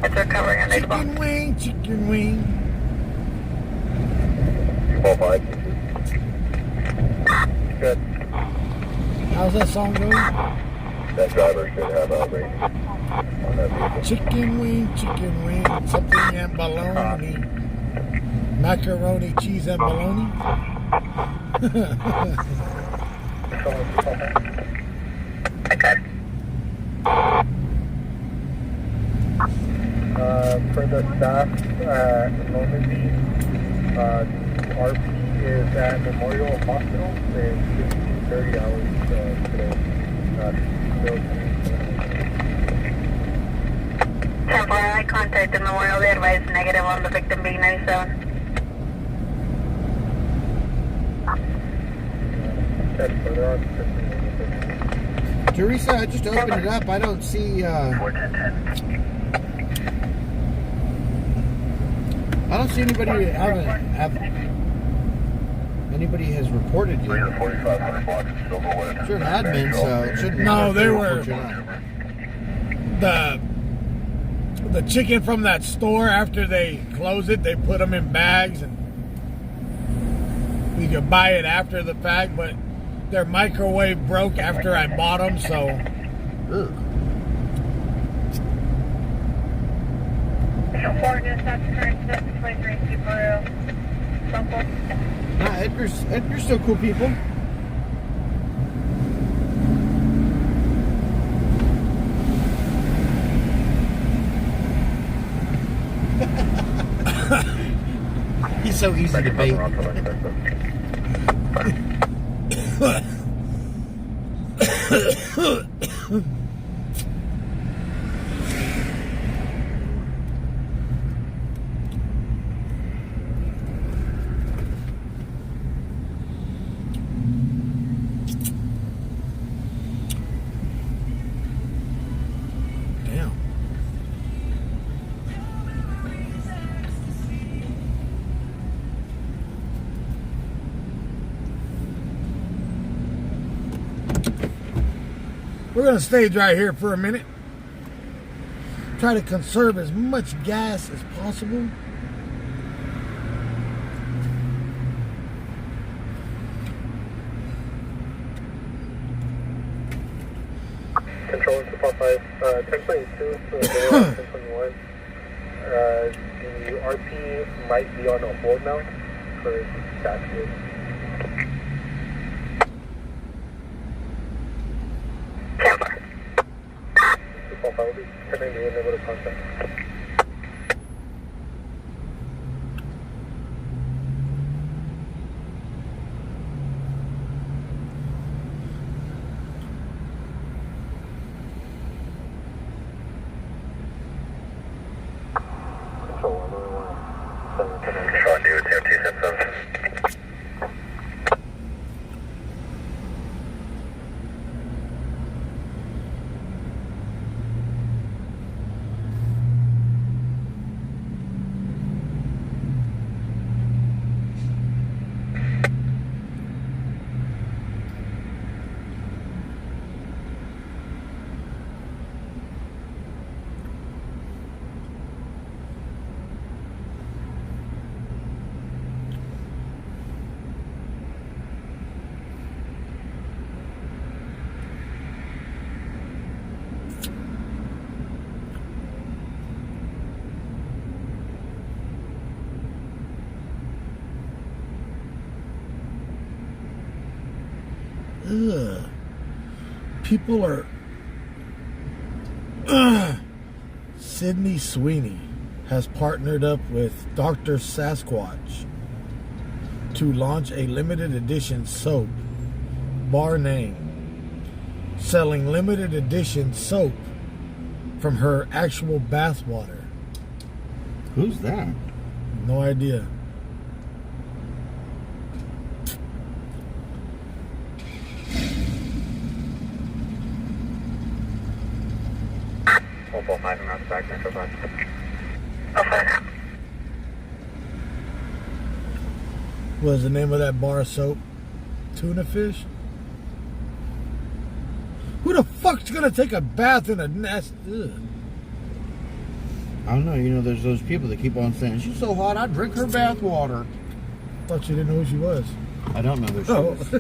E: It's recovering on
B: Chicken wing, chicken wing.
C: 245. Good.
B: How's that song going?
C: That driver should have a rating on that vehicle.
B: Chicken wing, something and bologna. Macaroni, cheese, and bologna.
C: For the staff at Normandy, the RP is at Memorial Hospital. It's 30 hours today.
E: Temporary contact in Memorial. They advised negative on the victim being 97.
G: Teresa, I just opened it up. I don't see. I don't see anybody. Anybody has reported yet.
C: Sure,
G: Sure, admin, so it shouldn't.
B: No, they
G: matter if
B: were
G: not.
B: the chicken from that store. After they close it, they put them in bags, and we could buy it after the fact. But their microwave broke after I bought them, so.
G: Ugh.
F: Fort Dispatch current 723 Subaru. Local.
G: Nah, Edgar's still cool people. He's so easy to bait.
B: We're going to stage right here for a minute. Try to conserve as much gas as possible.
C: Control 245, 1022 to 1021. The RP might be on a hold now for dispatches.
E: Tampa.
C: 245 will be turning the end over to contact. Control 2, TFT symptoms.
B: Ugh. People are. Sydney Sweeney has partnered up with Dr. Sasquatch to launch a limited edition soap, bar name, selling limited edition soap from her actual bath water.
G: Who's that?
B: No idea. What was the name of that bar of soap? Tuna fish? Who the fuck's gonna take a bath in a nest? Ugh.
G: I don't know. You know, there's those people that keep on saying, she's so hot, I drink her bath water.
B: Thought you didn't know who she was.
G: I don't know who she is.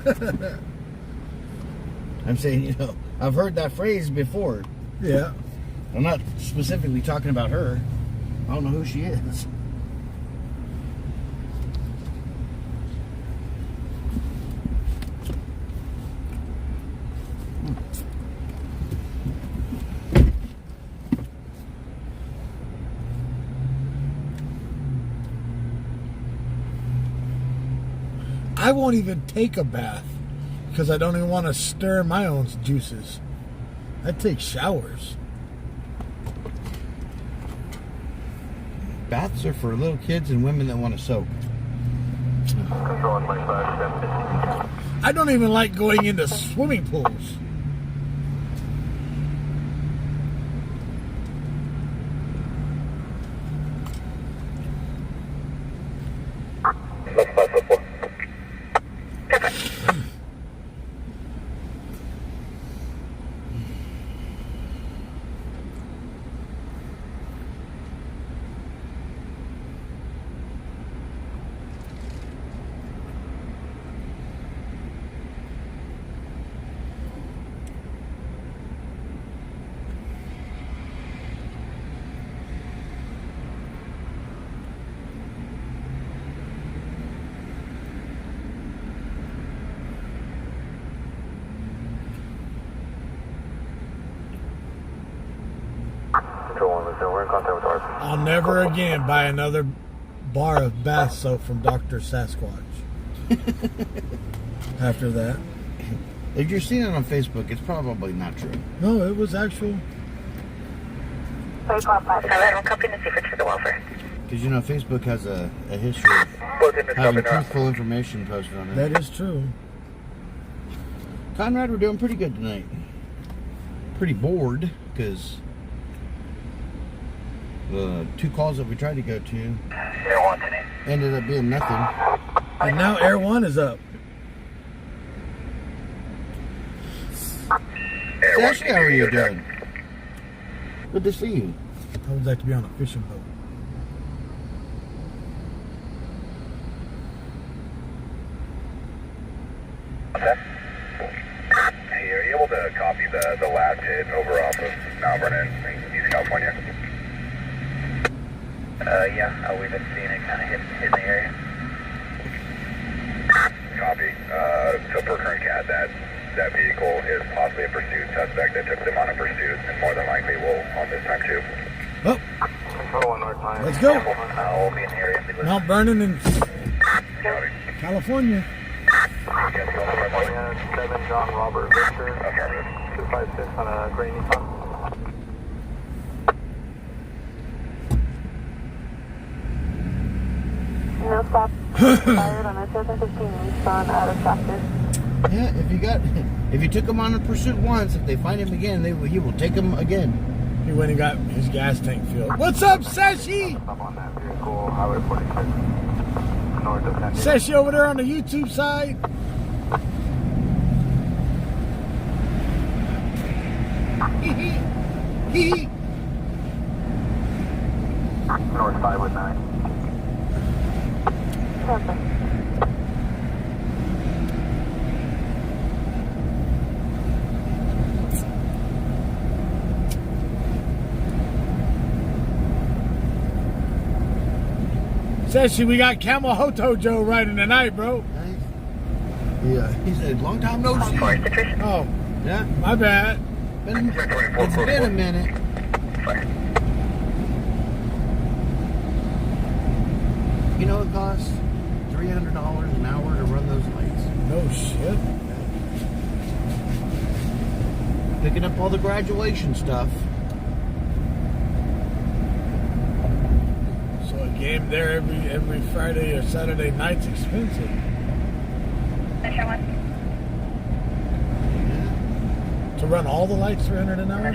G: I'm saying, you know, I've heard that phrase before.
B: Yeah.
G: I'm not specifically talking about her. I don't know who she is.
B: I won't even take a bath because I don't even want to stir my own juices. I take showers.
G: Baths are for little kids and women that want to soak.
B: I don't even like going into swimming pools. I'll never again buy another bar of bath soap from Dr. Sasquatch. After that.
G: If you're seeing it on Facebook, it's probably not true.
B: No, it was actual.
G: Because, you know, Facebook has a history of having truthful information posted on it.
B: That is true.
G: Conrad, we're doing pretty good tonight. Pretty bored, because the 2 calls that we tried to go to ended up being nothing.
B: And now Air One is up.
G: Sash, how are you doing? Good to see you.
B: I would like to be on a fishing boat.
C: Hey, are you able to copy the last hit over off of Mount Vernon, East California? Yeah, we've been seeing it kind of hit the area. Copy. So per current CAD, that vehicle is possibly a pursuit suspect that took them on a pursuit, and more than likely will on this time too.
B: Oh, let's go.
C: We'll be in the area.
B: Mount Vernon in California.
C: 7 John Robert Victor, 256 on a gray Nissan.
F: No stop. Fired on a 715 Nissan out of traffic.
G: Yeah, if you took him on a pursuit once, if they find him again, he will take him again.
B: He went and got his gas tank filled. What's up, Sashi?
C: Up on that vehicle, Highway 46, north of San Diego.
B: Sashi over there on the YouTube side.
C: North 5 with 9.
B: Sashi, we got Camel Hoto Joe riding tonight, bro.
G: Yeah, he said, long time no see.
B: Oh,
G: Yeah,
B: my bad.
G: it's been a minute. You know it costs $300 an hour to run those lights.
B: No shit.
G: Picking up all the graduation stuff.
B: game there every Friday or Saturday night's expensive.
F: Metro 1.
B: To run all the lights 300 an hour?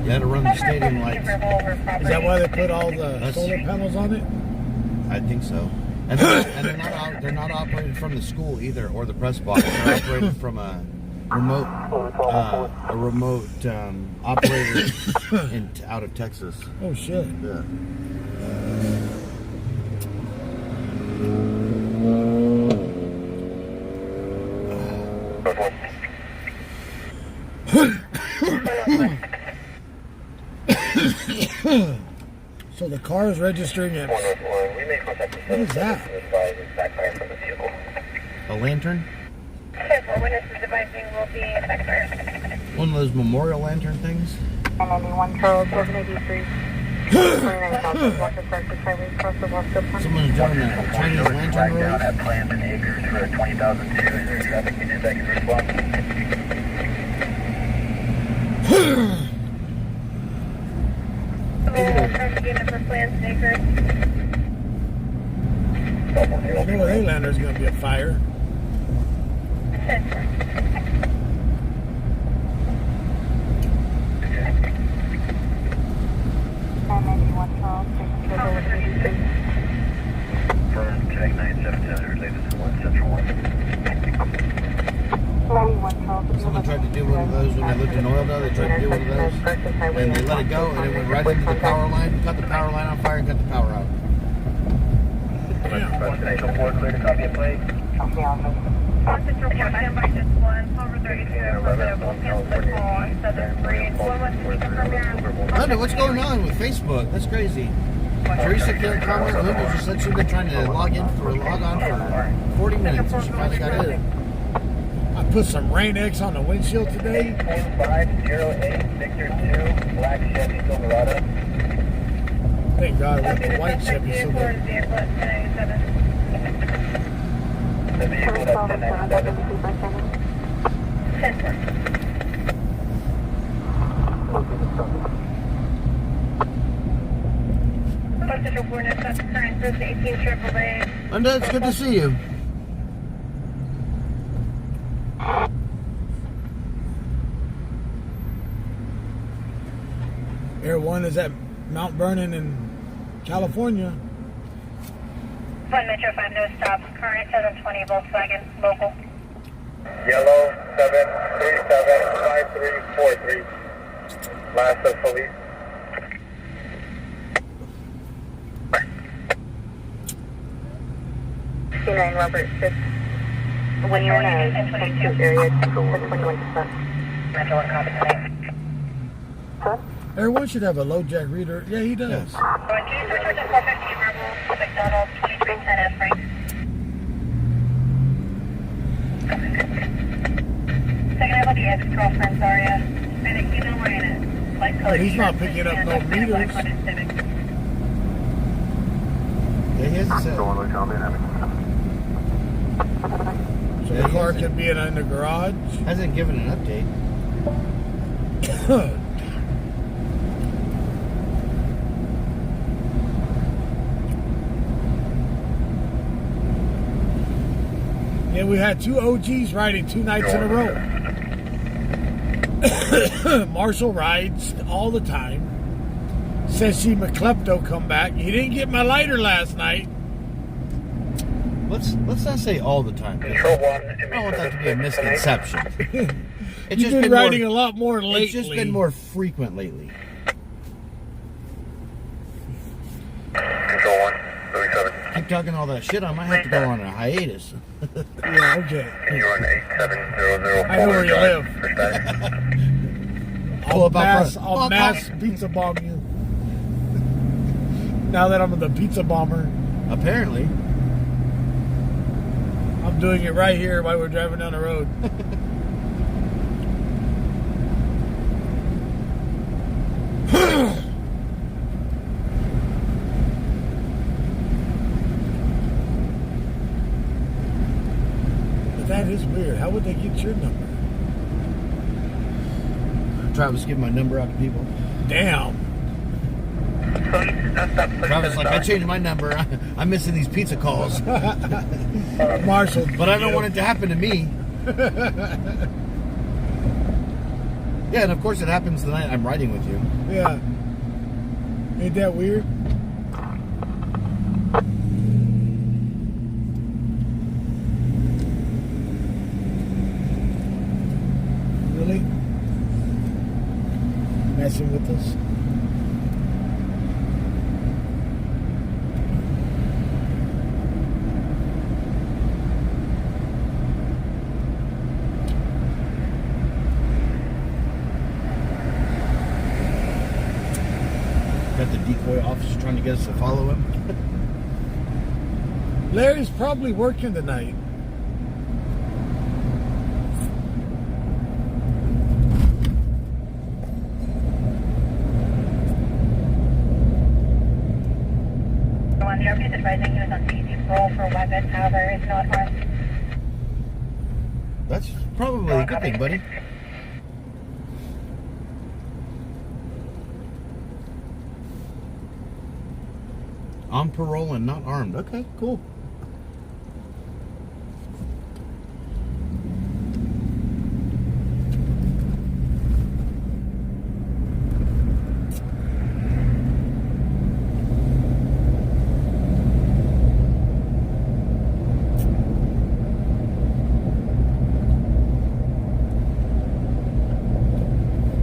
G: You had to run the stadium lights.
B: Is that why they put all the solar panels on it?
G: I think so. And they're not operated from the school either, or the press box. They're operated from a remote operator out of Texas.
B: Oh shit!
G: Yeah.
B: So the car is registering at. What is that?
G: A lantern?
F: Witnesses advising will be backfire.
G: One of those memorial lantern things?
E: 191 Charles, 1183. 29 South, Walker Practice Highway, across the Wasco Pond.
G: Someone's doing that Chinese lantern road.
C: Down at Planton Acres for 20,002. Is there a traffic unit that can respond?
F: Traffic unit for Planton Acres.
B: I know with Haylander's going to be a fire.
E: 991 Charles,
C: Firm, check 977, related to 1 Central 1.
E: 91 Charles.
G: Someone tried to do one of those when they lived in Oildale. They tried to do one of those, and they let it go, and it went right into the power line, cut the power line on fire, and cut the power out.
C: Central 4, clear to copy and play.
F: Central 4, stand by just 1, over 32, cancel the call, 73, 116, confirm your.
G: Linda, what's going on with Facebook? That's crazy. Teresa can't comment. Linda just said she's been trying to log on for 40 minutes, and she finally got in.
B: I put some Rain X on the windshield today.
C: 508 Victor 2, black Chevy Silverado.
B: Thank God, with the white Chevy Silverado.
C: The vehicle that's 1097.
F: Central 4, that's current, 18 AAA.
G: Linda, it's good to see you.
B: Air 1 is at Mount Vernon in California.
F: 1 Metro 5, no stops. Current 720 Volkswagen, local.
C: Yellow 7375343. Last of police.
E: C9 Robert 6. When you're in a area, 21%.
F: Metro 1, copy tonight.
B: Air 1 should have a low jack reader. Yeah, he does.
G: Yes.
F: Going to 450 Verbal, McDonald, 2310 F, Frank. Second, I look at ex-girlfriend, Zaria. Hispanic female wearing a light colored
B: But he's not
F: shirt,
B: picking up
F: and
B: no
F: a black
B: meters.
F: Honda Civic.
G: Yeah, he hasn't said.
B: So the car could be in the garage.
G: Hasn't given an update.
B: Yeah, we had two OGs riding 2 nights in a row. Marshall rides all the time. Says she McClepto come back. You didn't get my lighter last night.
G: Let's not say all the time.
C: Control 1.
G: I don't want that to be a misconception. It's
B: You've been riding a lot more lately.
G: It's just been more frequent lately.
C: Control 1. 37.
G: Keep talking all that shit, I might have to go on a hiatus.
B: Yeah, okay.
C: You're on 8700
B: I know where you live.
G: Pull up out front.
B: I'll mass pizza bomb you. Now that I'm the pizza bomber,
G: Apparently.
B: I'm doing it right here while we're driving down the road. But that is weird. How would they get your number?
G: Travis, give my number out to people.
B: Damn.
G: Travis, like, I changed my number. I'm missing these pizza calls.
B: Marshall.
G: But I don't want it to happen to me. Yeah, and of course it happens the night I'm riding with you.
B: Yeah. Ain't that weird? Really? Messing with us?
G: Got the decoy officer trying to get us to follow him.
B: Larry's probably working tonight.
F: On the airplane advising he was on safety parole for weapons, however, is not armed.
G: That's probably a good thing, buddy. On parole and not armed. Okay, cool.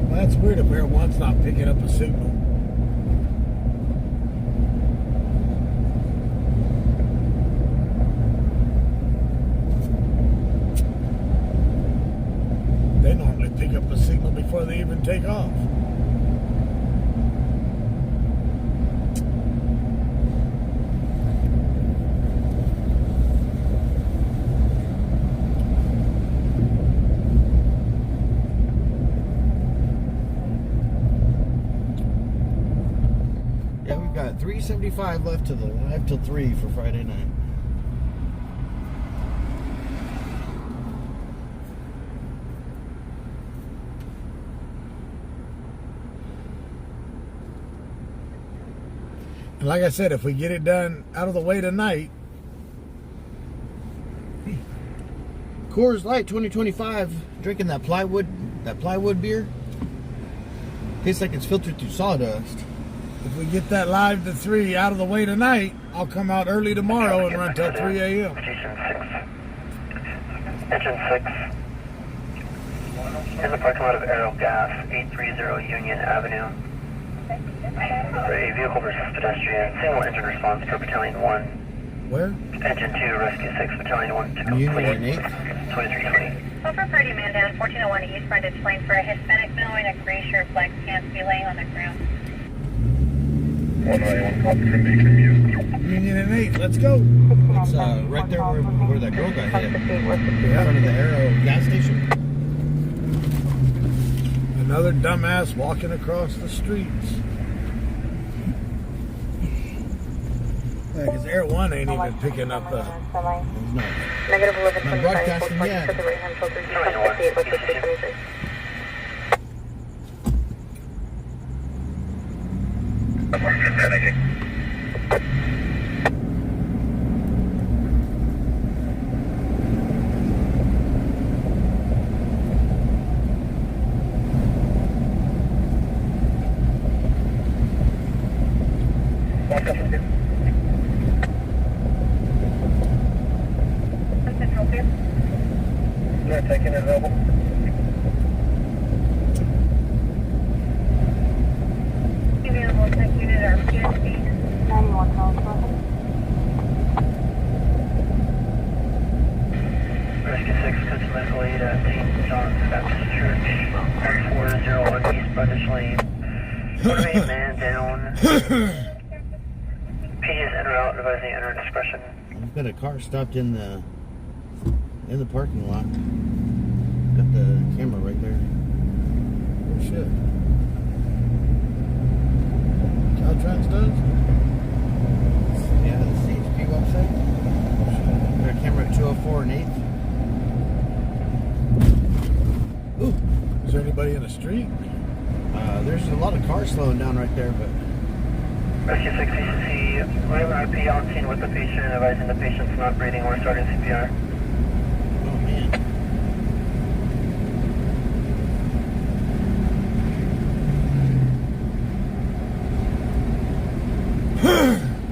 B: Well, that's weird if Air One's not picking up a signal. They normally pick up a signal before they even take off.
G: Yeah, we've got 375 left to the live till 3 for Friday night.
B: And like I said, if we get it done out of the way tonight,
G: Coors Light 2025, drinking that plywood beer. Tastes like it's filtered through sawdust.
B: if we get that live to 3 out of the way tonight, I'll come out early tomorrow and run till 3 a.m.
C: Engine 6. In the parking lot of Aero Gas, 830 Union Avenue. A vehicle versus pedestrian, single engine response for Battalion 1.
B: Where?
C: Engine 2, Rescue 6, Battalion 1 to complete.
G: Union 8?
C: 2320.
F: Over Purdy man down 1401 eastbound is plain for a Hispanic male in a gray shirt, black pants, be laying on the ground.
C: 191 copy from Beacon View.
B: Union and 8, let's go.
G: It's right there where that girl got hit. In front of the Aero gas station.
B: Another dumbass walking across the streets. Yeah, because Air One ain't even picking up
G: It's not.
F: Negative 11,
G: Not broadcasting yet.
F: to the right hand filter, 58 with the 673.
C: Central 2. No, taking it available.
F: Available tech unit or PSC. 91 calls,
C: Rescue 6, Custom Medical Aid at St. John's Baptist Church, 1401 East Brundage Lane. Motivated man down. Pages enter out, advising enter discretion.
G: I've got a car stopped in the parking lot. Got the camera right there.
B: Oh shit. Caltrans does?
G: Yeah, the CHP website. Got a camera at 204 and 8th. Ooh.
B: Is there anybody in the street?
G: There's a lot of cars slowing down right there, but
C: Rescue 6CC, IP on scene with the patient, advising the patient's not breathing. We're starting CPR.
G: Oh, man.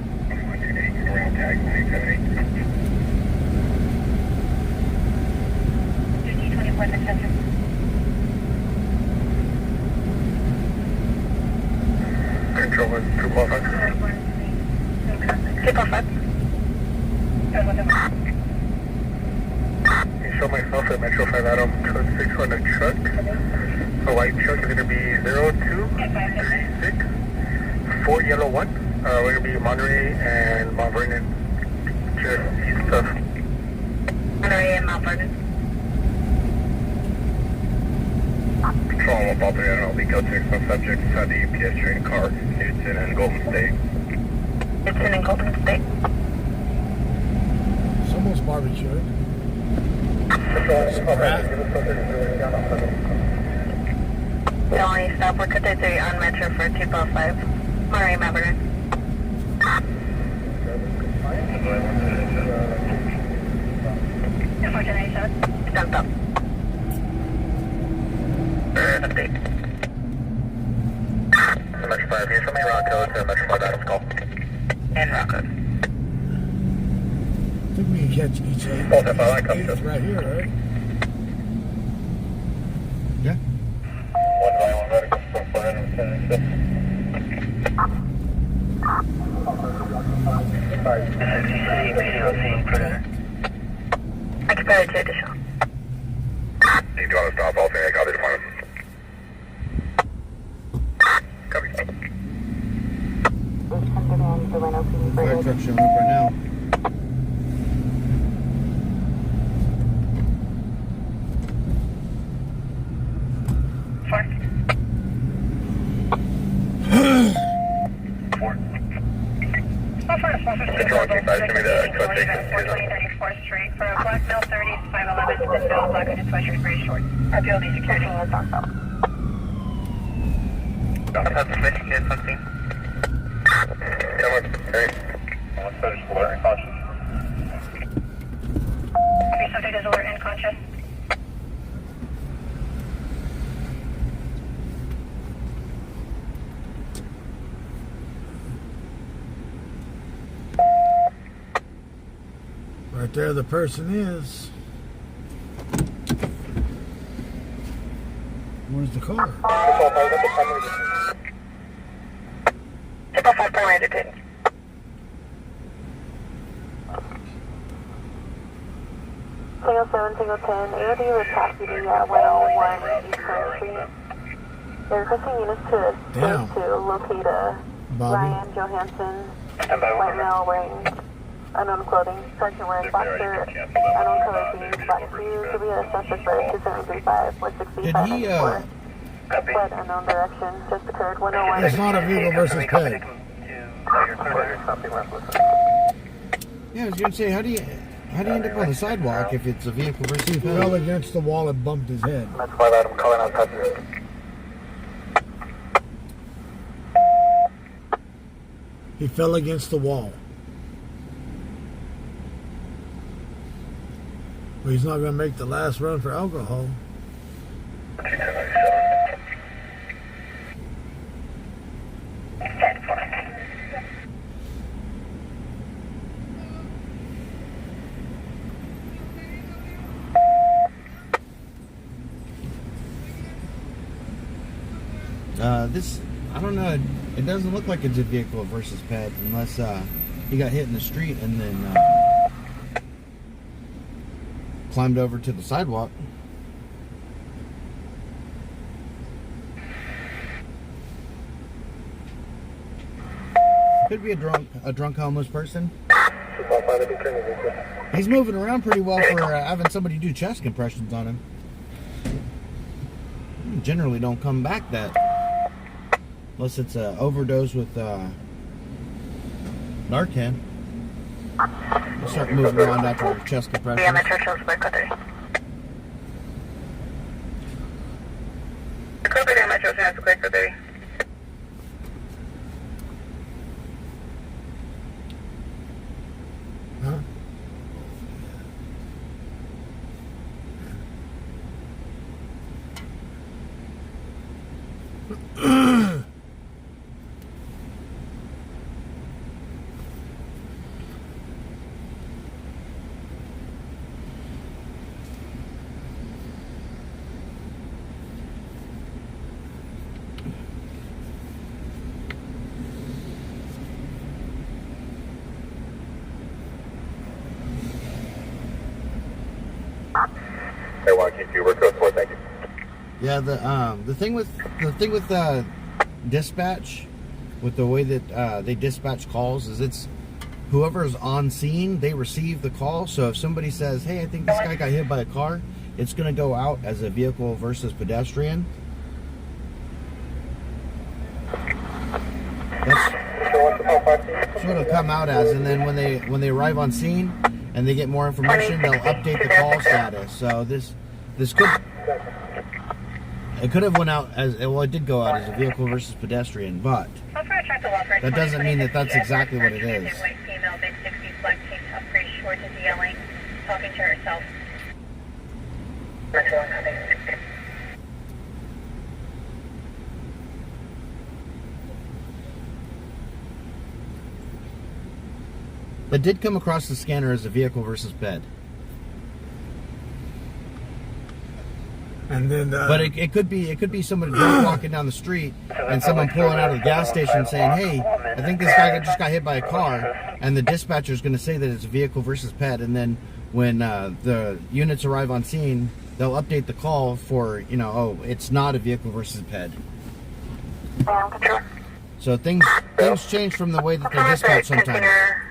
C: Around tag 978.
F: 5024 in the center.
C: Control was 245.
E: 245.
C: You show myself at Metro 5 Adam, code 6 on a truck. A white truck is going to be 0236 4 yellow 1. We're going to be Monterey and Mount Vernon, just east of.
E: Monterey and Mount Vernon.
C: Control, I'm about to get all the go to some subjects at the UPS train car, Newton and Golden State.
E: Newton and Golden State.
B: It's almost barbecue.
E: The only stop we're cut 3 on Metro for 245. Monterey, Mount Vernon. Stand up. Update.
C: Metro 5, here's from my rock code to Metro 5 Adams call.
E: And rock code.
B: I think we can catch each eight.
C: Both if I like them,
B: It's
C: just.
B: right here, right?
G: Yeah.
C: 191 medical from 476.
E: I can put it to additional.
C: You do want to stop all thing, I got it tomorrow. Copy.
G: Fire truck showing up right now.
C: Control 25, give me the code 6.
F: 434th Street for a Black Mill 30 511 has been built. Black and sweatshirt very short. RPLD security.
C: That's the switch, you something. Come on, great. Let's finish the alert and conscious.
F: Okay, subject is alert and conscious.
B: Right there, the person is. Where's the car?
E: 245 primary detained.
F: Single 7, single 10, AOD with capacity at 101 Eastern Street. They're requesting units to locate
B: Bobby.
F: Ryan Johansson, white male wearing unknown clothing, sergeant wearing boxer, unknown color jeans, black shoes, to be at a suspect for 2735 with 65
G: Did he,
F: fled unknown direction, just occurred 101.
B: It's not a vehicle versus pet.
G: Yeah, I was gonna say, how do you end up on the sidewalk if it's a vehicle versus
B: He
G: a
B: fell
G: pet?
B: against the wall and bumped his head.
C: That's why I'm calling out passenger.
B: He fell against the wall. Well, he's not going to make the last run for alcohol.
G: This, I don't know, it doesn't look like it's a vehicle versus pet unless he got hit in the street and then climbed over to the sidewalk. Could be a drunk homeless person. He's moving around pretty well for having somebody do chest compressions on him. Generally don't come back that, unless it's an overdose with Narcan. We'll start moving around after chest compressions.
E: Yeah, Metro Chills by Code 3. Code 3 Metro has to clear Code 3.
C: They want to keep you. We're code 4, thank you.
G: Yeah, the thing with dispatch, with the way that they dispatch calls, is it's whoever's on scene, they receive the call. So if somebody says, "Hey, I think this guy got hit by a car," it's going to go out as a vehicle versus pedestrian. That's what it'll come out as, and then when they arrive on scene and they get more information, they'll update the call status. So this could have went out as, well, it did go out as a vehicle versus pedestrian, but that doesn't mean that that's exactly what it is.
F: White female, mid-60s, black tank top, gray shorts, is yelling, talking to herself. It did come across the scanner as a vehicle versus bed.
B: And then,
G: but it could be somebody just walking down the street and someone pulling out of the gas station saying, "Hey, I think this guy just got hit by a car," and the dispatcher is going to say that it's a vehicle versus pet, and then when the units arrive on scene, they'll update the call for, oh, it's not a vehicle versus pet. So things change from the way that they dispatch sometimes.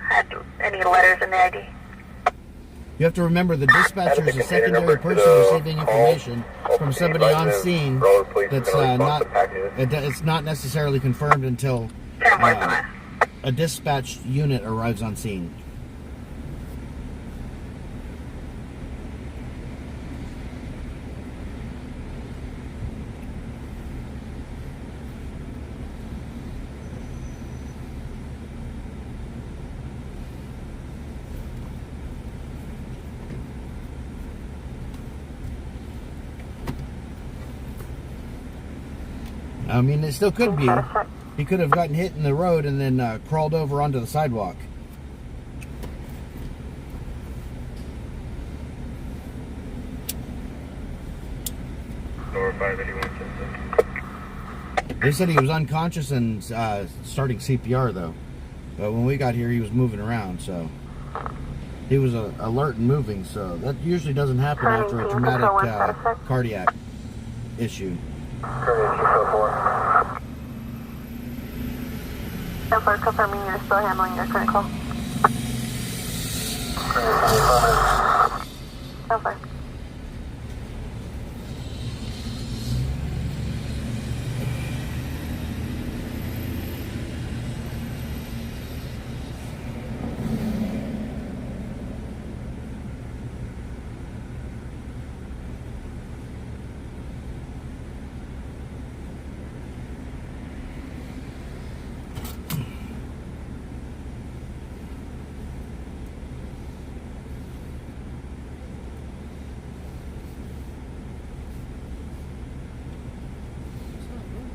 E: Had any letters in the ID?
G: You have to remember the dispatcher is a secondary person receiving information from somebody on scene that's it's not necessarily confirmed until a dispatch unit arrives on scene. I mean, it still could be. He could have gotten hit in the road and then crawled over onto the sidewalk.
C: Door 581.
G: They said he was unconscious and starting CPR, though. But when we got here, he was moving around, so he was alert and moving. So that usually doesn't happen after a traumatic cardiac issue.
E: Confirming you're still handling your current call. Over.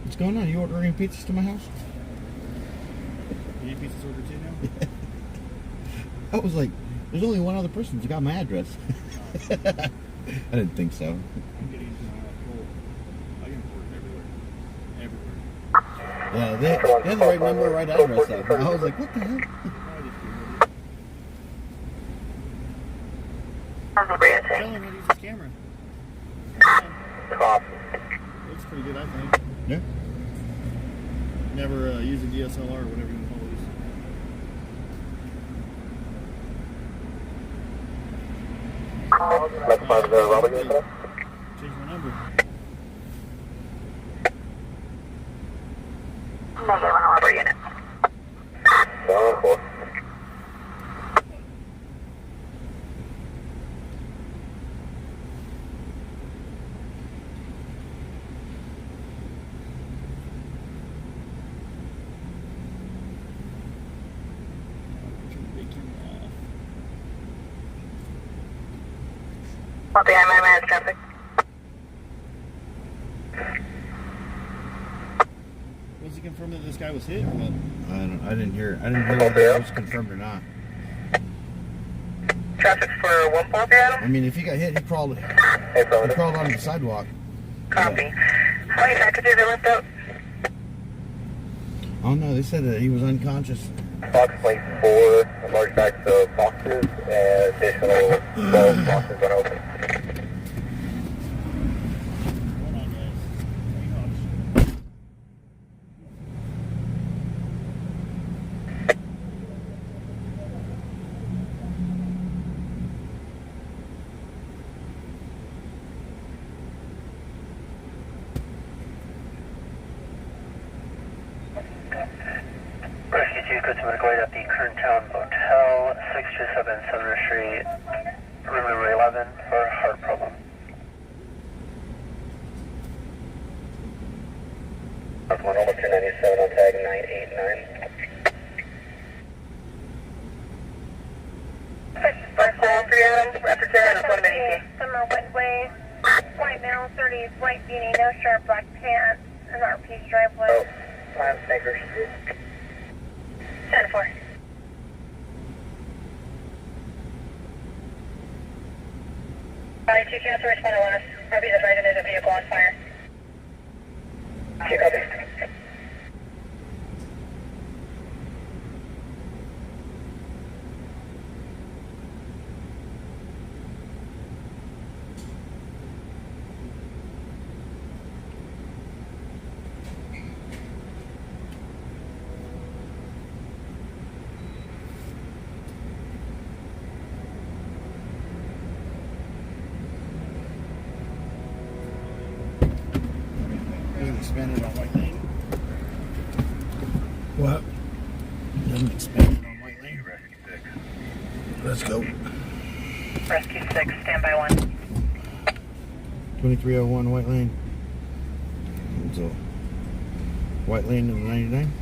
G: What's going on? You ordering pizzas to my house?
K: You need pizzas ordered too now?
G: I was like, there's only one other person who got my address. I didn't think so.
K: I'm getting I can order everywhere.
G: Yeah, they have the right number, right address though. I was like, what the hell?
K: Tell him how to use this camera. Looks pretty good, I think.
G: Yeah.
K: Never use a DSLR or whatever you call these.
C: That's part of the Robert.
K: Change my number.
E: Negative on Robert unit.
C: Cool.
E: Copy, I'm in managed traffic.
K: Was he confirmed that this guy was hit or what?
G: I didn't hear whether it was confirmed or not.
E: Traffic for 1 Pole, Adam?
G: I mean, if he got hit, he crawled onto the sidewalk.
E: Copy. How many packages are left out?
G: Oh no, they said that he was unconscious.
C: Approximately 4 large bags of boxes and additional 12 boxes unopened.
E: Rescue 2, go to medical aid at the Kerntown Motel, 627 Southern Street, room number 11 for a heart problem.
D: Oklahoma 297 on tag 989.
E: First call, 3 Adams, after 10, it's 1 minute.
F: Summer Woodway, white male, 30s, white beanie, no shirt, black pants, an RP driveway.
D: Plan Snickers.
F: 10-4.
A: Body 2 cancel, respond to us. RV is right into the vehicle on fire.
D: Check out this.
G: Being expanded on White Lane.
B: What?
G: Being expanded on White Lane.
B: Let's go.
E: Rescue 6, standby 1.
G: 2301 White Lane. So, White Lane of the 99.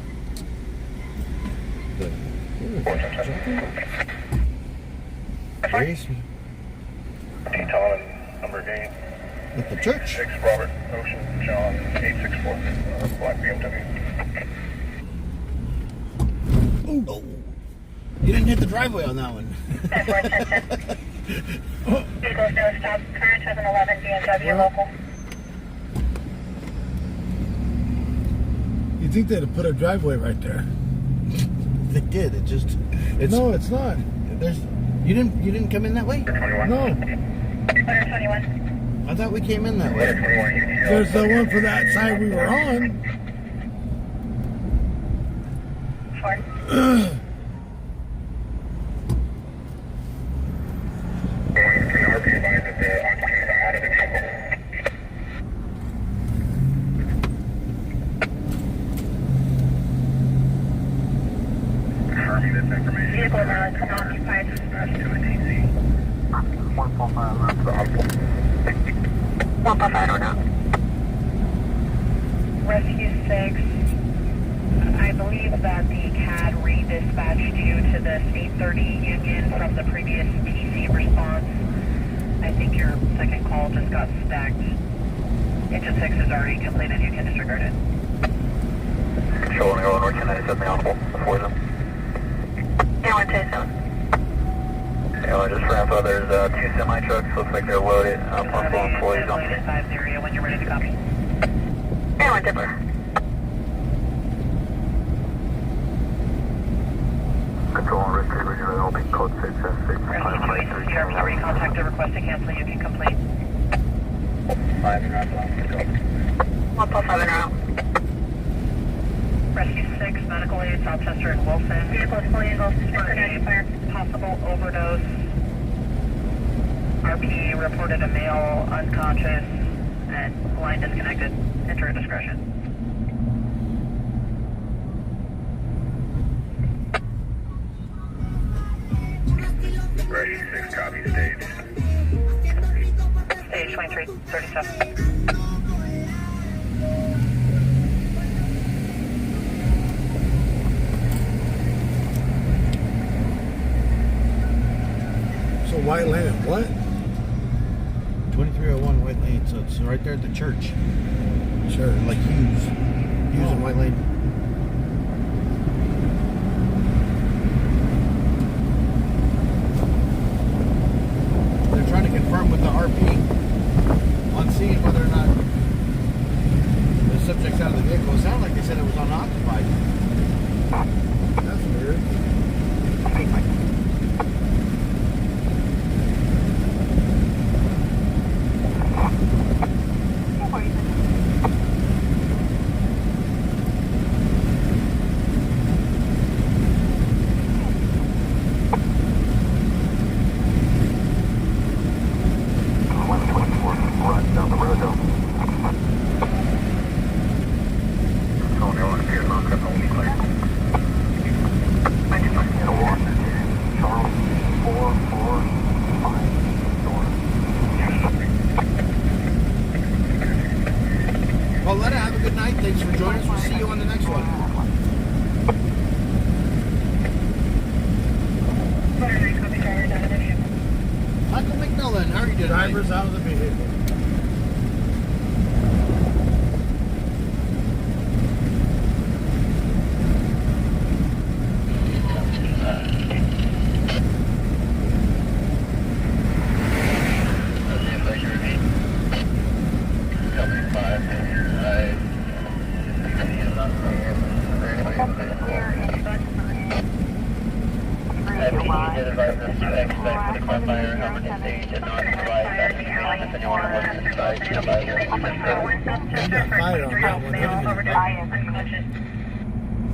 G: Grace
C: Teton and number 8.
G: at the church.
C: 6 Robert Ocean John 864. Black BMW.
G: Oh, you didn't hit the driveway on that one.
A: 10-4, 10-10. Vehicles no stop, current 711 BMW local.
B: You think they'd have put a driveway right there?
G: They did.
B: No, it's not.
G: You didn't come in that way.
C: 21.
B: No.
A: 121.
G: I thought we came in that way.
C: 21.
B: There's the one for that side we were on.
A: 4.
C: RP advised that the occupants are out of the vehicle. Confirming this information.
A: Vehicle now is unoccupied.
C: That's to a DC.
D: 145.
A: 155 or not.
E: Rescue 6, I believe that the CAD redispatched you to this 830 Union from the previous PC response. I think your second call just got stacked. Engine 6 is already completed, you can disregard it.
D: Control on North 297 audible before them.
A: Yeah, 127.
D: Yeah, I just wrapped up. There's 2 semi-trucks. Looks like they're loaded. Possible employees on
E: Latest 5 area when you're ready to copy.
A: Yeah, 1
D: Control on Rick Reaver, you're open code 676.
E: Rescue 2 agency RP recontacted request to cancel, you can complete.
D: 5 and out.
A: 155 and out.
E: Rescue 6, medical aid, South Chester and Wilson.
A: Vehicle is fully engulfed. Fire.
E: Possible overdose. RP reported a male unconscious and line disconnected. Enter at discretion.
C: Rescue 6 copy stage.
E: Stage 2337.
B: So White Lane and what?
G: 2301 White Lane. So it's right there at the church.
B: Sure.
G: Like Hughes and White Lane. They're trying to confirm with the RP on seeing whether or not the subject's out of the vehicle. It sounded like they said it was unoccupied.
B: That's weird.
G: Thanks for joining us. We'll see you on the next one. Michael McMillan, how are you doing?
B: Drivers out of the vehicle.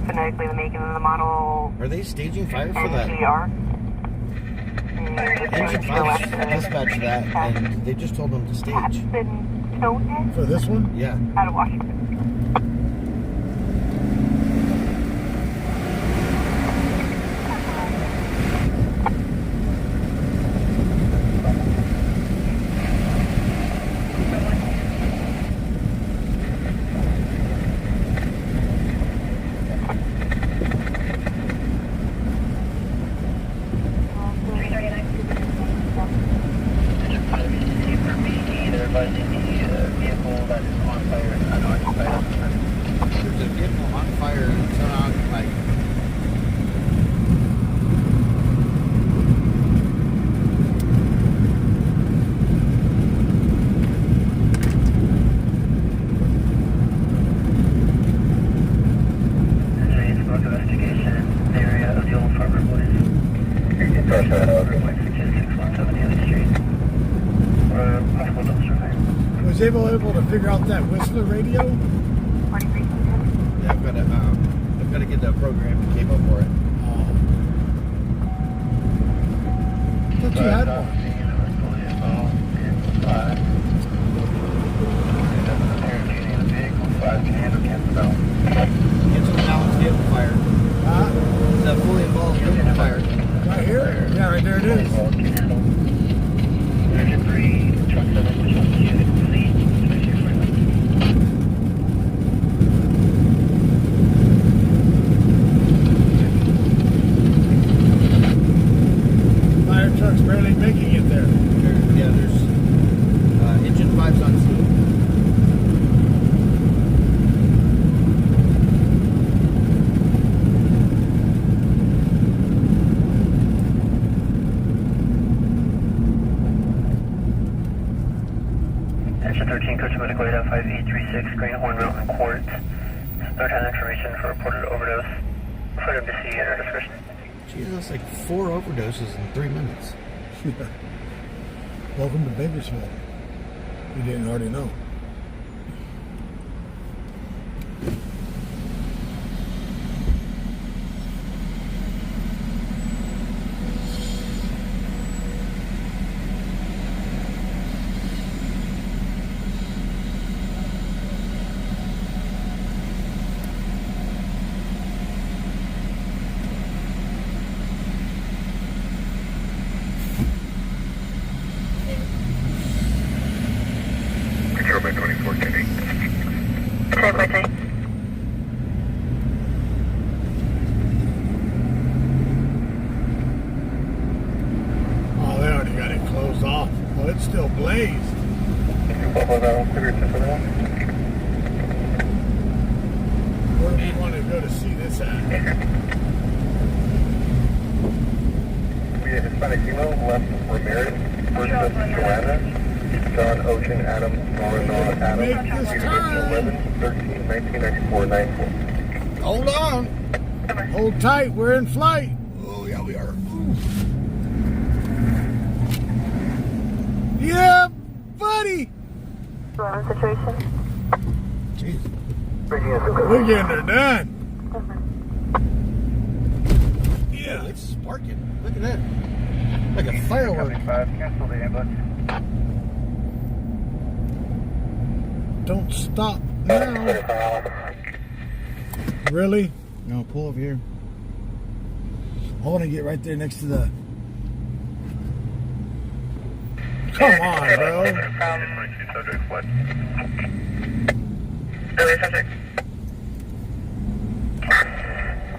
E: Phonetically the make and the model.
G: Are they staging fire for that?
E: GR.
G: Engine 5 dispatched that, and they just told them to stage.
B: For this one?
G: Yeah.
E: Out of Washington.
G: There's a vehicle on fire and it's unoccupied.
C: Investigation area of the old Farmer Boys. Fresh out of 617 Street. Possible dumpster fire.
B: Was able to figure out that Whistler radio?
G: Yeah, I've got to get the program cable for it.
B: I thought you had one.
G: It's a balanced vehicle fire. It's a fully involved vehicle fire.
B: Right here? Yeah, right there it is.
C: Engine 3, truck 7, unit, fleet, 26
B: Fire truck's barely making it there.
G: There's engine 5's on scene.
C: Engine 13, Coach Medical 5836, Greenhorn Mountain Court. Third hand information for reported overdose. Freedom to see at our discretion.
G: Jeez, that's like 4 overdoses in 3 minutes.
B: Welcome to Bakersfield. You didn't already know.
C: Control by 24 Kenny.
E: Same by tank.
B: Oh, they already got it closed off. Oh, it's still blazed. Where do you want to go to see this at?
C: We have Hispanic female, left Ramirez, first up Joanna, John Ocean, Adam, Nora, Adam,
B: Make this turn.
C: 11, 13, 1994, 94.
G: Hold on.
B: Hold tight, we're in flight.
G: Oh, yeah, we are.
B: Yeah, buddy.
E: Situation.
G: Jeez.
B: We're getting her done.
G: Yeah, it's sparking. Look at that. Like a firework.
C: 5, cancel the ambulance.
B: Don't stop now. Really?
G: No, pull over here.
B: I want to get right there next to the... Come on, bro.
C: Subject, what?
E: Subject.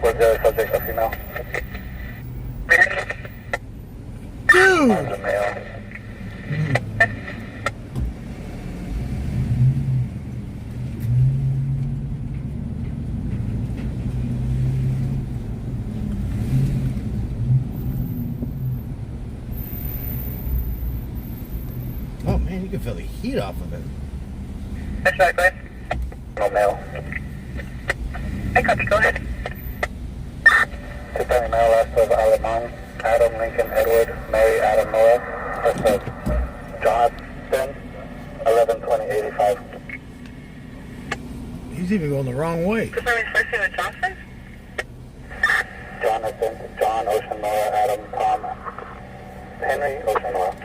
C: Was the subject a female?
B: Dude!
C: A male.
G: Oh man, you can feel the heat off of it.
E: That's right, go ahead.
C: No male.
E: I copy, go ahead.
C: 230 male, last of Alamon, Adam, Lincoln, Edward, Mary, Adam, Noah. First of Johnson, 112085.
B: He's even going the wrong way.
E: Confirm his first name is Johnson?
C: Jonathan, John, Ocean, Noah, Adam, Tom, Henry, Ocean, Noah.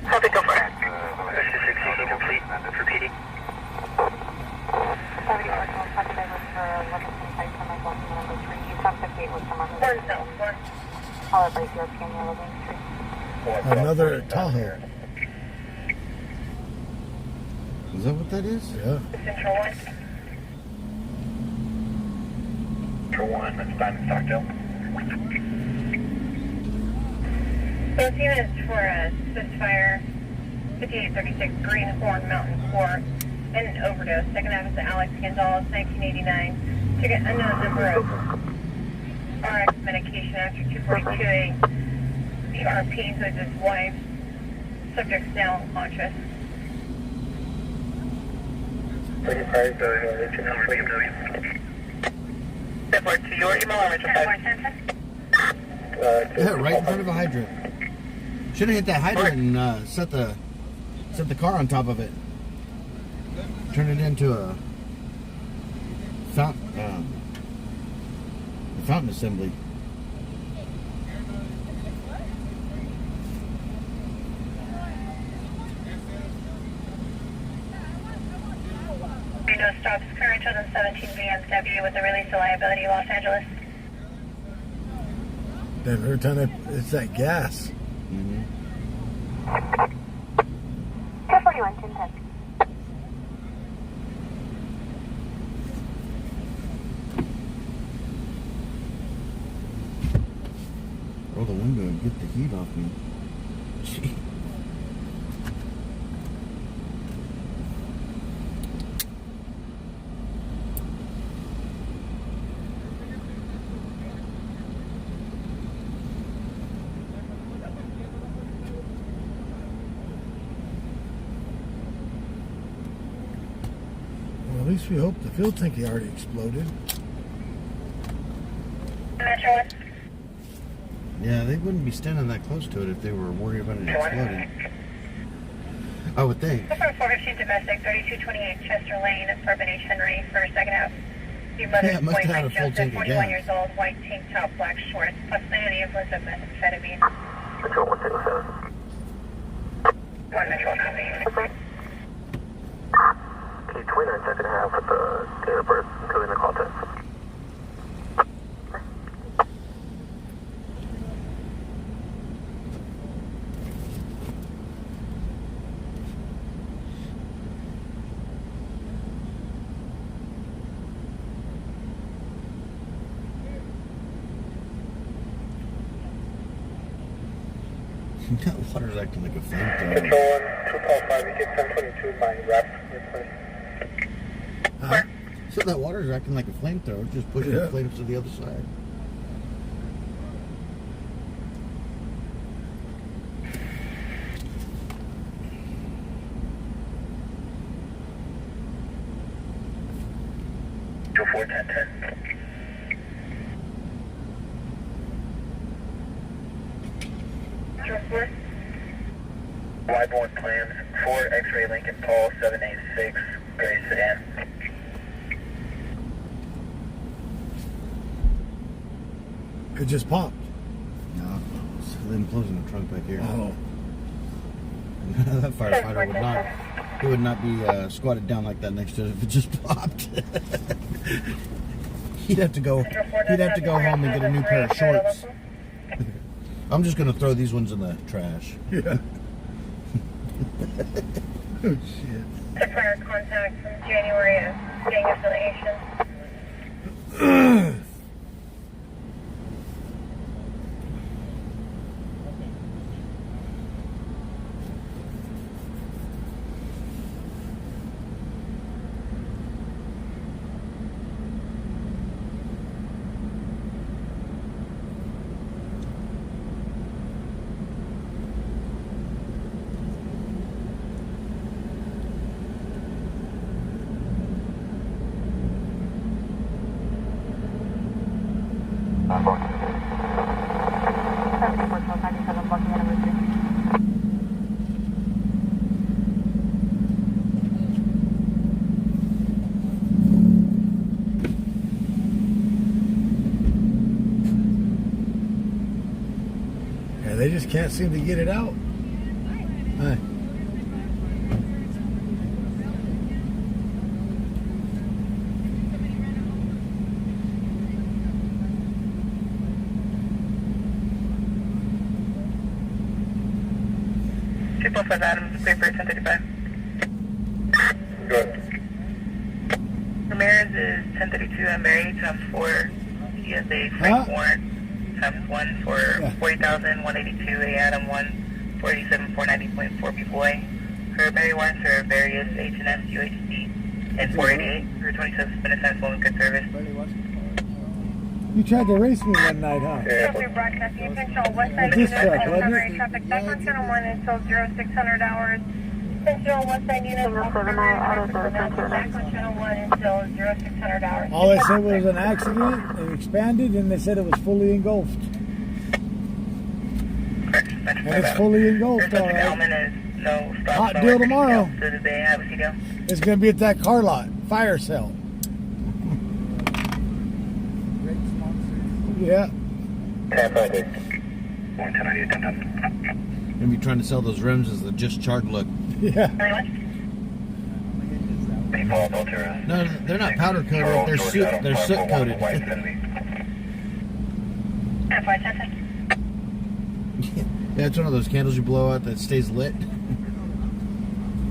E: Copy, go for it.
C: Complete. Repeating.
B: Another Tahoe.
G: Is that what that is?
B: Yeah.
E: Central 1.
C: For one, that's Diamond Stockdale.
F: 17 minutes for a Spitfire 5836 Greenhorn Mountain Court and an overdose. Second half is to Alex Gonzalez, 1989. Ticket unknown number of RX medication after 242A PRPs with his wife. Subject's now unconscious.
E: Step to your email or Metro 5?
G: Yeah, right in front of a hydrant. Should have hit that hydrant and set the car on top of it. Turn it into a fountain assembly.
F: No stops, current 2017 BMW with the release of liability, Los Angeles.
B: Then every time it's that gas.
G: Mm-hmm.
F: 241, 1010.
G: Roll the window and get the heat off me. Gee.
B: Well, at least we hope the fuel tank already exploded.
F: Metro 1.
G: Yeah, they wouldn't be standing that close to it if they were worried about it exploding. I would think.
F: From 415 domestic, 3228 Chester Lane, Apartment H. Henry, for second half. Your mother's
G: Yeah, it must have had a
F: boyfriend,
G: full
F: Joseph,
G: tank of
F: 41
G: gas.
F: years old, white tank top, black shorts, possibly any influence of methamphetamine.
C: Control 127.
F: 1 Metro copy.
C: Key Twitter in second half with the date of birth, including the contents.
G: That water's acting like a flamethrower.
C: Control 1, 255, you get 1022, my rep request.
B: Huh?
G: So that water's acting like a flamethrower, just pushing the flames to the other side.
C: Control 4, 1010.
F: Metro 4.
C: Wyborn plans, 4 X-ray Lincoln Paul, 786, gray sedan.
B: It just popped.
G: No, them closing the trunk back here.
B: Oh.
G: That firefighter would not. He would not be squatted down like that next to it if it just popped. He'd have to go. He'd have to go home and get a new pair of shorts. I'm just gonna throw these ones in the trash.
B: Yeah. Oh shit.
F: The prior contact from January of gang affiliation.
B: Yeah, they just can't seem to get it out. Hi.
E: Triple five Adams, clear for 1035.
C: Good.
E: Ramirez is 1032 on Mary, times 4. He has a freight warrant, times 1 for 40,182. A Adam 1, 47,490.4 B boy. Her Mary warrants are various H&S, UHC, and 488. Her 27 suspended times 1 with good service.
B: You tried to race me one night, huh?
F: We're broadcasting potential west side
B: This
F: unit
B: truck,
F: and
B: wasn't
F: covering
B: it?
F: traffic back on channel 1 until 0600 hours. Potential west side unit and covering traffic back on channel 1 until 0600 hours.
B: All they said was an accident. It expanded, and they said it was fully engulfed. And it's fully engulfed, all right. Hot deal tomorrow. It's going to be at that car lot, fire sale. Yeah.
G: Gonna be trying to sell those rims as the just charred look.
B: Yeah.
G: No, they're not powder coated. They're soot. They're soot coated. Yeah, it's one of those candles you blow out that stays lit.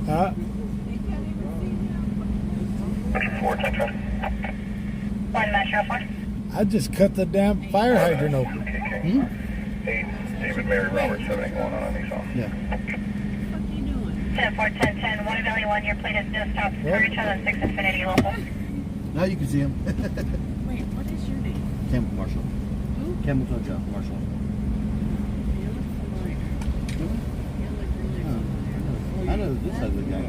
B: Huh?
F: One Metro 4.
B: I just cut the damn fire hydrant open.
G: Hmm?
C: David Mary Roberts, everything going on Nissan.
G: Yeah.
F: 10-4-10-10, 1 Valley 1, your plate is no stop. Courage on 6 Infinity local.
G: Now you can see him.
J: Wait, what is your name?
G: Campbell Marshall.
J: Who?
G: Campbell Joe Marshall. I know this other guy.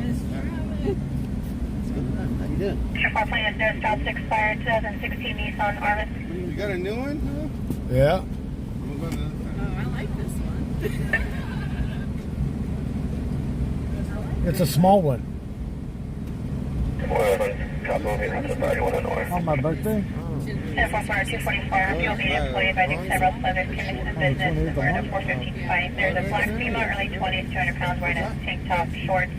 G: How you doing?
F: Your plate is no stop. 6 fire 2016 Nissan Arvis.
K: You got a new one?
B: Yeah.
J: Oh, I like this one.
B: It's a small one. On my birthday?
F: 10-4-244, you'll be employed by the several service commission of business. We're at a 415 fight. There's a black female, early 20s, 200 pounds, wearing a tank top, shorts,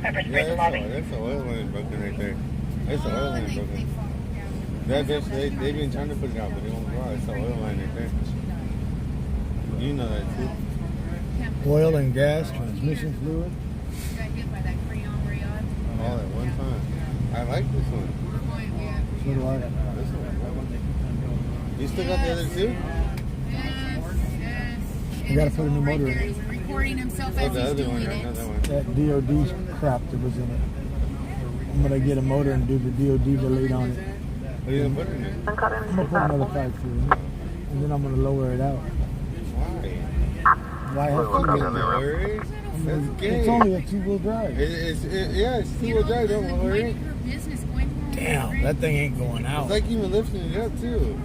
F: pepper spray in the lobby.
K: That's the oil line broken right there. That's the oil line broken. They've been trying to put it out, but they won't go out. It's the oil line right there. You know that too.
B: Oil and gas, transmission fluid.
J: Got hit by that Creon Riyadh.
K: All at one time. I like this one.
B: So do I.
K: This one. You still got the other two?
B: You gotta put a new motor in it.
J: He's recording himself
K: Oh,
J: as
K: the
J: he's
K: other one,
J: doing
K: right?
J: it.
K: Not that one.
B: That DOD crap that was in it. I'm gonna get a motor and do the DOD delete on it.
K: What are you gonna put in it?
B: I'm gonna put another 5 through it. And then I'm gonna lower it out. Why have to?
K: That's gay.
B: It's only a 2-wheel drive.
K: Yeah, it's two-wheel drive. Don't worry.
B: Damn, that thing ain't going out.
K: It's like even lifting it up too.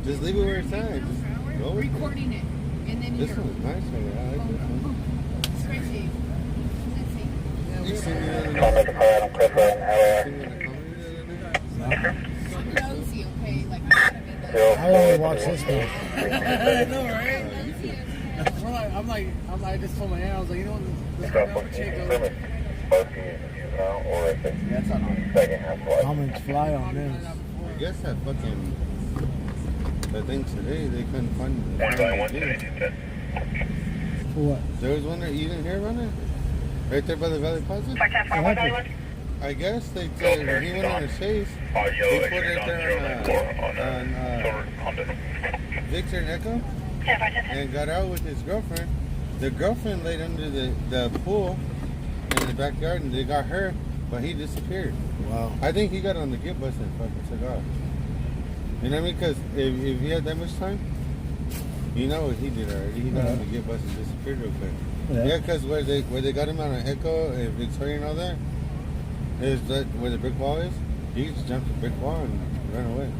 K: Just leave it where it's at. Just go with it.
J: Recording it. And then
K: This
J: you're
K: one's nice right here. I like this one.
J: crazy.
K: You seen the other
J: Nosy, okay? Like,
B: I only watch this one.
J: I know, right?
B: I just told my aunt, I was like, you know what, let's
C: Stop
B: go
C: for
B: down to
C: King
B: Chico.
C: Simmons. Bucky is juvenile or if it's
G: That's not on.
C: second half life.
B: Comments fly on this.
K: I guess that fucking the thing today they couldn't find.
C: One by one,
K: the dude.
C: 10.
B: For what?
K: There was one that you didn't hear about it? Right there by the Valley Plaza?
B: What happened?
K: I guess they said when he went on a chase, they put it there on
C: Honda.
K: Victor and Echo and got out with his girlfriend. The girlfriend laid under the pool in the backyard and they got her, but he disappeared.
B: Wow.
K: I think he got on the get bus and fucking took off. You know what I mean? Because if he had that much time, you know what he did already. He got on the get bus and disappeared real quick. Yeah, because where they got him out on Echo and Victoria and all that, is that where the brick wall is? He just jumped the brick wall and ran away.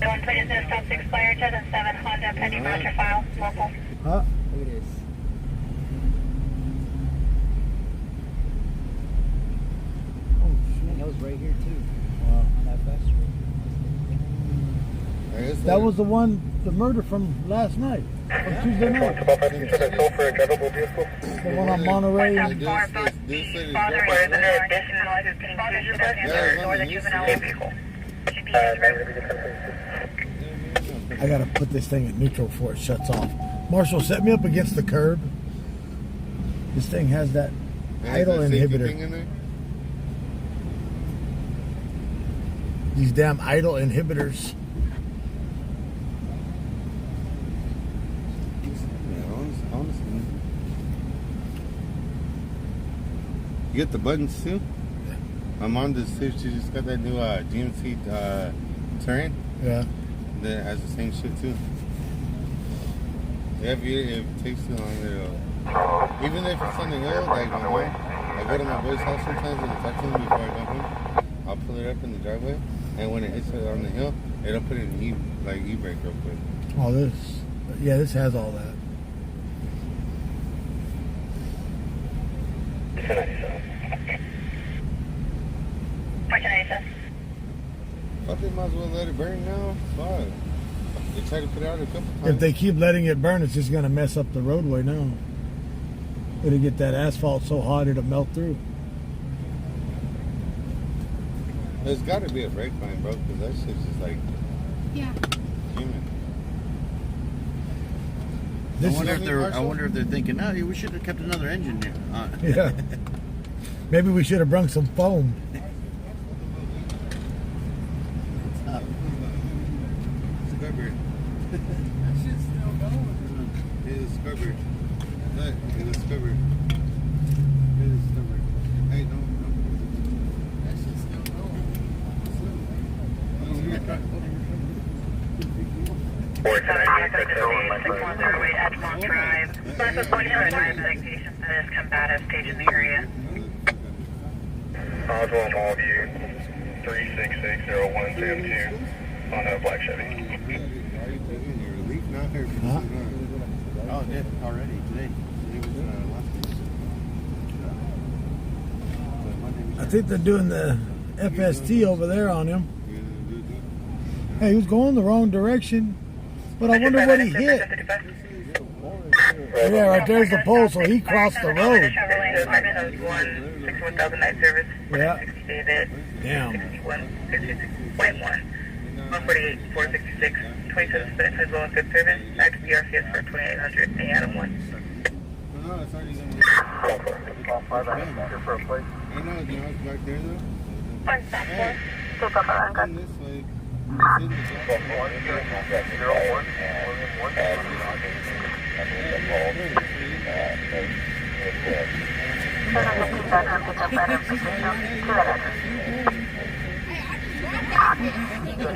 F: 126 stop 6 player 2007 Honda pending master file local.
B: Huh?
G: Look at this.
B: Oh, shit.
G: That was right here too.
B: Wow.
G: On that bus route.
K: I guess
B: That was the murder from last night, from Tuesday night.
C: For a drivable vehicle.
B: The one on Monterey.
K: This said his
F: Father
K: girlfriend.
F: is an additional 15
K: Yeah,
F: or the
K: it's on
F: juvenile
K: the
F: vehicle.
B: I gotta put this thing at neutral before it shuts off. Marshall, set me up against the curb. This thing has that idle
K: There's a safety
B: inhibitor.
K: thing in there?
B: These damn idle inhibitors.
K: Yeah, honestly. You get the buttons too? My mom does too. She just got that new GMC Terrain
B: Yeah.
K: that has the same shit too. Yeah, if it takes too long, it'll... Even if it's on the hill, like I go to my boy's house sometimes and I talk to him before I go home. I'll pull it up in the driveway, and when it hits it on the hill, it'll put it in e-brake real quick.
B: Oh, this has all that.
K: Fuck, they might as well let it burn now. Fuck. They tried to put it out a couple times.
B: If they keep letting it burn, it's just gonna mess up the roadway now. It'll get that asphalt so hot it'll melt through.
K: There's got to be a brake line, bro, because that shit's just like
J: Yeah.
K: human.
G: I wonder if they're thinking, oh, we should have kept another engine there.
B: Yeah. Maybe we should have brung some foam.
K: Scrubber. It's a scrubber. Look, it's a scrubber. It's a scrubber. Hey, don't. That shit's still going.
A: 6108 Edgemont Drive. Last of 45 medication that is combative stage in the area.
C: Oswald Mallview 3660172 on a black Chevy.
K: Are you taking your relief now?
B: Huh?
G: Oh, yeah, already today. Today was last week.
B: I think they're doing the FST over there on him. Hey, he was going the wrong direction, but I wonder what he hit. Yeah, right there's the pole, so he crossed the road.
A: 61,009 service.
B: Yeah.
A: 60 David.
B: Damn.
A: 61.1. 148, 466, 27 minutes as well as good service. Back to PRCS for 2800 and Adam 1.
K: No, it's already going to
C: For a place.
K: I know, you know, it's back there though.
A: Hey.
K: Come this way. It's in the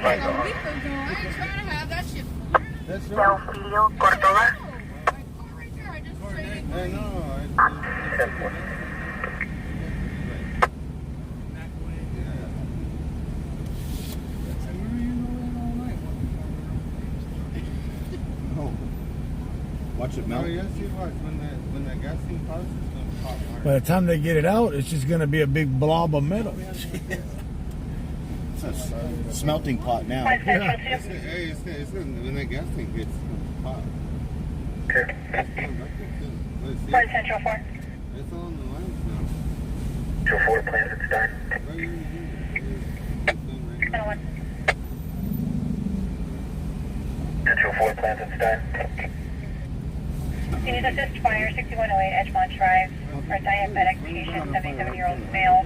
J: Like a week ago, I ain't trying to have that shit.
K: That's right.
A: Teofilio Córdoba.
J: Right there, I just traded.
K: I know.
G: Watch it
K: No,
G: melt.
K: yes, you watch. When that gas thing pops, it's going to pop hard.
B: By the time they get it out, it's just going to be a big blob of metal.
G: It's a smelting pot now.
K: It's when that gas thing hits, it's going to pop.
A: sure. One Central 4.
K: It's all on the lines now.
A: Central 4, plans at start.
K: Right here.
A: One. Central 4, plans at start. You need assist fire 6108 Edgemont Drive for diabetic patient, 77-year-old male.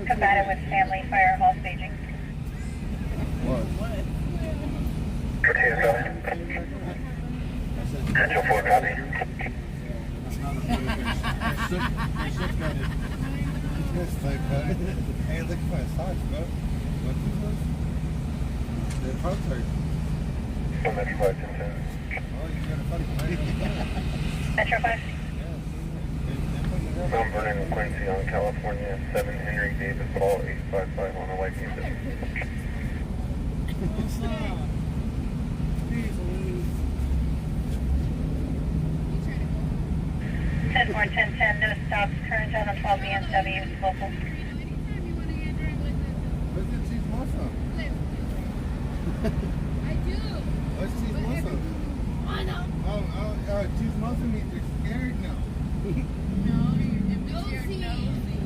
A: Combated with family fire hall staging. Potato 7. Central 4, copy.
K: Hey, look at my socks, bro. What's this? They're concert.
A: So much Washington.
K: Oh, you got a funny place.
A: Metro 5. Mount Vernon and Quincy on California, 7 Henry Davis Hall, 855 on a white music. 10-4-10-10, no stops, current on the 12 BMW, local.
K: Look at Chismoso.
J: I do.
K: What's Chismoso?
J: I know.
K: Oh, Chismoso means you're scared now.
J: No, you're nosy.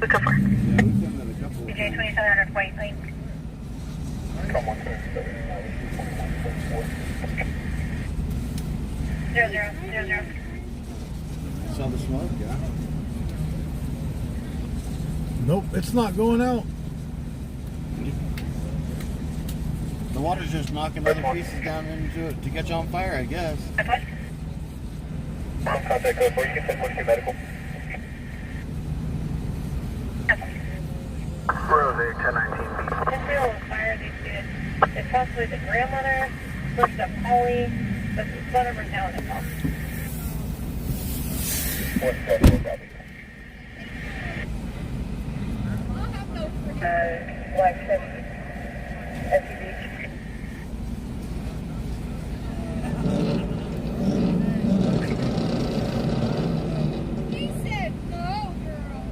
A: Look up for DJ 2700 white lane. Come on, 0000.
G: Saw the smoke, yeah.
B: Nope, it's not going out.
G: The water's just knocking other pieces down into it to catch on fire, I guess.
A: Contact code 4, you can send 42 medical. Rose 1019.
F: This real fire these kids. It's possibly the grandmother, versus a Polly, but it's whatever town it's on.
A: What's that for, Bobby?
J: I'll have no
F: Black Ship, SUV.
J: He said no, girl.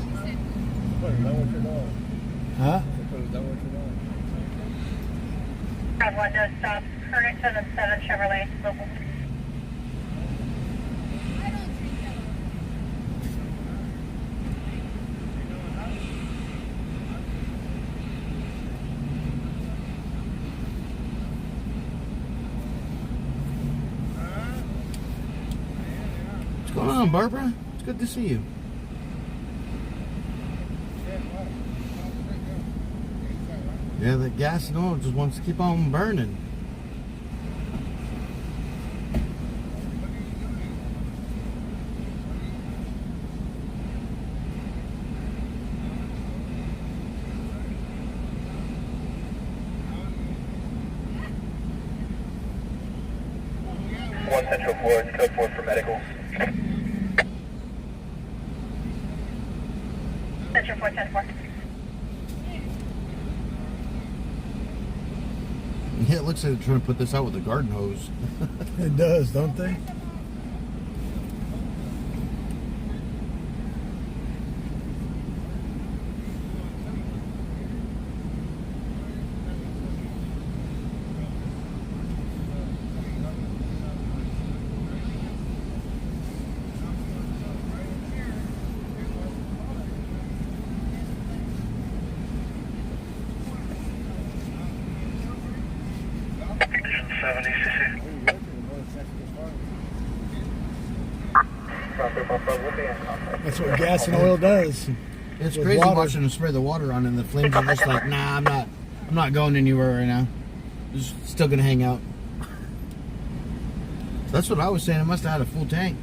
J: She said
B: Huh?
F: Have one, no stops, current 77 Chevrolet, local.
J: I don't drink yellow.
G: What's going on, Barbara? It's good to see you. Yeah, the gas and oil just wants to keep on burning.
A: One Central 4, it's code 4 for medical. Central 4, 10-4.
G: Yeah, it looks like they're trying to put this out with a garden hose.
B: It does, don't they? That's what gas and oil does.
G: It's
B: With
G: crazy
B: water.
G: watching them spray the water on, and the flames are just like, nah, I'm not going anywhere right now. Just still gonna hang out. That's what I was saying. It must have had a full tank.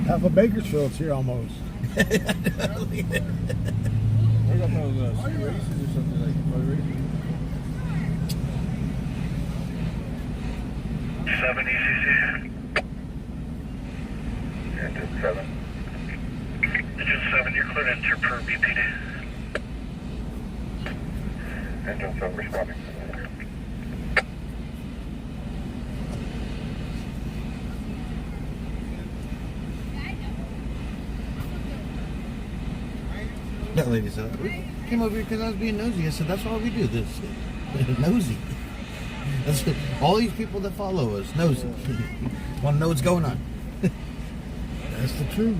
B: Half of Bakersfield's here almost.
K: What about those street races or something like that?
A: 7 ECC. Engine 7. Engine 7, you're cleared to enter per BPD.
C: Engine so responding.
G: That lady said, we came over here because I was being nosy. I said, that's why we do this. Nosy. That's all these people that follow us, nosy. Want to know what's going on.
B: That's the truth.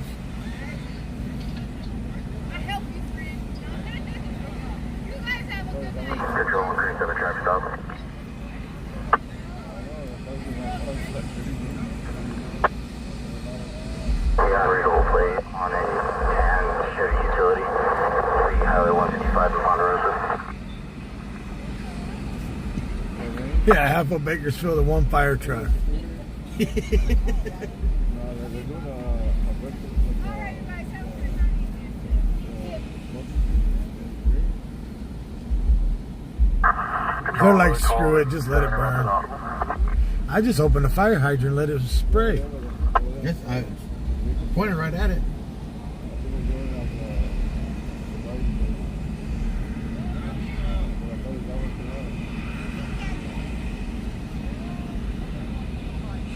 D: Control 137 traffic stop. Yeah, readable plate on a tan Chevy utility. The Highway 155 in Ponderosa.
B: Yeah, half of Bakersfield and one fire truck. They're like, screw it, just let it burn. I just opened the fire hydrant and let it spray.
G: Yes, I pointed right at it.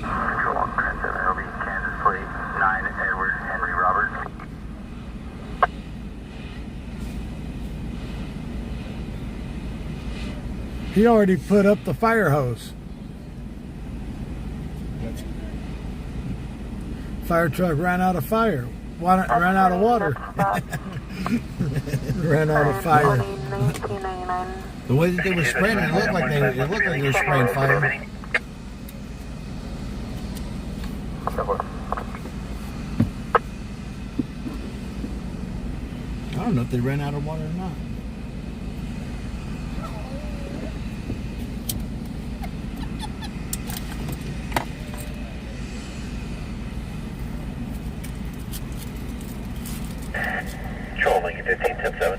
D: Control 137, it'll be Kansas plate 9 Edward Henry Robert.
B: He already put up the fire hose. Fire truck ran out of fire. Ran out of water. Ran out of fire.
G: The way that they were spraying it, it looked like they were spraying fire. I don't know if they ran out of water or not.
C: Control Lincoln 15, 10-7.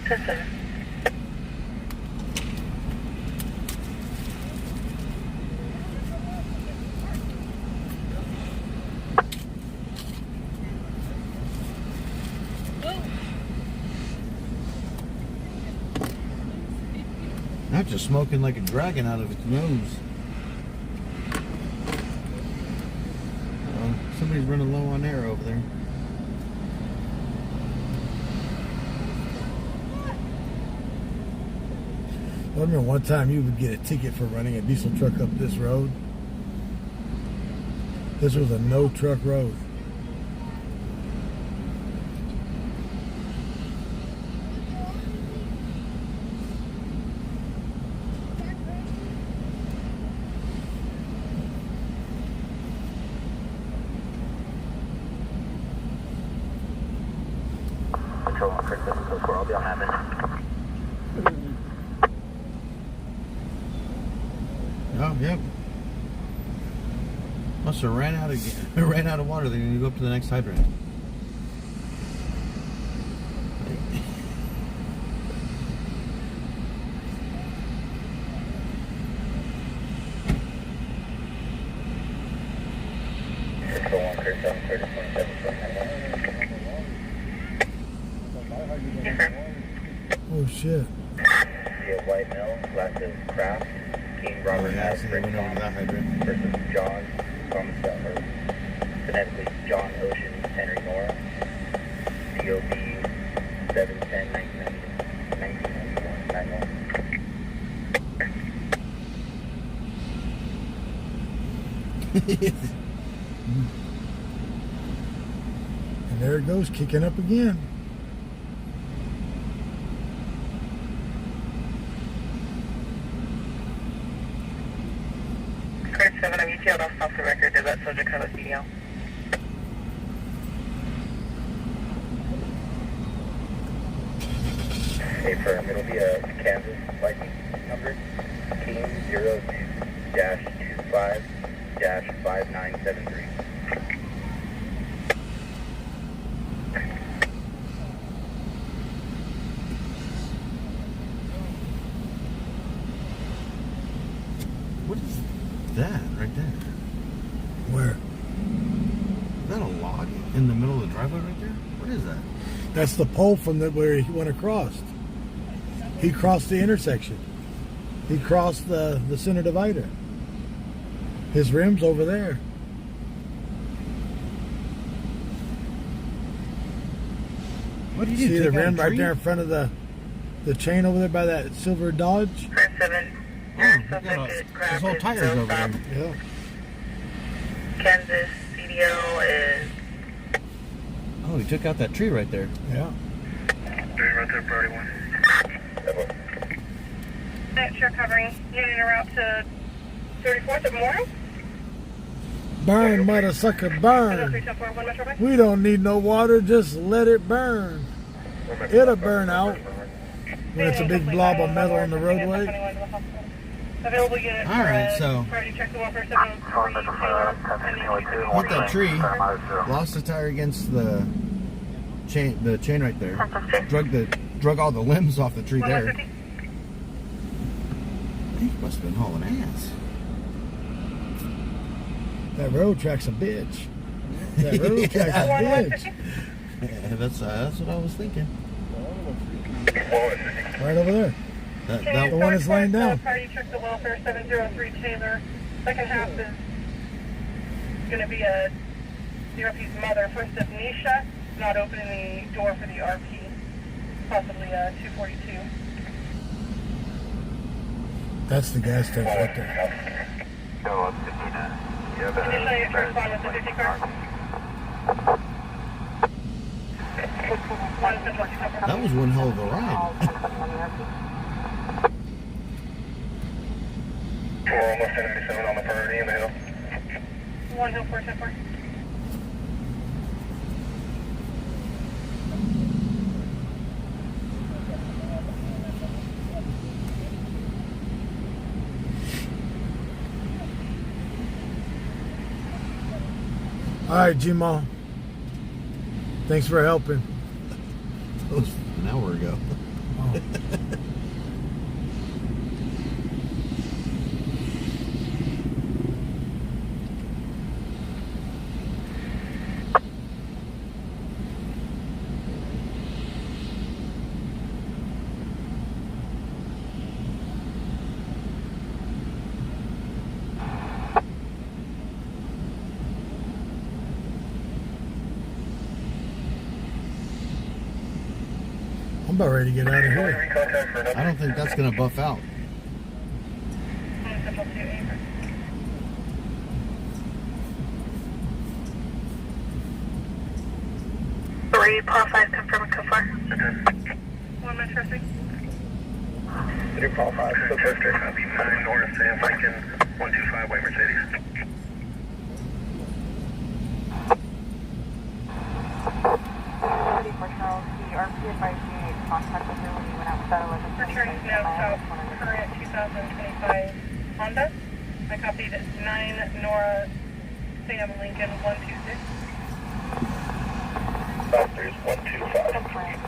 E: 10-7.
G: Not just smoking like a dragon out of its nose. Somebody's running low on air over there.
B: I remember one time you would get a ticket for running a diesel truck up this road. This was a no truck road.
D: Control 137, so I'll be on that minute.
G: Oh, yep. Must have ran out of water. They're going to go up to the next hydrant.
C: Control 137, 3027,
B: Oh shit.
C: See a white male, glasses craft, King Robert
G: Yeah, they went over to that hydrant.
C: versus John Thomas Butler. Phonetically, John Ocean Henry Nora. DOB 710 1991 91.
B: And there it goes, kicking up again.
E: Square 7, I'm ETL'd off the record. Does that subject have a CDL?
C: Hey, firm, it'll be a Kansas license number, King 02-25-5973.
G: What is that right there?
B: Where?
G: Is that a log in the middle of the driveway right there? What is that?
B: That's the pole from where he went across. He crossed the intersection. He crossed the center divider. His rim's over there.
G: What did you
B: see
G: do?
B: The rim right there in front of the chain over there by that silver Dodge?
G: His whole tire's over there.
B: Yeah.
E: Kansas CDO is...
G: Oh, he took out that tree right there.
B: Yeah.
C: Right there, priority 1.
F: Next, you're covering, getting a route to 34th of Memorial.
B: Burn, mother sucker, burn. We don't need no water, just let it burn. It'll burn out when it's a big blob of metal on the roadway.
F: Available unit.
G: Alright, so
F: check the welfare 703.
G: hit that tree, lost the tire against the chain right there. Drug all the limbs off the tree there. He must have been hauling ass.
B: That road track's a bitch. That road track's a bitch.
G: Yeah, that's what I was thinking.
B: Right over there.
G: That
B: the one that's laying down.
F: Party check the welfare 703 Taylor. Second half is going to be the RP's mother. First is Nisha, not opening the door for the RP. Possibly 242.
B: That's the gas tank right there.
F: Initially, you respond with the 50 car.
G: That was one hell of a ride.
C: Almost 77 on the priority in the hill.
F: 1 hill 474.
B: All right, G-Mo. Thanks for helping.
G: That was an hour ago.
B: Oh. I'm about ready to get out of here.
G: I don't think that's going to buff out.
E: Paul 5, confirm code 4.
F: 1 Metro 3.
C: 3 Paul 5, so Coaster. Copy 9 North, San Francisco, 125 White Mercedes.
F: Returning now south, current 2025 Honda. I copied 9 Nora Sam Lincoln 126.
C: South 3 is 125.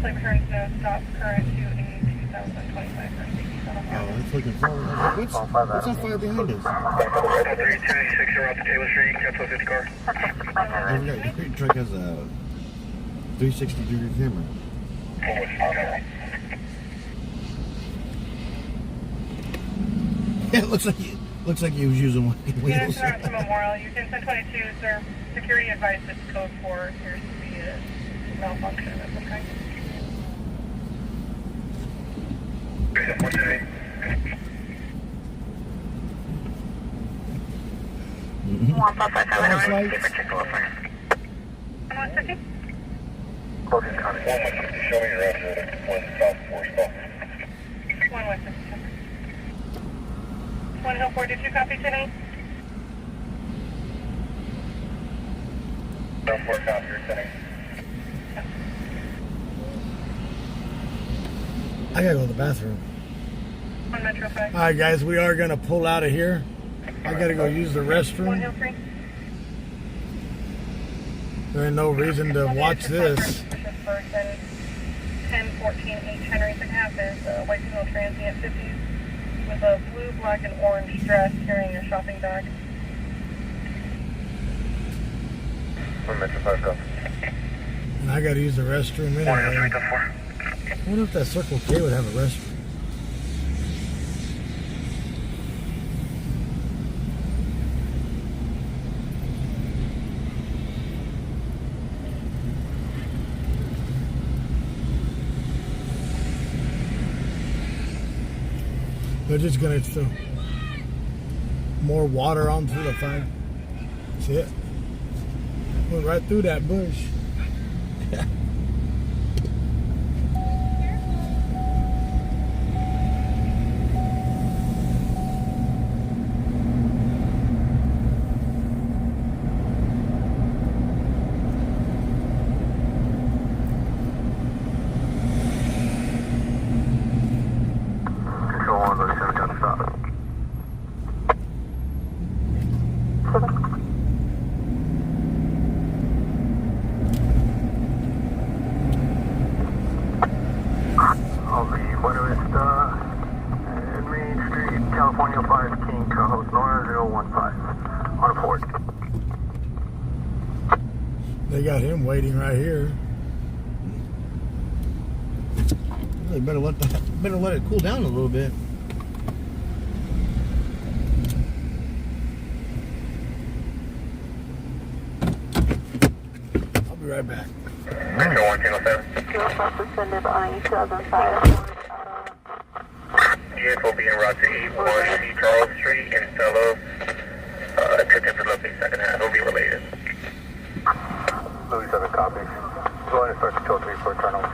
F: Plate turns now stop, current to a 2025 Mercedes.
G: Oh, it's looking forward. I was like, what's on fire behind us?
C: 326, you're out to Taylor Street, cancel 50 car.
G: The Creek truck has a 360-degree camera. Yeah, it looks like he was using one of the
F: Units
G: wheels.
F: route to Memorial, you can send 22, sir. Security advice is code 4. Here's the malfunction of some kind.
C: Show me your answer. 1 South 4 stop.
F: 1 West 1 Hill 4, did you copy today?
C: South 4 copy, you're sending.
B: I gotta go to the bathroom.
F: 1 Metro 5.
B: All right, guys, we are gonna pull out of here. I gotta go use the
F: 1
B: restroom.
F: Hill 3.
B: There ain't no reason to watch this.
F: 1014 H. Henry, second half is White Hill Transient 50s. with a blue, black, and orange dress carrying a shopping bag.
C: Metro 5, go.
B: And I gotta use the restroom anyway. I wonder if that Circle K would have a restroom. They're just gonna throw more water on through the fire. See it? Went right through that bush.
D: Control 1, Louis 7, got to stop. On the Buena Vista and Main Street, California 5, King, Tahoe, Nora 015, on a port.
B: They got him waiting right here.
G: They better let it cool down a little bit.
B: I'll be right back.
C: Metro 107.
E: Fuel suspended on 2005.
C: Units will be en route to 81 Charles Street in Fellow. Attempt to locate second half will be related.
D: Louis 7 copies. Go ahead and start control 3 for turn over.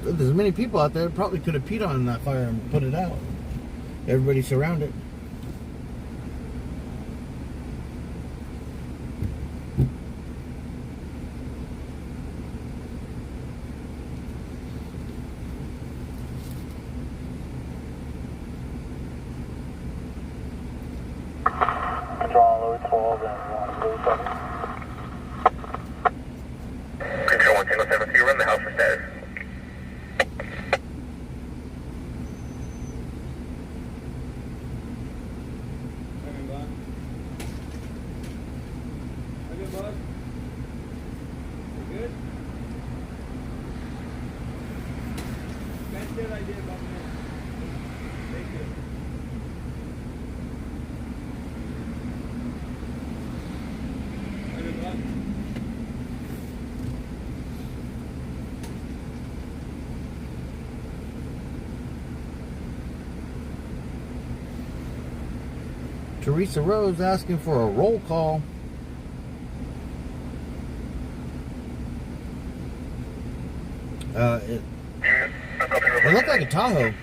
G: If there's many people out there, probably could have peed on that fire and put it out. Everybody surrounded.
D: Control Louis 12 and 1 Louis 7.
C: Control 107, so you run the house for status.
G: Teresa Rose asking for a roll call. It looked like a Tahoe.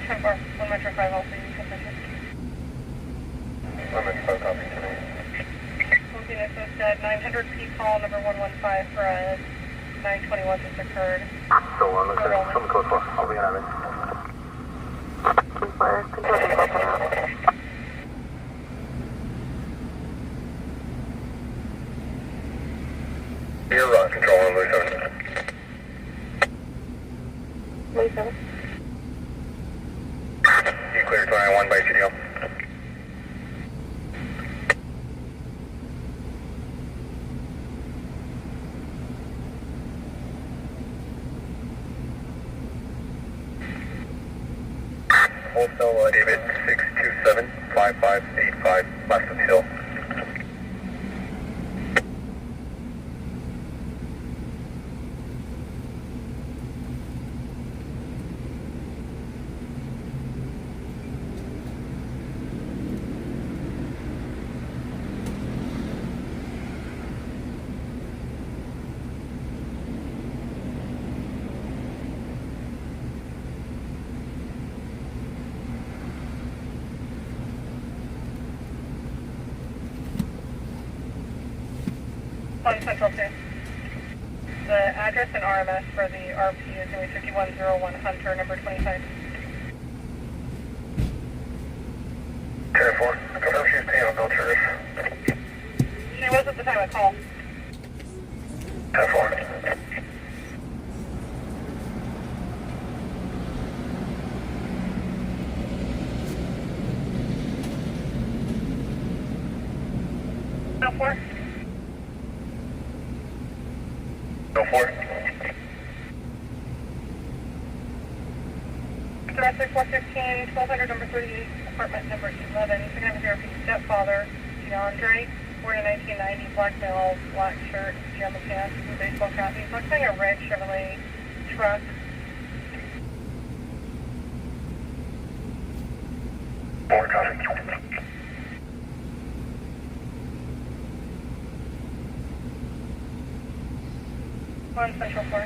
F: Temper, 1 Metro 5, also you can visit.
C: 1 Metro 5, copy today.
F: Okay, next is dead. 900 P call number 115 for a 921 just occurred.
D: So, look at some code 4. I'll be on it.
E: Fire control 3 open up.
C: You're on control 1, Louis 7.
E: Louis 7.
C: You clear 21 by CDL. Wholesale David 627-5585 west of Hill.
F: Central 2. The address and RMS for the RP is going to be 5101 Hunter, number 25.
C: 10-4, confirm she's paying on Bill Church.
A: for the call.
C: 10-4.
A: No 4.
C: No 4.
A: Director 415, 1200 number 38, apartment number 11. You're going to have your stepfather, DeAndre, born in 1990, black male, black shirt, pajama pants, and baseball cap. He's looking a red Chevrolet truck.
C: Four, copy.
A: On Central 4.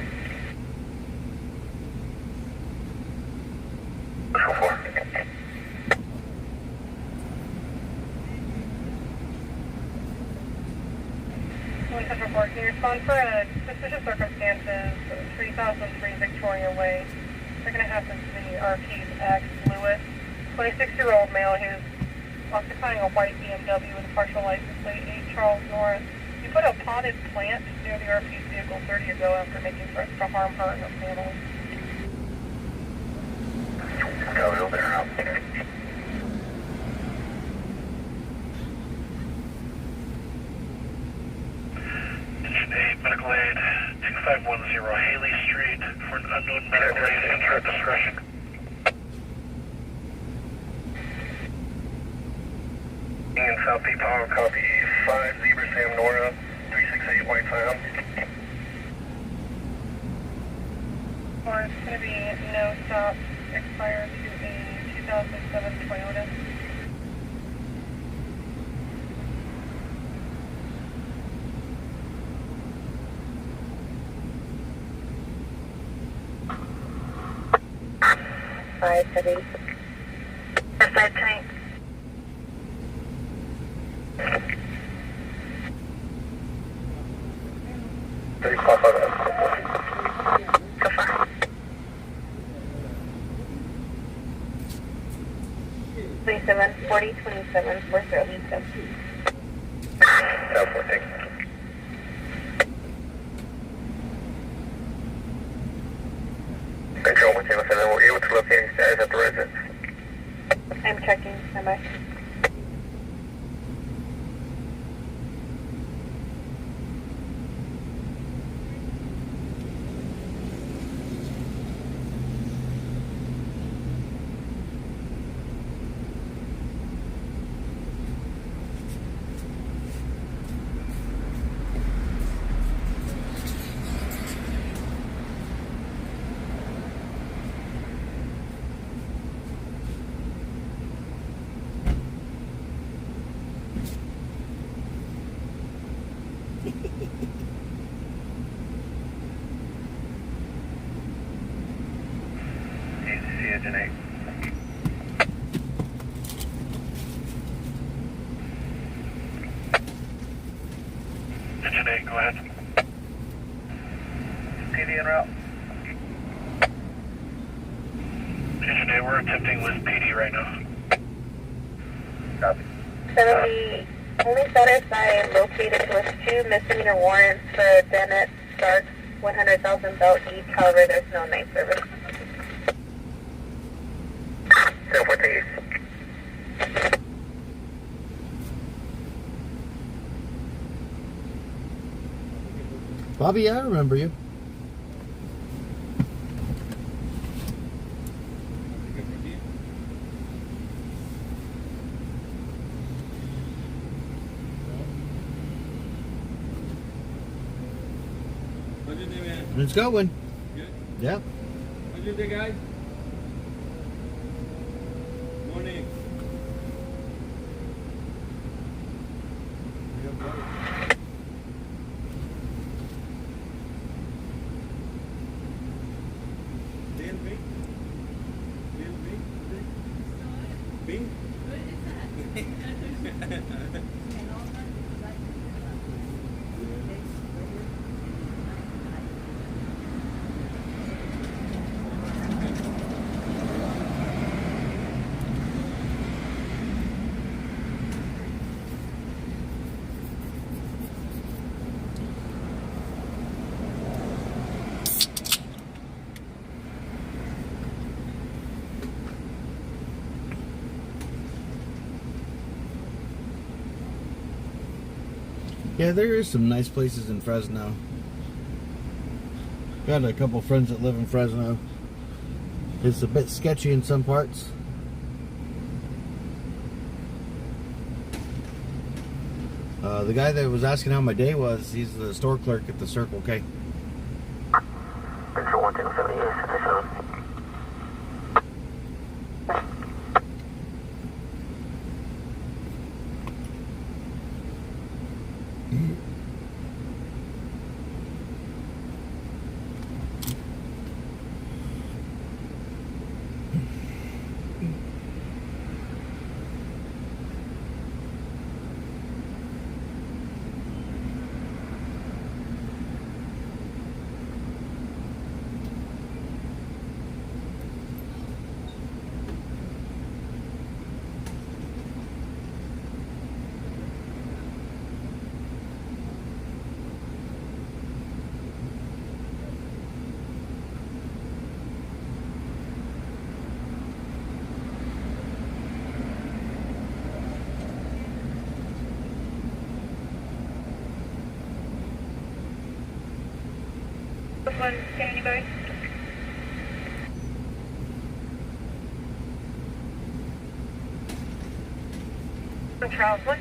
C: Central 4.
A: On Central 4, can you respond for a suspicious circumstances, 3003 Victoria Way? They're going to have to see RP's ex, Lewis, 26-year-old male who's occupying a white BMW with a partial license plate, 8 Charles North. You put a potted plant near the RP's vehicle 30 ago after making threats to harm her and her family.
C: Go there, out.
L: Station 8, medical aid, 2510 Haley Street for an unknown medical aid, enter at discretion.
C: Ian South Peak Power, copy 5 Zebra Sam Nora, 368 White Sound.
A: Or it's going to be no stop, expired to a 2007 Toyota.
E: Five, heavy.
A: Side tank. So far. 2740, 2740.
C: Control 107, we're able to locate status at the residence.
A: I'm checking. Stand by.
C: ACC Engine 8.
L: Engine 8, go ahead.
C: PD en route.
L: Engine 8, we're attempting with PD right now.
C: Copy.
A: 70, only status I located was 2 misdemeanor warrants for Bennett Stark, 100,000 belt each. However, there's no night service.
C: 714.
G: Bobby, I remember you.
K: What's your day, man?
G: It's going.
K: Good?
G: Yep.
K: What's your day, guys? Morning. DLB? DLB? Bing?
G: Yeah, there is some nice places in Fresno. Got a couple friends that live in Fresno. It's a bit sketchy in some parts. The guy that was asking how my day was, he's the store clerk at the Circle K.
E: Control 178,
F: One, standing by. Charles one.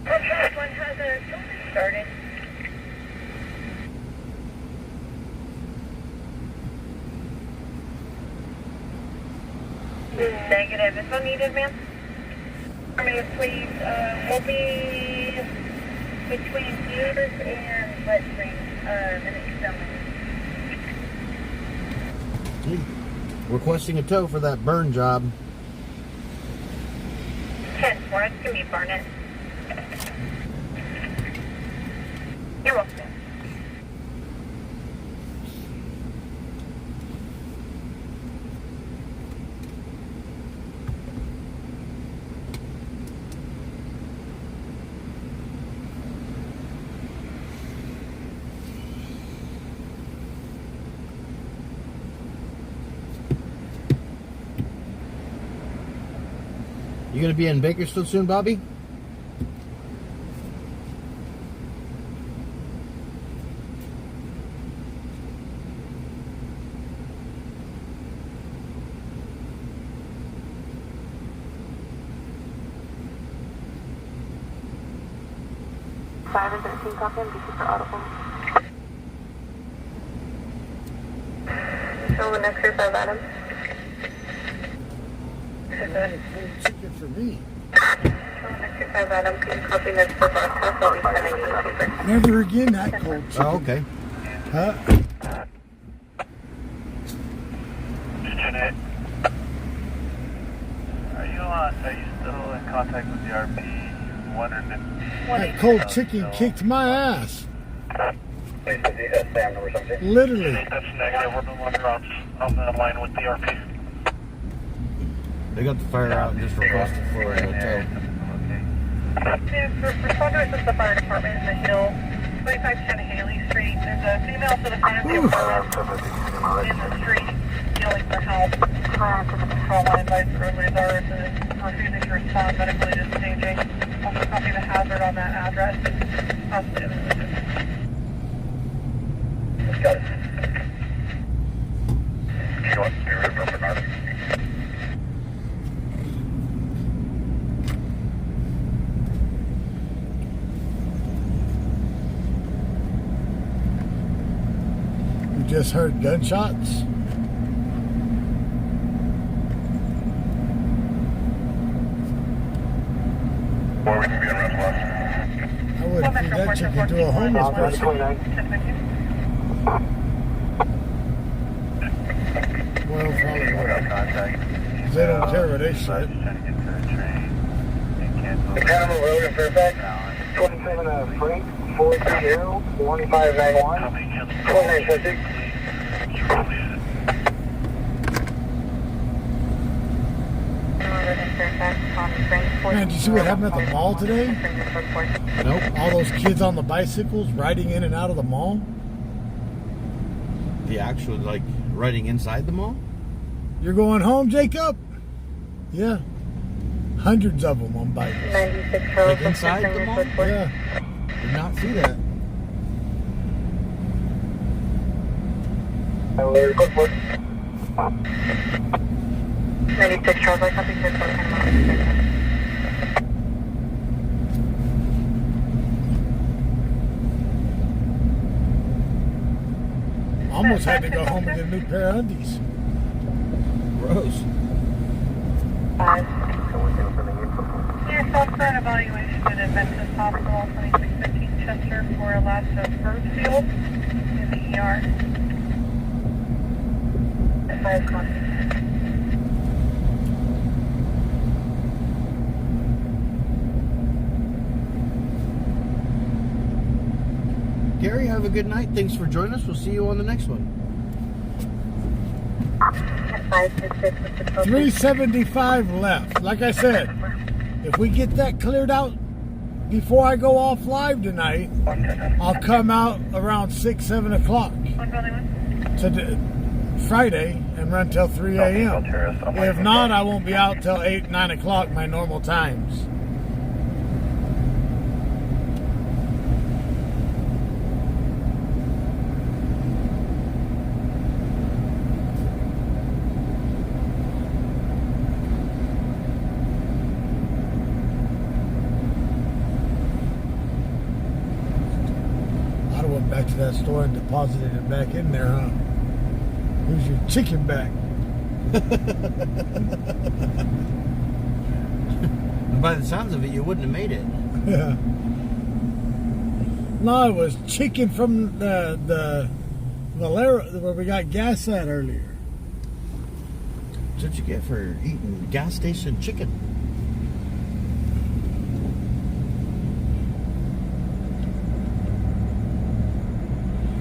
F: Charles one has a filter started. Negative. Is one needed, ma'am? Please, we'll be between Peters and Red Spring,
G: Requesting a tow for that burn job.
F: 10-4, it's going to be Barnett. You're welcome.
G: You gonna be in Bakersfield soon, Bobby?
E: Five and 13 copy, this is for audible. Show the next group of Adam.
B: Chicken for me. Never again that cold chicken.
G: Oh, okay.
B: Huh?
L: Jeanette, are you still in contact with the RP? Wondering if
B: That cold chicken kicked my ass. Literally.
L: that's negative. We're no longer on the line with the RP.
G: They got the fire out and just requested for a tow.
A: Responders is the fire department in the Hill, 2510 Haley Street. There's a female to the front of the apartment in the street yelling for help. The patrol line advised earlier ours is refusing to respond, medically disengaging. Also copy the hazard on that address. Positive.
C: Let's go. You want to be rid of Bernard?
B: Just heard gunshots.
C: Or we can be in Reservoir.
B: I wouldn't feed that chicken to a homeless person. Well, probably would. They don't care what they said.
C: Panama Road in Fairfax. 27 Freight 430 1591 2950.
B: Man, did you see what happened at the mall today?
G: Nope.
B: All those kids on the bicycles riding in and out of the mall.
G: The actual, like, riding inside the mall?
B: You're going home, Jacob? Yeah. Hundreds of them on bikes.
E: 96
G: Like inside the mall?
B: Yeah.
G: Did not see that.
E: Code 4. 96 Charles, I copy 6 on 10 miles.
B: Almost had to go home and get a new pair of undies.
G: Gross.
F: Your self-current evaluation at Adventist Hospital, 2615 Chester, for a loss of Birdfield in the ER.
E: 5 copy.
G: Gary, have a good night. Thanks for joining us. We'll see you on the next one.
E: 566 with the
B: 375 left. Like I said, if we get that cleared out before I go off live tonight, I'll come out around 6, 7 o'clock to Friday and run till 3 a.m. If not, I won't be out till 8, 9 o'clock, my normal times. Back to that store and deposited it back in there, huh? Here's your chicken back.
G: By the sounds of it, you wouldn't have made it.
B: Yeah. No, it was chicken from the Valero where we got gas at earlier.
G: That's what you get for eating gas station chicken.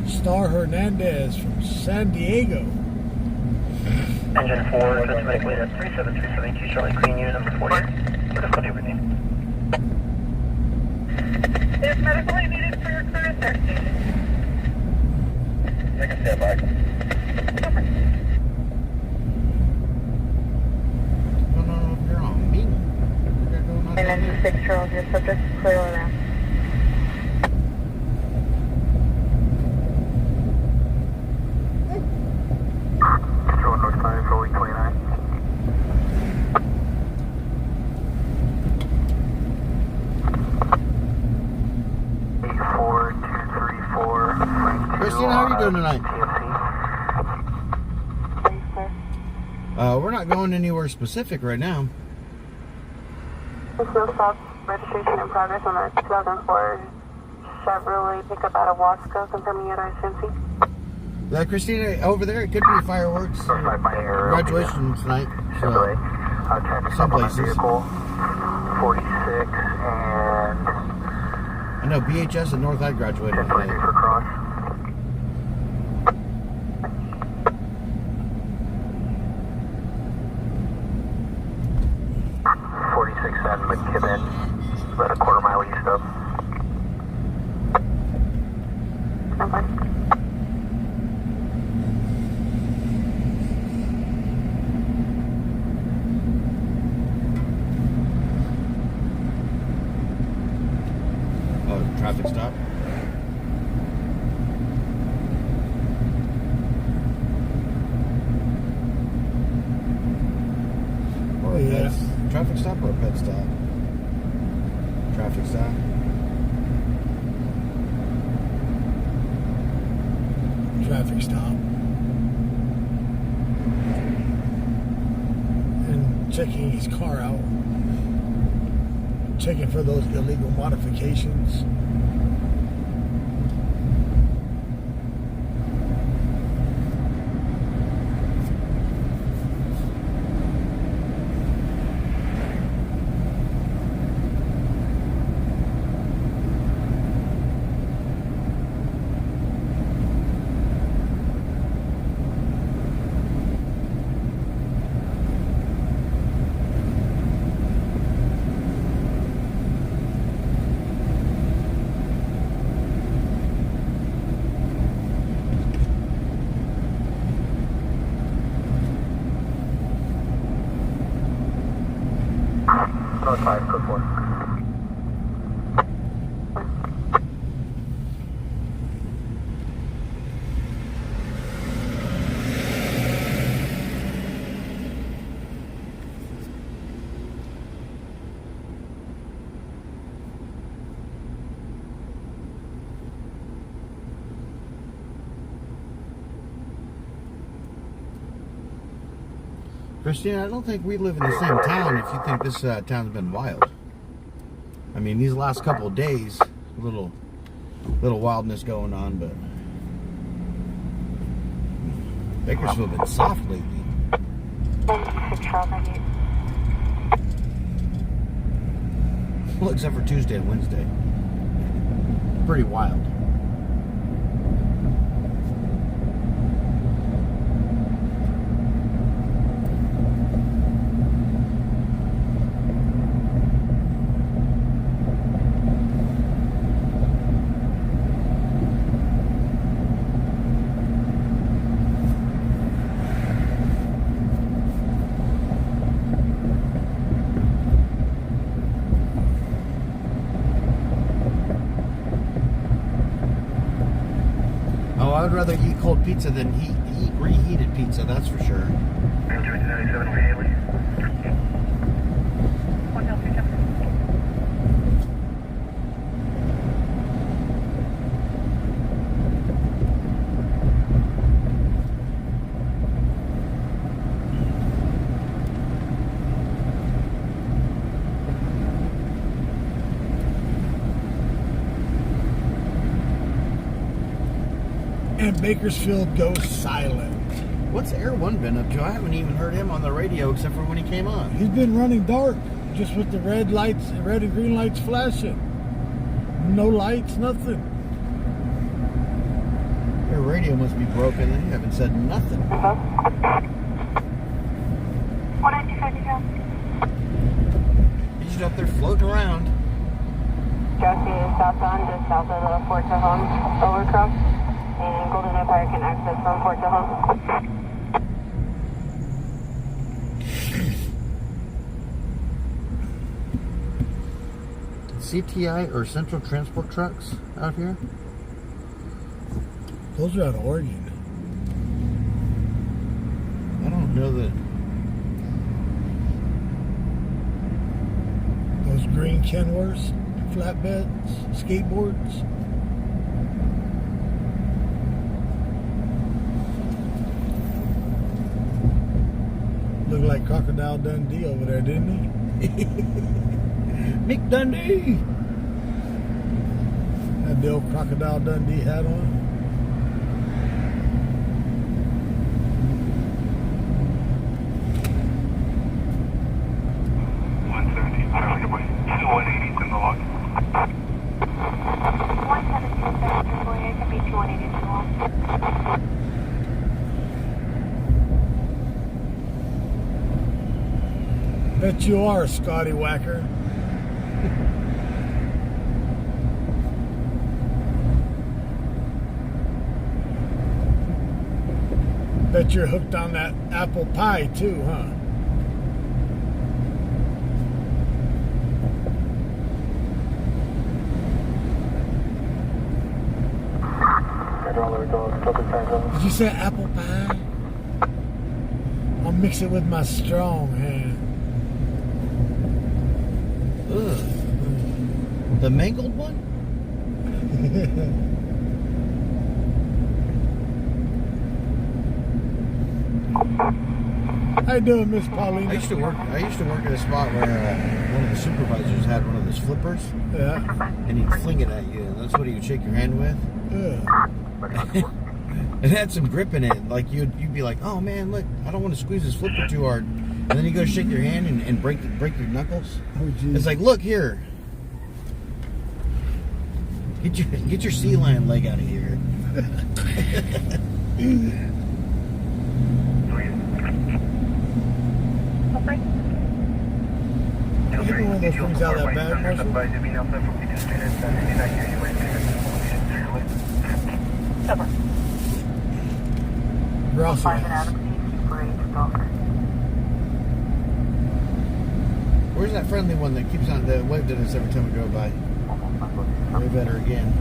B: Star Hernandez from San Diego.
C: Engine 4, that's medically at 37372 Charlie Queen Unit number 40. Difficulty everything.
F: Is medical aid needed for your crew at their station?
C: I can stand by.
G: No, you're on me.
E: And then 6 Charles, your subject is clear around.
D: North Side, Foley 29.
G: Christina, how are you doing tonight? We're not going anywhere specific right now.
E: There's no stop registration in progress on a 2004 Chevrolet pickup out of Wasco, confirming your residency.
G: Christina, over there, it could be fireworks. Graduation tonight. So, some places.
D: Vehicle 46 and
G: I know BHS and North Eye graduated today.
D: for cross. And McKibben, about a quarter mile east of.
E: Okay.
G: Oh, traffic stop.
B: Oh, yes.
G: Traffic stop or a pet stop? Traffic stop.
B: Traffic stop. And checking his car out. Checking for those illegal modifications.
D: North 5, code 4.
G: Christina, I don't think we live in the same town if you think this town's been wild. I mean, these last couple of days, a little wildness going on, but Bakersfield been soft lately. Well, except for Tuesday and Wednesday. Pretty wild. I would rather eat cold pizza than eat reheated pizza, that's for sure.
L: 97 Haley.
F: 1 Hill 3 Jumper.
B: And Bakersfield goes silent.
G: What's Air One been up to? I haven't even heard him on the radio except for when he came on.
B: He's been running dark, just with the red lights, red and green lights flashing. No lights, nothing.
G: Your radio must be broken and you haven't said nothing.
F: 195
G: He's just up there floating around.
E: Jockey southbound, just south of the Fort Tejon overcross. And Golden Empire can access from Fort Tejon.
G: CTI or Central Transport trucks out here?
B: Those are out of Oregon.
G: I don't know that.
B: Those green Kenworths, flatbeds, skateboards. Looked like Crocodile Dundee over there, didn't he?
G: Mick Dundee!
B: Had the old Crocodile Dundee hat on. Bet you are, Scotty Whacker. Bet you're hooked on that apple pie too, huh? Did you say apple pie? I'll mix it with my strong hand.
G: Ugh. The mangled one?
B: How you doing, Miss Paulina?
G: I used to work at a spot where one of the supervisors had one of those flippers.
B: Yeah.
G: And he'd fling it at you, and that's what he would shake your hand with.
B: Yeah.
G: It had some grip in it. Like you'd be like, oh man, look, I don't want to squeeze this flipper too hard. And then you go shake your hand and break your knuckles.
B: Oh, geez.
G: It's like, look here. Get your sea lion leg out of here.
B: Give me one of those things out of that bag, Marshall. Gracias.
G: Where's that friendly one that keeps on that waved at us every time we go by? Wave at her again.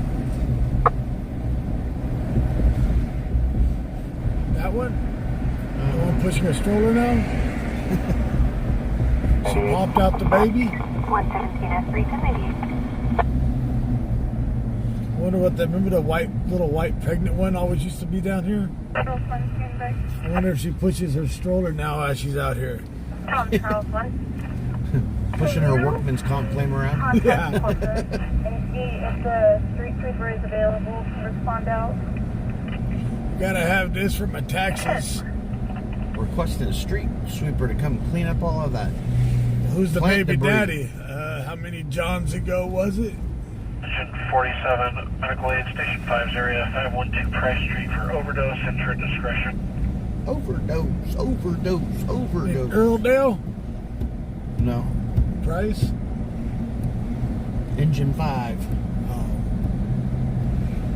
B: That one? The one pushing her stroller now? She popped out the baby?
E: 117
B: I wonder what that, remember the little white pregnant one always used to be down here?
F: suspect.
B: I wonder if she pushes her stroller now as she's out here.
F: Tom Charles 1.
G: Pushing her workman's comp claim around.
B: Yeah.
F: And see if the street sweeper is available to respond out.
B: Gotta have this for my taxes.
G: Requesting a street sweeper to come clean up all of that.
B: Who's the
G: plant
B: baby
G: debris.
B: daddy? How many Johns ago was it?
L: Station 47, medical aid, station 5's area, 512 Price Street for overdose, enter at discretion.
G: Overdose.
B: In Earldale?
G: No.
B: Price?
G: Engine 5.
B: Oh.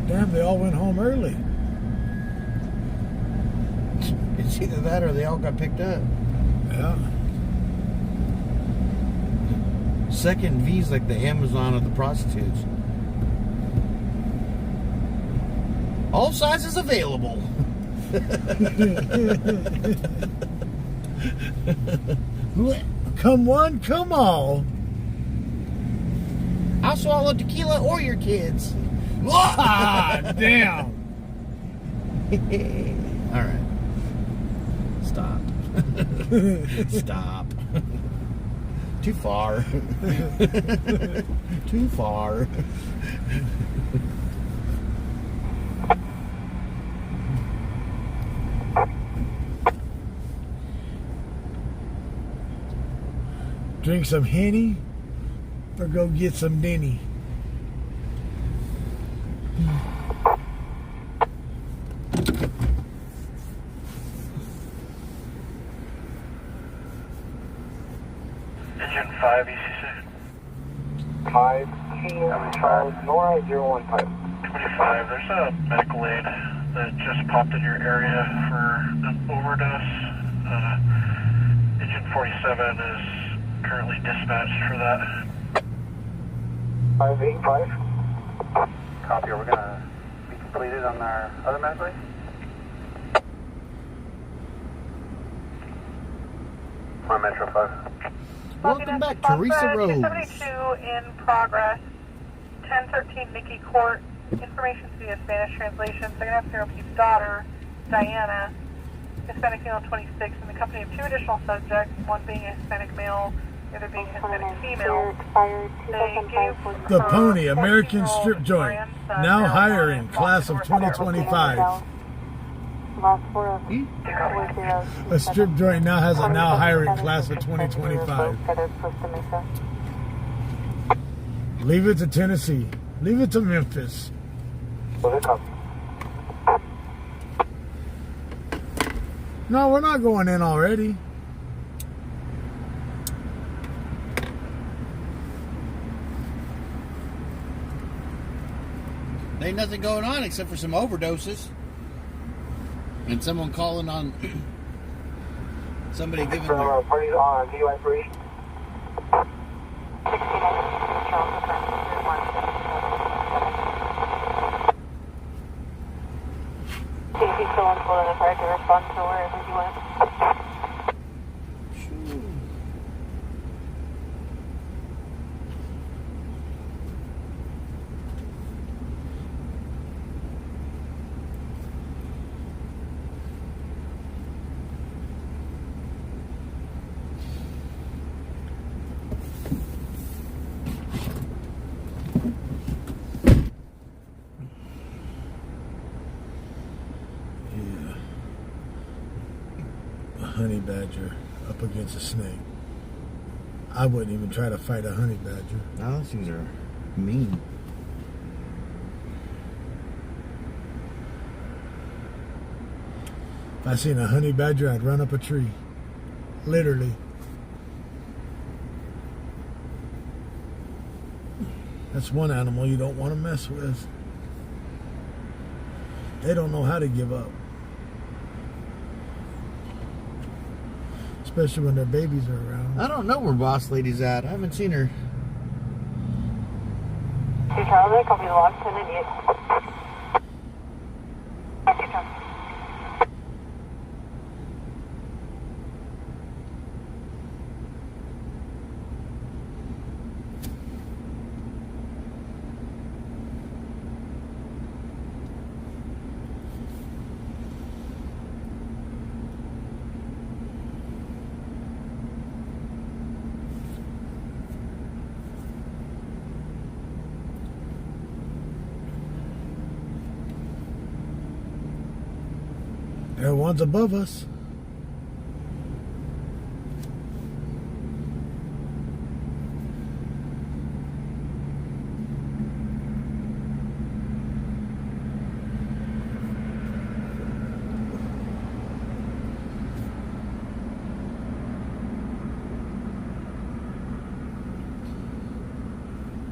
B: Damn, they all went home early.
G: It's either that or they all got picked up.
B: Yeah.
G: Second V's like the Amazon of the prostitutes. All sizes available.
B: Come one, come all.
G: I'll swallow tequila or your kids.
B: Ah, damn.
G: All right. Stop. Stop. Too far. Too far.
B: Drink some Henny or go get some Denny.
L: Engine 5, ECC.
C: 5, Charles, Nora 015.
L: 25, there's a medical aid that just popped in your area for an overdose. Engine 47 is currently dispatched for that.
C: 585.
D: Copy, are we going to be completed on our other medical aid? My Metro 5.
G: Welcome back, Teresa Rose.
F: 272 in progress. 1013 Nikki Court. Information via Spanish translation. Second Officer O'Keefe's daughter, Diana, Hispanic female 26, in the company of two additional subjects, one being a Hispanic male, the other being a Hispanic female. They gave
B: The Pony, American Strip Joint, now hiring, class of 2025. A strip joint now has a now hiring class of 2025. Leave it to Tennessee. Leave it to Memphis. No, we're not going in already.
G: There ain't nothing going on except for some overdoses. And someone calling on somebody giving their...
C: Parties on DUI 3.
F: See if he's still unfolding the fire to respond to wherever he went.
B: Honey badger up against a snake. I wouldn't even try to fight a honey badger.
G: No, those things are mean.
B: If I seen a honey badger, I'd run up a tree. Literally. That's one animal you don't want to mess with. They don't know how to give up. Especially when their babies are around.
G: I don't know where Boss Lady's at. I haven't seen her.
F: Hey, Charlie, copy the log, 10 and 8.
B: One's above us.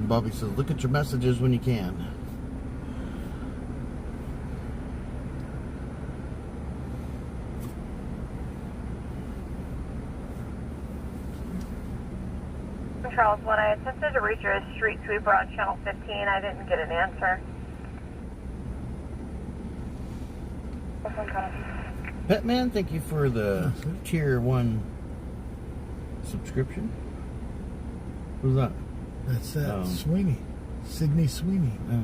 G: Bobby says, look at your messages when you can.
F: Charles, when I attempted to reach your street sweeper on channel 15, I didn't get an answer.
G: Petman, thank you for the tier 1 subscription. Who's that?
B: That's Sweeney. Sydney Sweeney.
G: Oh.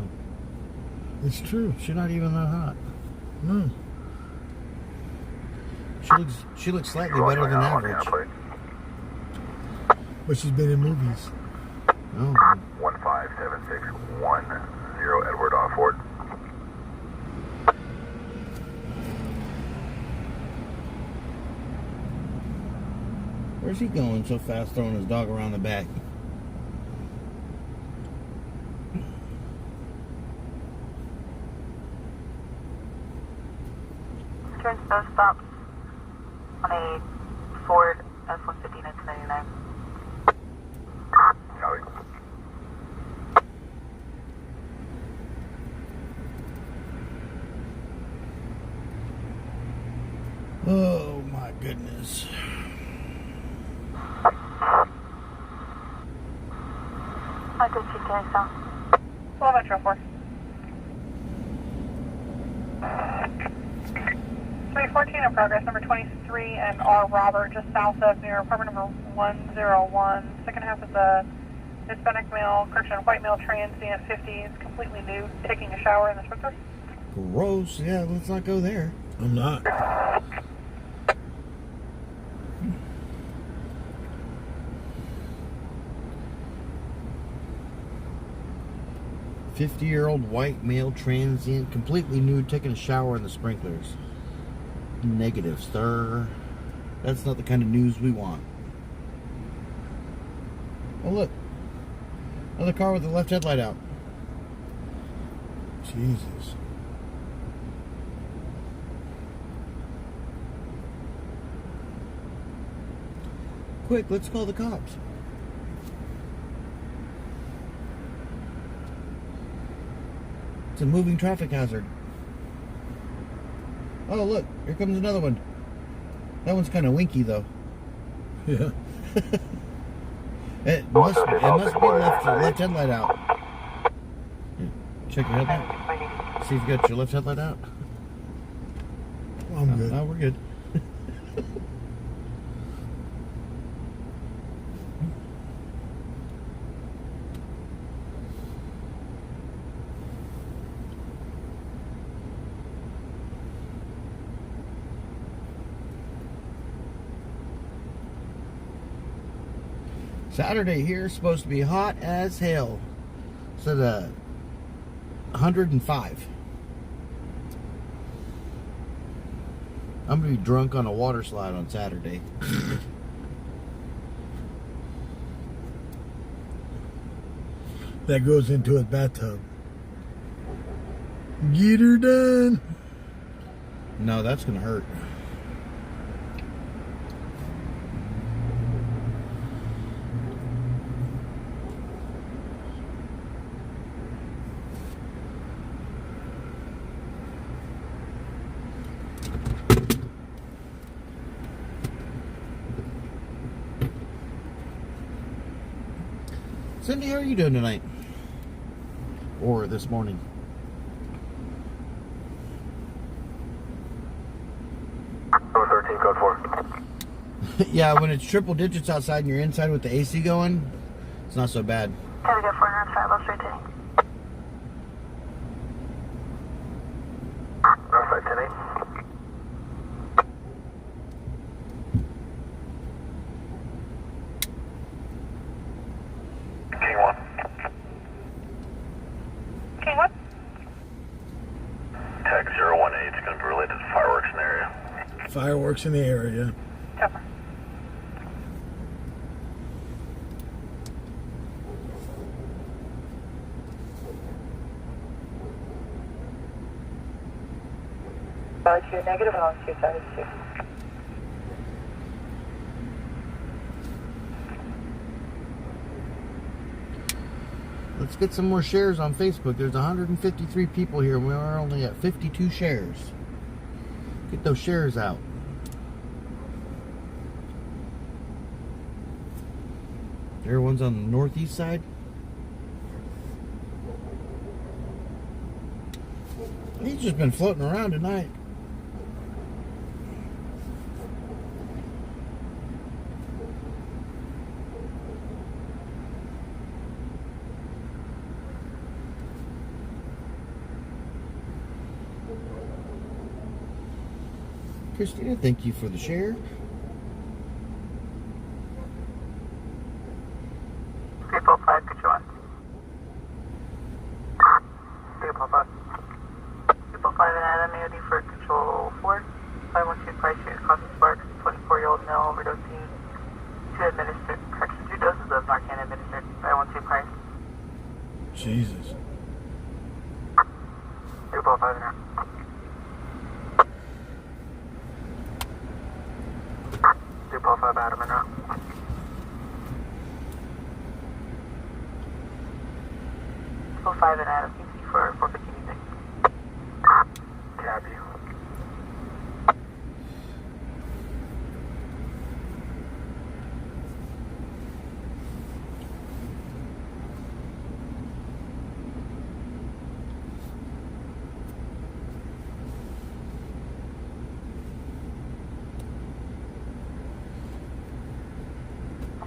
B: It's true.
G: She's not even that hot.
B: No.
G: She looks slightly better than average.
B: But she's been in movies.
G: Oh.
D: 15761 Edward on Ford.
G: Where's he going so fast, throwing his dog around the back?
E: Turn slow stops on a Ford F-150 1999.
D: Copy.
G: Oh my goodness.
E: I did see Kenny
F: 12 Metro 4. 314 in progress, number 23 and R. Robert, just south of near apartment number 101. Second half is a Hispanic male, correction, white male transient 50s, completely new, taking a shower in the sprinkler.
G: Gross. Yeah, let's not go there.
B: I'm not.
G: "50-year-old white male transient, completely nude, taking a shower in the sprinklers." Negative, sir. That's not the kind of news we want. Oh, look. Another car with the left headlight out.
B: Jesus.
G: Quick, let's call the cops. It's a moving traffic hazard. Oh, look, here comes another one. That one's kind of winky, though.
B: Yeah.
G: It must be left headlight out. Yeah. Check your headlight. See if you got your left headlight out.
B: I'm good.
G: No, we're good. Saturday here is supposed to be hot as hell. It's at 105. I'm going to be drunk on a water slide on Saturday.
B: That goes into a bathtub. Get her done.
G: No, that's going to hurt. Cindy, how are you doing tonight? Or this morning?
D: Code 13, code 4.
G: Yeah, when it's triple digits outside and you're inside with the AC going, it's not so bad.
E: Gotta go 405, left straight taking.
D: Outside 10-8.
L: King 1.
F: King what?
L: Tag 018 is going to be related to fireworks in the area.
B: Fireworks in the area.
F: Cover.
E: Altitude negative, altitude 72.
G: Let's get some more shares on Facebook. There's 153 people here. We are only at 52 shares. Get those shares out. Everyone's on the northeast side. He's just been floating around tonight. Christina, thank you for the share.
E: People 5, get you on. People 5. People 5 and Adam, AOD for Control 4. 512 Price Street, Cosmic Sparks, 24-year-old male overdosing. 2 administered, correction, 2 doses of Narcan administered. 512 Price.
B: Jesus.
E: People 5 and Adam. People 5 Adam and Adam. People 5 and Adam, PC for 415. Copy.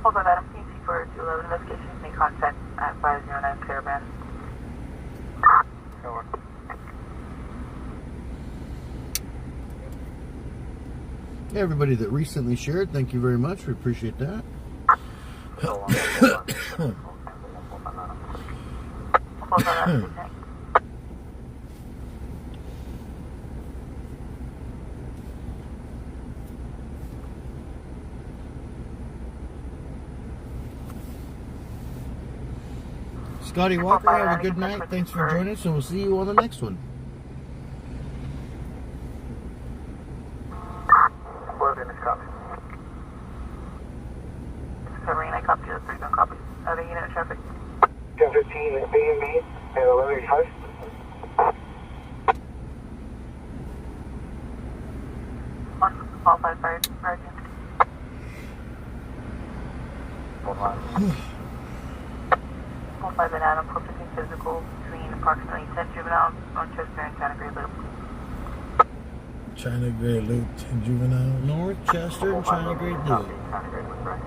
E: Hold on, Adam, PC for 211 investigations, make contact at 509 Caravan. Over.
G: Hey, everybody that recently shared, thank you very much. We appreciate that.
E: Hold on, Adam.
G: Scotty Walker, have a good night. Thanks for joining us, and we'll see you on the next one.
E: Covering, I copy the 3 gun copy. Other unit traffic.
C: 1015 at B&B and 1185.
E: All 5 fire, right here.
D: Hold on.
E: 5 and Adam, posting physical between approximately 10 juveniles on Chester and China Gray Loop.
B: China Gray Loop, 10 juvenile.
G: North Chester and China Gray Loop.
E: China Gray Loop, right.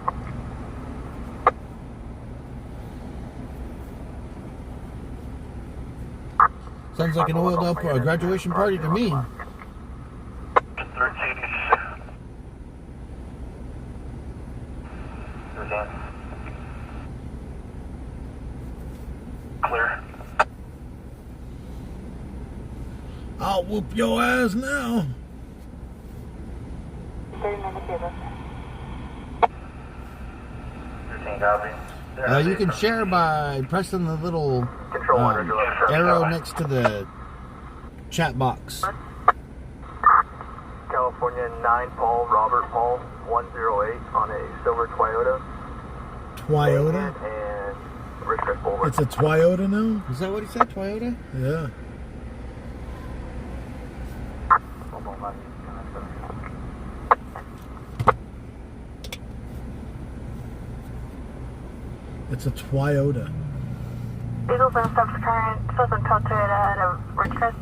G: Sounds like an oiled up graduation party to me.
L: 1386. Clear.
B: I'll whoop your ass now.
E: 30 minutes later.
L: 13 copy.
G: You can share by pressing the little arrow next to the chat box.
D: California 9 Paul, Robert Paul, 108 on a silver Toyota.
B: Toyota?
D: And Richmond Boulevard.
B: It's a Toyota now?
G: Is that what he said, Toyota?
B: Yeah. It's a Toyota.
E: Eagle 7 stops for current, southern Toyota at a Richcrest.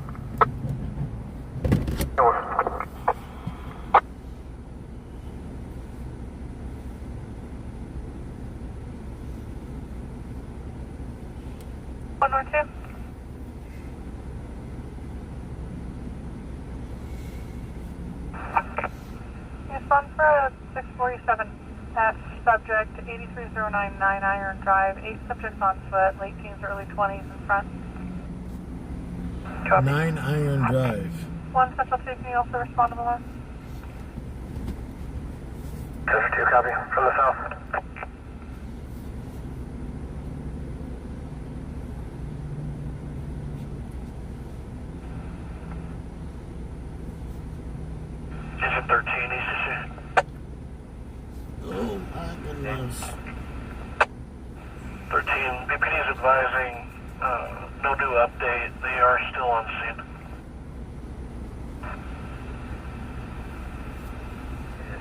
F: Respond for 647 F, subject 83099 Iron Drive, 8 subjects on foot, late teens, early 20s in front.
B: Copy. 9 Iron Drive.
F: 1 Central Safety also respond to the line.
L: 2 copy from the south. Engine 13, ECC.
G: Oh my goodness.
L: 13, BPD is advising no new update. They are still on scene.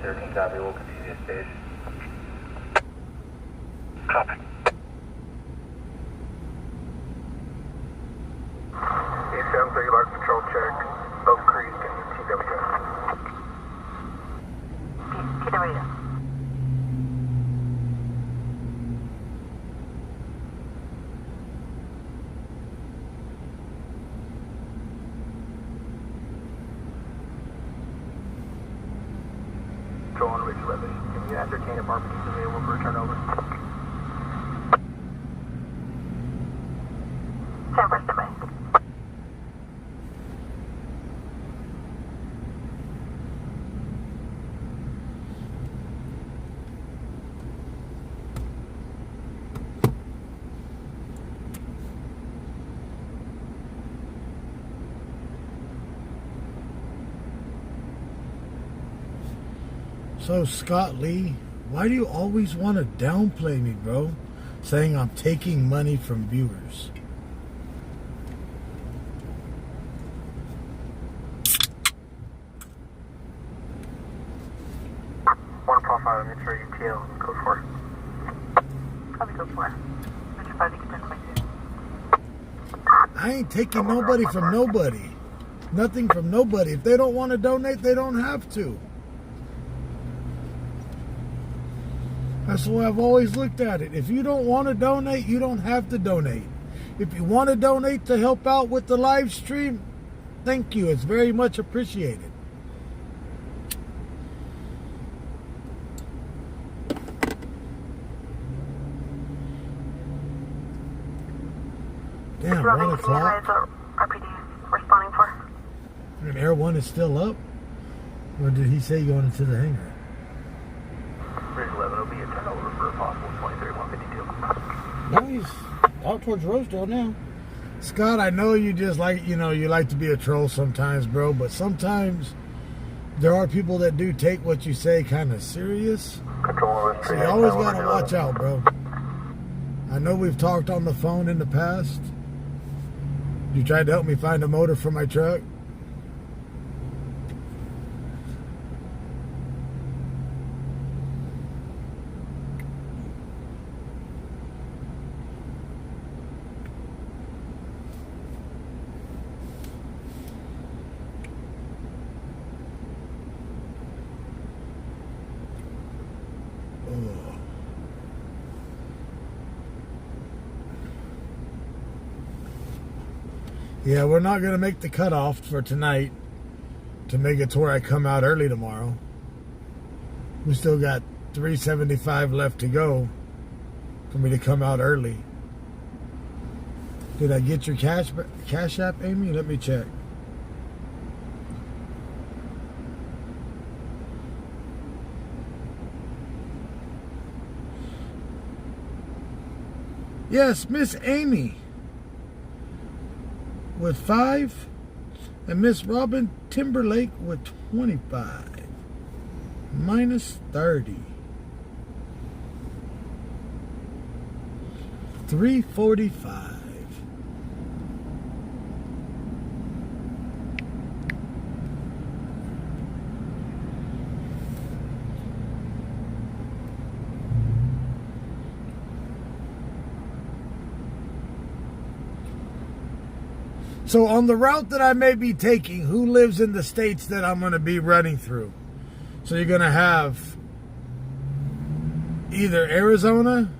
C: 13 copy, we'll continue to stage.
L: Copy.
C: A73, large patrol check. Oak Creek and TWS.
E: TWS.
C: Control on Ridge 11. Can you ascertain if RPD is available for a turnover?
E: San Francisco Bay.
B: So, Scott Lee, why do you always want to downplay me, bro? Saying I'm taking money from viewers.
C: One profile, make sure you tail code 4.
E: Copy code 4. Richard 5 to get 10.2.
B: I ain't taking nobody from nobody. Nothing from nobody. If they don't want to donate, they don't have to. That's the way I've always looked at it. If you don't want to donate, you don't have to donate. If you want to donate to help out with the live stream, thank you. It's very much appreciated. Damn, 1 o'clock.
E: RPD responding for.
B: And Air 1 is still up? Or did he say going into the hangar?
C: Ridge 11 will be a turnover for a possible 23-152.
G: No, he's out towards Rosedale now.
B: Scott, I know you just like, you like to be a troll sometimes, bro, but sometimes there are people that do take what you say kind of serious.
C: Control
B: So you always got to watch out, bro. I know we've talked on the phone in the past. You tried to help me find a motor for my truck. Yeah, we're not going to make the cutoff for tonight to make it to where I come out early tomorrow. We still got 375 left to go for me to come out early. Did I get your cash app, Amy? Let me check. Yes, Miss Amy with 5, and Miss Robin Timberlake with 25. Minus 30. 345. So on the route that I may be taking, who lives in the states that I'm going to be running through? So you're going to have either Arizona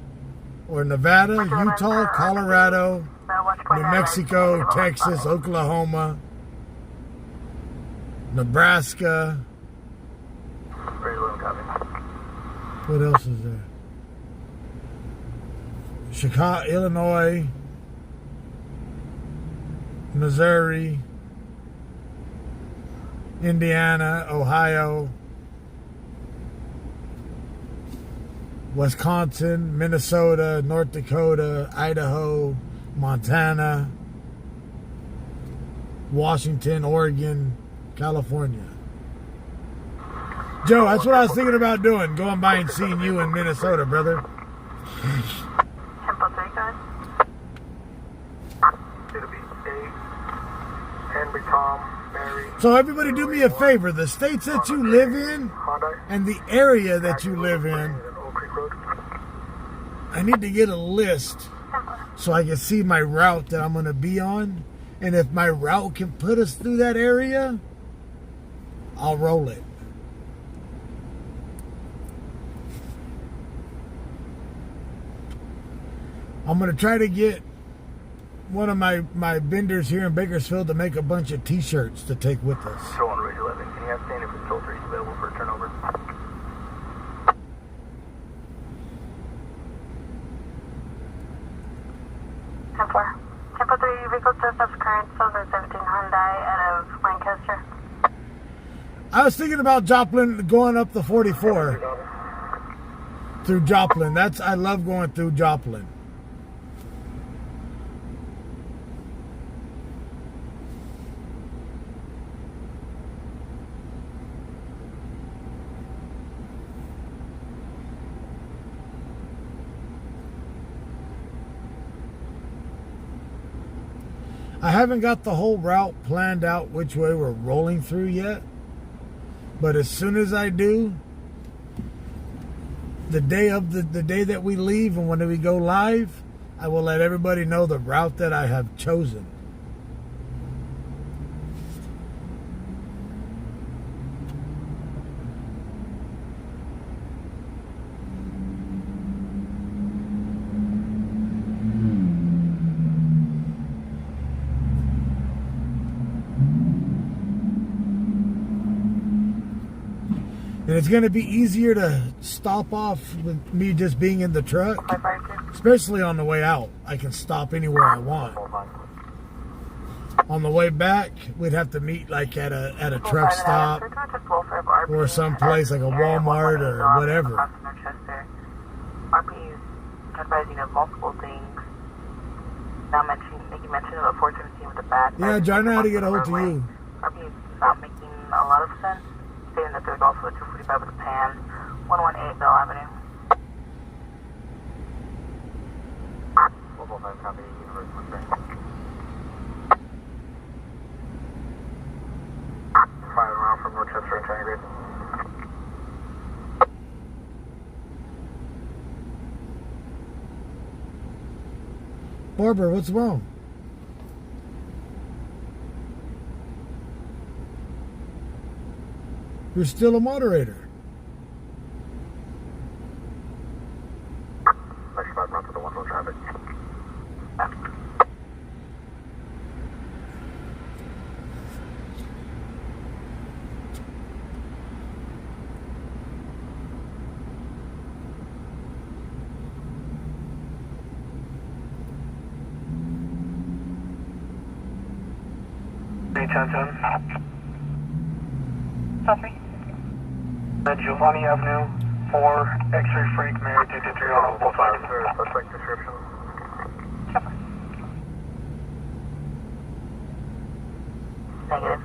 B: or Nevada, Utah, Colorado, New Mexico, Texas, Oklahoma, Nebraska. What else is there? Chicago, Illinois, Missouri, Indiana, Ohio, Wisconsin, Minnesota, North Dakota, Idaho, Montana, Washington, Oregon, California. Joe, that's what I was thinking about doing, going by and seeing you in Minnesota, brother.
E: Tempo 3, guys.
C: It'll be A, Henry, Tom, Mary.
B: So everybody do me a favor. The states that you live in and the area that you live in, I need to get a list so I can see my route that I'm going to be on. And if my route can put us through that area, I'll roll it. I'm going to try to get one of my vendors here in Bakersfield to make a bunch of t-shirts to take with us.
D: Control on Ridge 11. Can you have Stand if Control 3 is available for turnover?
E: Tempo 3, vehicle just up current, 2017 Hyundai out of Lancaster.
B: I was thinking about Joplin, going up the 44 through Joplin. I love going through Joplin. I haven't got the whole route planned out which way we're rolling through yet. But as soon as I do, the day that we leave and when we go live, I will let everybody know the route that I have chosen. And it's going to be easier to stop off with me just being in the truck, especially on the way out. I can stop anywhere I want. On the way back, we'd have to meet like at a truck stop or someplace like a Walmart or whatever.
E: RP is advising of multiple things. Now making mention of a 417 with a bad.
B: Yeah, John, I know how to get a hold of you.
E: RP is not making a lot of sense. Stating that there's also a 245 with a pan, 118 Bell Avenue.
D: Mobile 9 copy, Universe 1 5 around from Rochester and China Grid.
B: Barbara, what's wrong? You're still a moderator.
D: Next 5 round to the 1 low traffic.
E: Sorry.
L: Giovanni Avenue, 4, X-ray Frank, Mary, 223 on both sides.
D: Suspect description.
E: Negative.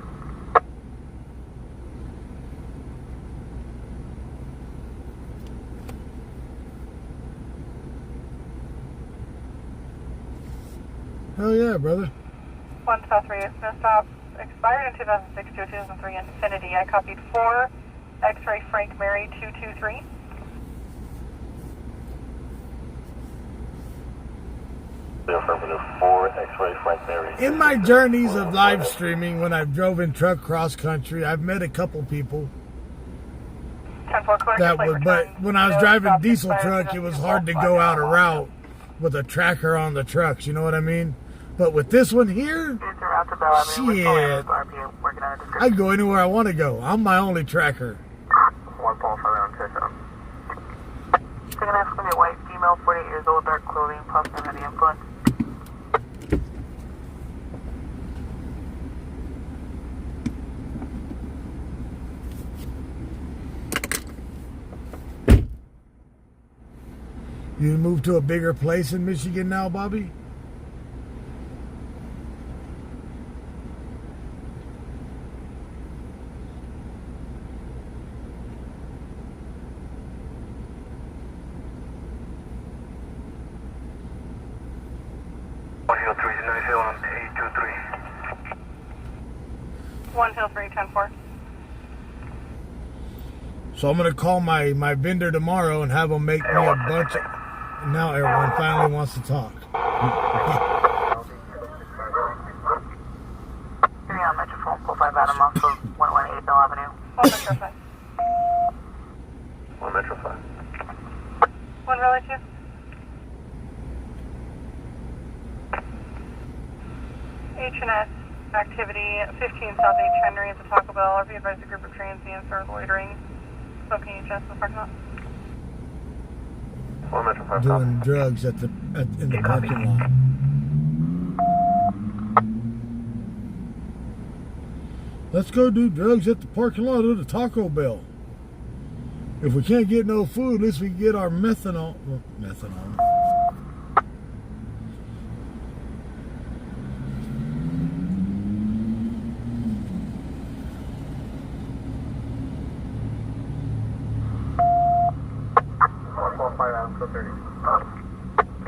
B: Hell yeah, brother.
F: 153 is no stop. Expired in 2006 to 2003 Infinity. I copied 4, X-ray Frank Mary 223.
D: Affirmative 4, X-ray Frank Mary.
B: In my journeys of live streaming, when I've drove in truck cross country, I've met a couple people that would, but when I was driving diesel truck, it was hard to go out a route with a tracker on the trucks, you know what I mean? But with this one here, shit, I go anywhere I want to go. I'm my only tracker.
D: 1.5 around touchdown.
E: Second half going to be a white female, 48 years old, dark clothing, possibly under the influence.
B: You moved to a bigger place in Michigan now, Bobby?
L: Hill 3 to Nice Hill on 823.
F: 1 Hill 3, 10-4.
B: So I'm going to call my vendor tomorrow and have them make me a bunch of... Now everyone finally wants to talk.
E: Metrophone 45 Adam off of 118 Hill Avenue.
F: 1 Metro 5.
L: 1 Metro 5.
F: 1 Relay 2. H&S activity 15 South H Henry at the Taco Bell. RV advised a group of transients are loitering, smoking H&S in the parking lot.
L: 1 Metro 5.
B: Doing drugs in the parking lot. Let's go do drugs at the parking lot of the Taco Bell. If we can't get no food, at least we can get our methanol. Well, methanol.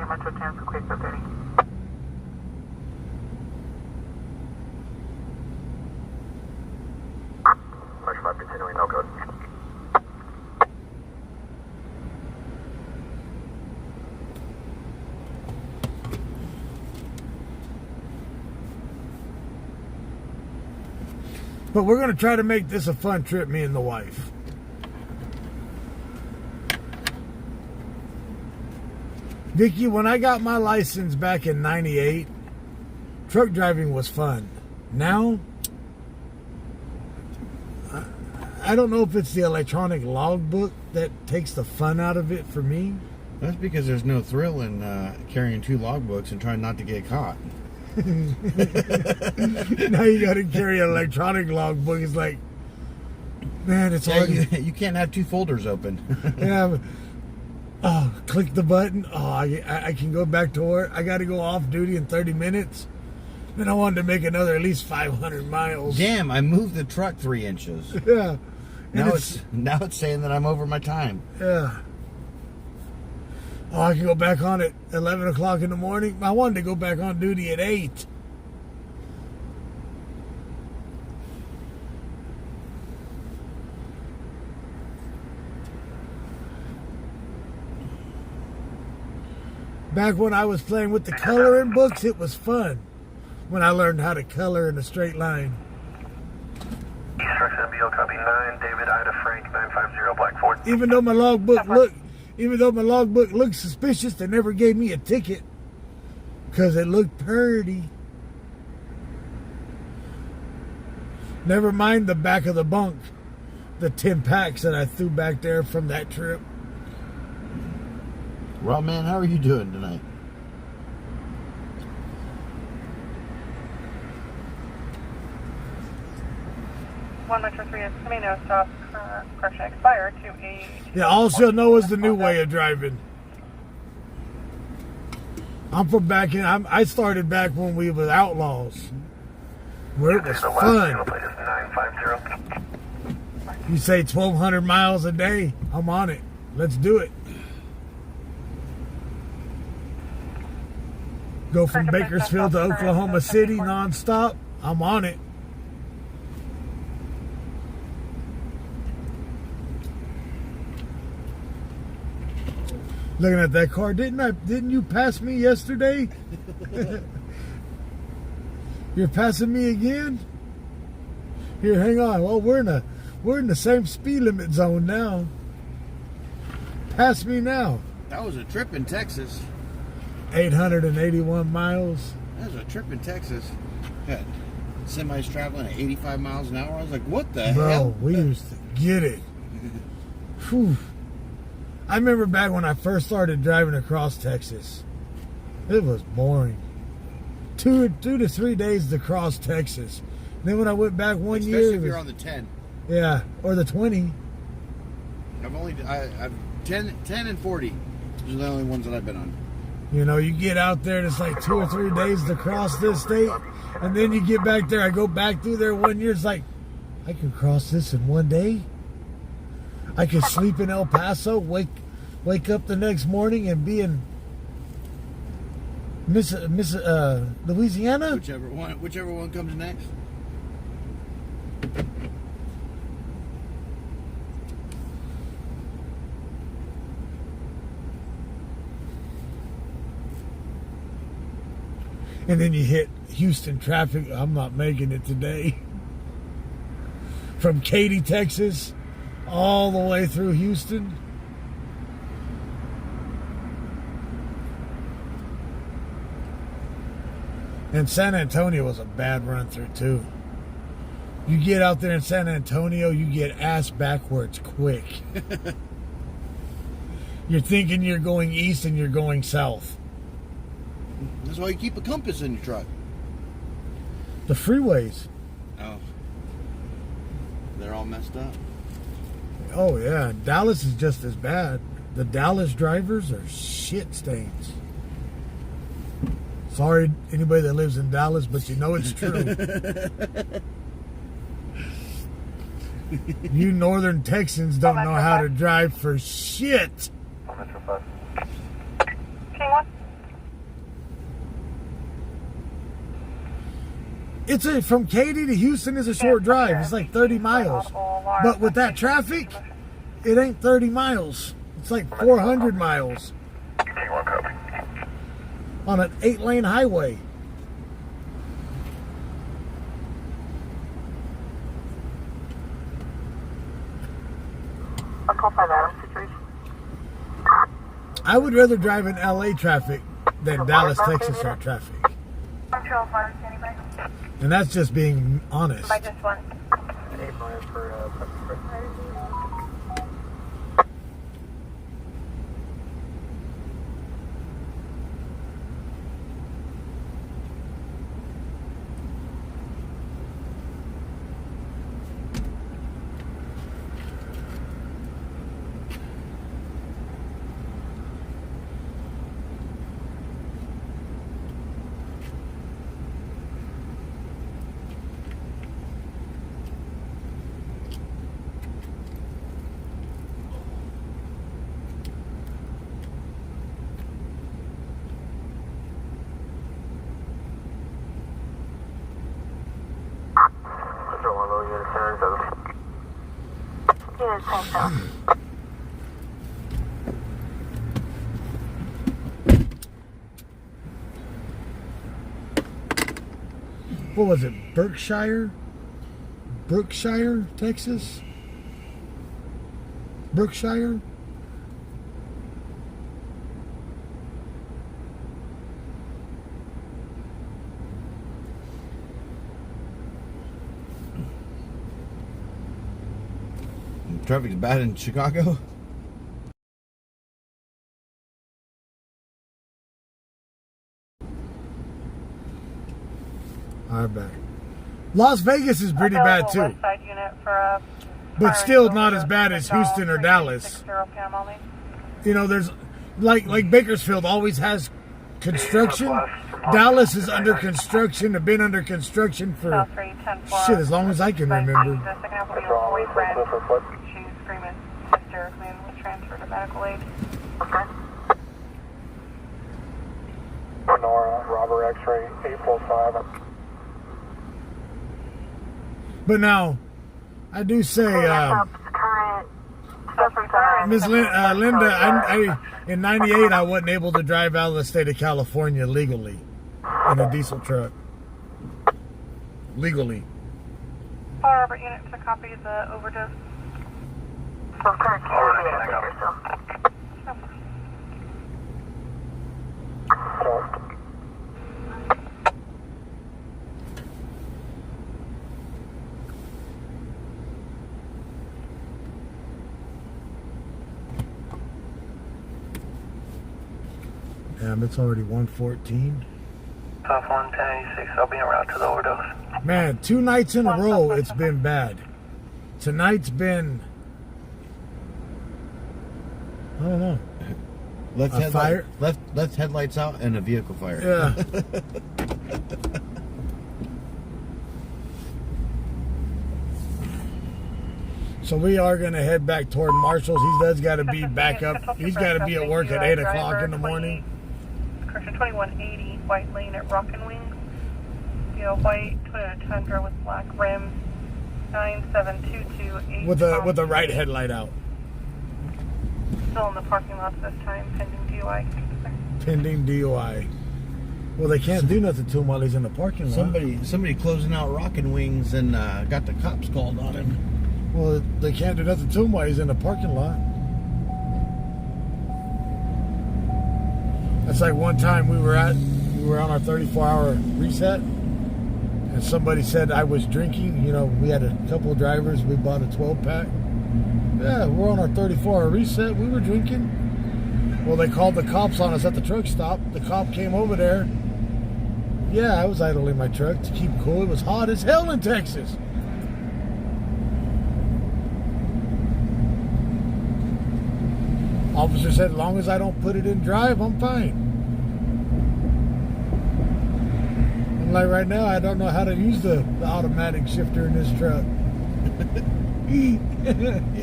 E: Metro 10 for quick 30.
D: Metro 5 continuing, no code.
B: But we're going to try to make this a fun trip, me and the wife. Vicky, when I got my license back in '98, truck driving was fun. Now, I don't know if it's the electronic logbook that takes the fun out of it for me.
G: That's because there's no thrill in carrying 2 logbooks and trying not to get caught.
B: Now you got to carry an electronic logbook. It's like, man, it's hard.
G: You can't have 2 folders open.
B: Yeah. Oh, click the button. Oh, I can go back to work. I got to go off duty in 30 minutes. Then I wanted to make another at least 500 miles.
G: Damn, I moved the truck 3 inches.
B: Yeah.
G: Now it's saying that I'm over my time.
B: Yeah. Oh, I can go back on at 11 o'clock in the morning. I wanted to go back on duty at 8. Back when I was playing with the coloring books, it was fun. When I learned how to color in a straight line.
L: East Trucks MBO copy 9, David Ida Frank 950 Black Ford.
B: Even though my logbook looked suspicious, they never gave me a ticket because it looked pretty. Never mind the back of the bunk, the 10 packs that I threw back there from that trip.
G: Well, man, how are you doing tonight?
F: One Metro 3 is coming no stop. Correction expired to a...
B: Yeah, all she'll know is the new way of driving. I'm from back in... I started back when we were outlaws. Where it was fun. You say 1,200 miles a day? I'm on it. Let's do it. Go from Bakersfield to Oklahoma City nonstop. I'm on it. Looking at that car, didn't you pass me yesterday? You're passing me again? Here, hang on. Well, we're in the same speed limit zone now. Pass me now.
G: That was a trip in Texas.
B: 881 miles.
G: That was a trip in Texas. Had semis traveling at 85 miles an hour. I was like, what the hell?
B: Bro, we used to get it. Whew. I remember back when I first started driving across Texas. It was boring. 2 to 3 days to cross Texas. Then when I went back one year...
G: Especially if you're on the 10.
B: Yeah, or the 20.
G: I've 10 and 40. Those are the only ones that I've been on.
B: You know, you get out there and it's like 2 or 3 days to cross this state. And then you get back there. I go back through there 1 year. It's like, I can cross this in 1 day. I could sleep in El Paso, wake up the next morning and be in Louisiana.
G: Whichever one comes next.
B: And then you hit Houston traffic. I'm not making it today. From Katy, Texas, all the way through Houston. And San Antonio was a bad run through too. You get out there in San Antonio, you get ass backwards quick. You're thinking you're going east and you're going south.
G: That's why you keep a compass in your truck.
B: The freeways.
G: Oh. They're all messed up.
B: Oh, yeah. Dallas is just as bad. The Dallas drivers are shit stains. Sorry, anybody that lives in Dallas, but you know it's true. You northern Texans don't know how to drive for shit. It's from Katy to Houston is a short drive. It's like 30 miles. But with that traffic, it ain't 30 miles. It's like 400 miles. On an 8-lane highway. I would rather drive in LA traffic than Dallas, Texas traffic. And that's just being honest.
F: By just one.
B: What was it? Brookshire, Texas? Brookshire?
G: Traffic's bad in Chicago.
B: All right, back. Las Vegas is pretty bad too, but still not as bad as Houston or Dallas. You know, there's like Bakersfield always has construction. Dallas is under construction. Have been under construction for shit as long as I can remember.
F: She's screaming, sister, man was transferred to medical aid.
C: Nora, Robert X-ray 845.
B: But now, I do say, Ms. Linda, in '98 I wasn't able to drive out of the state of California legally in a diesel truck. Legally.
F: Robert unit to copy the overdose.
B: Damn, it's already 1:14.
L: South 11086, I'll be en route to the overdose.
B: Man, 2 nights in a row, it's been bad. Tonight's been, I don't know.
G: Left
B: A fire?
G: Left headlights out and a vehicle fire.
B: Yeah. So we are going to head back toward Marshall's. He does got to be back up. He's got to be at work at 8 o'clock in the morning.
F: Correction, 2180 White Lane at Rockin' Wings. White Toyota Tundra with black rims. 97228.
B: With a right headlight out.
F: Still in the parking lot this time, pending DUI.
B: Pending DUI. Well, they can't do nothing to him while he's in the parking lot.
G: Somebody closing out Rockin' Wings and got the cops called on him.
B: Well, they can't do nothing to him while he's in the parking lot. That's like one time we were on our 34-hour reset, and somebody said I was drinking. We had a couple of drivers. We bought a 12-pack. Yeah, we're on our 34-hour reset. We were drinking. Well, they called the cops on us at the truck stop. The cop came over there. Yeah, I was idling my truck to keep cool. It was hot as hell in Texas. Officer said, as long as I don't put it in drive, I'm fine. And like right now, I don't know how to use the automatic shifter in this truck.
G: The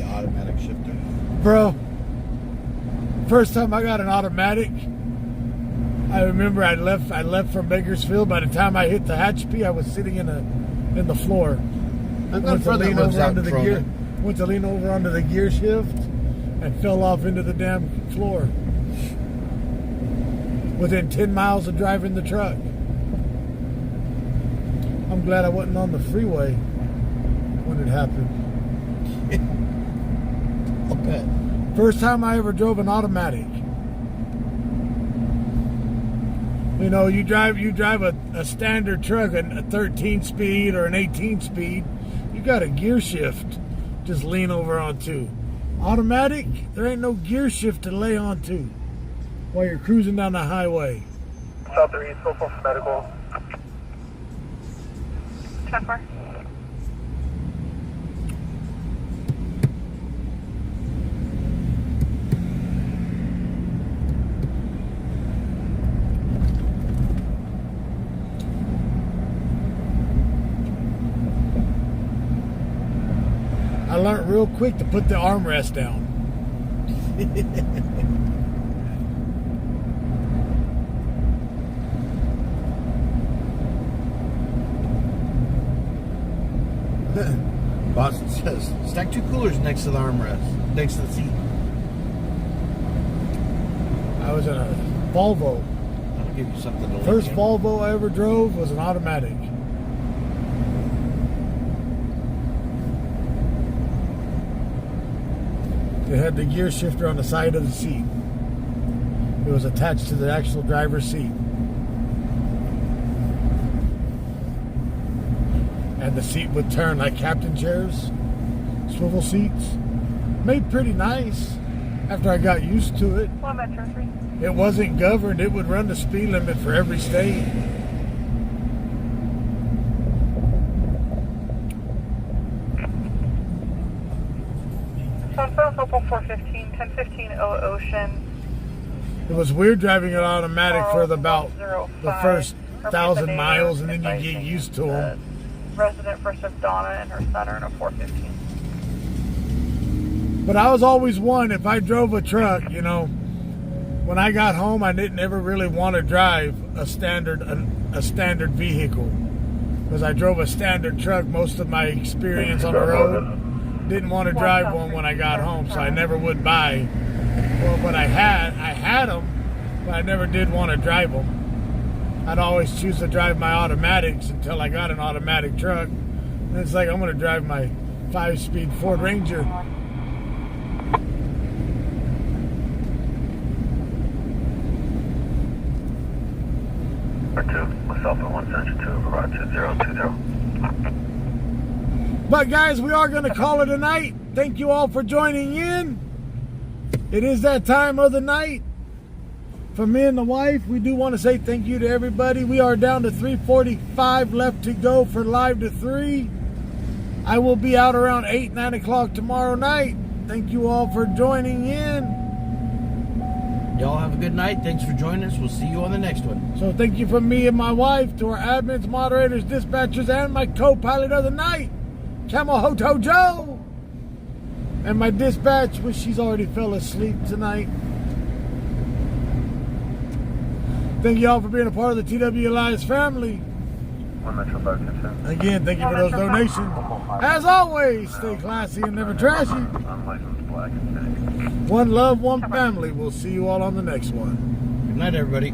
G: automatic shifter.
B: Bro, first time I got an automatic, I remember I left from Bakersfield. By the time I hit the hatch P, I was sitting in the floor. Went to lean over onto the gear shift and fell off into the damn floor. Within 10 miles of driving the truck. I'm glad I wasn't on the freeway when it happened.
G: I'll bet.
B: First time I ever drove an automatic. You drive a standard truck, a 13 speed or an 18 speed, you got a gear shift just lean over onto. Automatic, there ain't no gear shift to lay onto while you're cruising down the highway.
C: South 3, so for medical.
F: 10-4.
B: I learned real quick to put the armrest down.
G: Boston says, stack 2 coolers next to the armrest, next to the seat.
B: I was in a Volvo.
G: I'll give you something to
B: First
G: look
B: Volvo I ever drove was an automatic. It had the gear shifter on the side of the seat. It was attached to the actual driver's seat. And the seat would turn like captain chairs, swivel seats. Made pretty nice after I got used to it. It wasn't governed. It would run the speed limit for every state.
F: Sunfire Opal 415, 1015 Ocean.
B: It was weird driving an automatic for about the first 1,000 miles, and then you get used to them.
F: Resident First of Donna and her son are in a 415.
B: But I was always one, if I drove a truck, when I got home, I didn't ever really want to drive a standard vehicle. Because I drove a standard truck most of my experience on the road. Didn't want to drive one when I got home, so I never would buy. Well, but I had them, but I never did want to drive them. I'd always choose to drive my automatics until I got an automatic truck. And it's like, I'm going to drive my 5-speed Ford Ranger.
C: Myself at 172, Garage 2020.
B: But guys, we are going to call it a night. Thank you all for joining in. It is that time of the night. For me and the wife, we do want to say thank you to everybody. We are down to 3:45 left to go for Live to 3. I will be out around 8, 9 o'clock tomorrow night. Thank you all for joining in.
G: Y'all have a good night. Thanks for joining us. We'll see you on the next one.
B: So thank you from me and my wife to our admins, moderators, dispatchers, and my co-pilot of the night, Camel Hoto Joe. And my dispatch, which she's already fell asleep tonight. Thank you all for being a part of the TW Alliance family. Again, thank you for those donations. As always, stay classy and never trashy. One love, one family. We'll see you all on the next one.
G: Good night, everybody.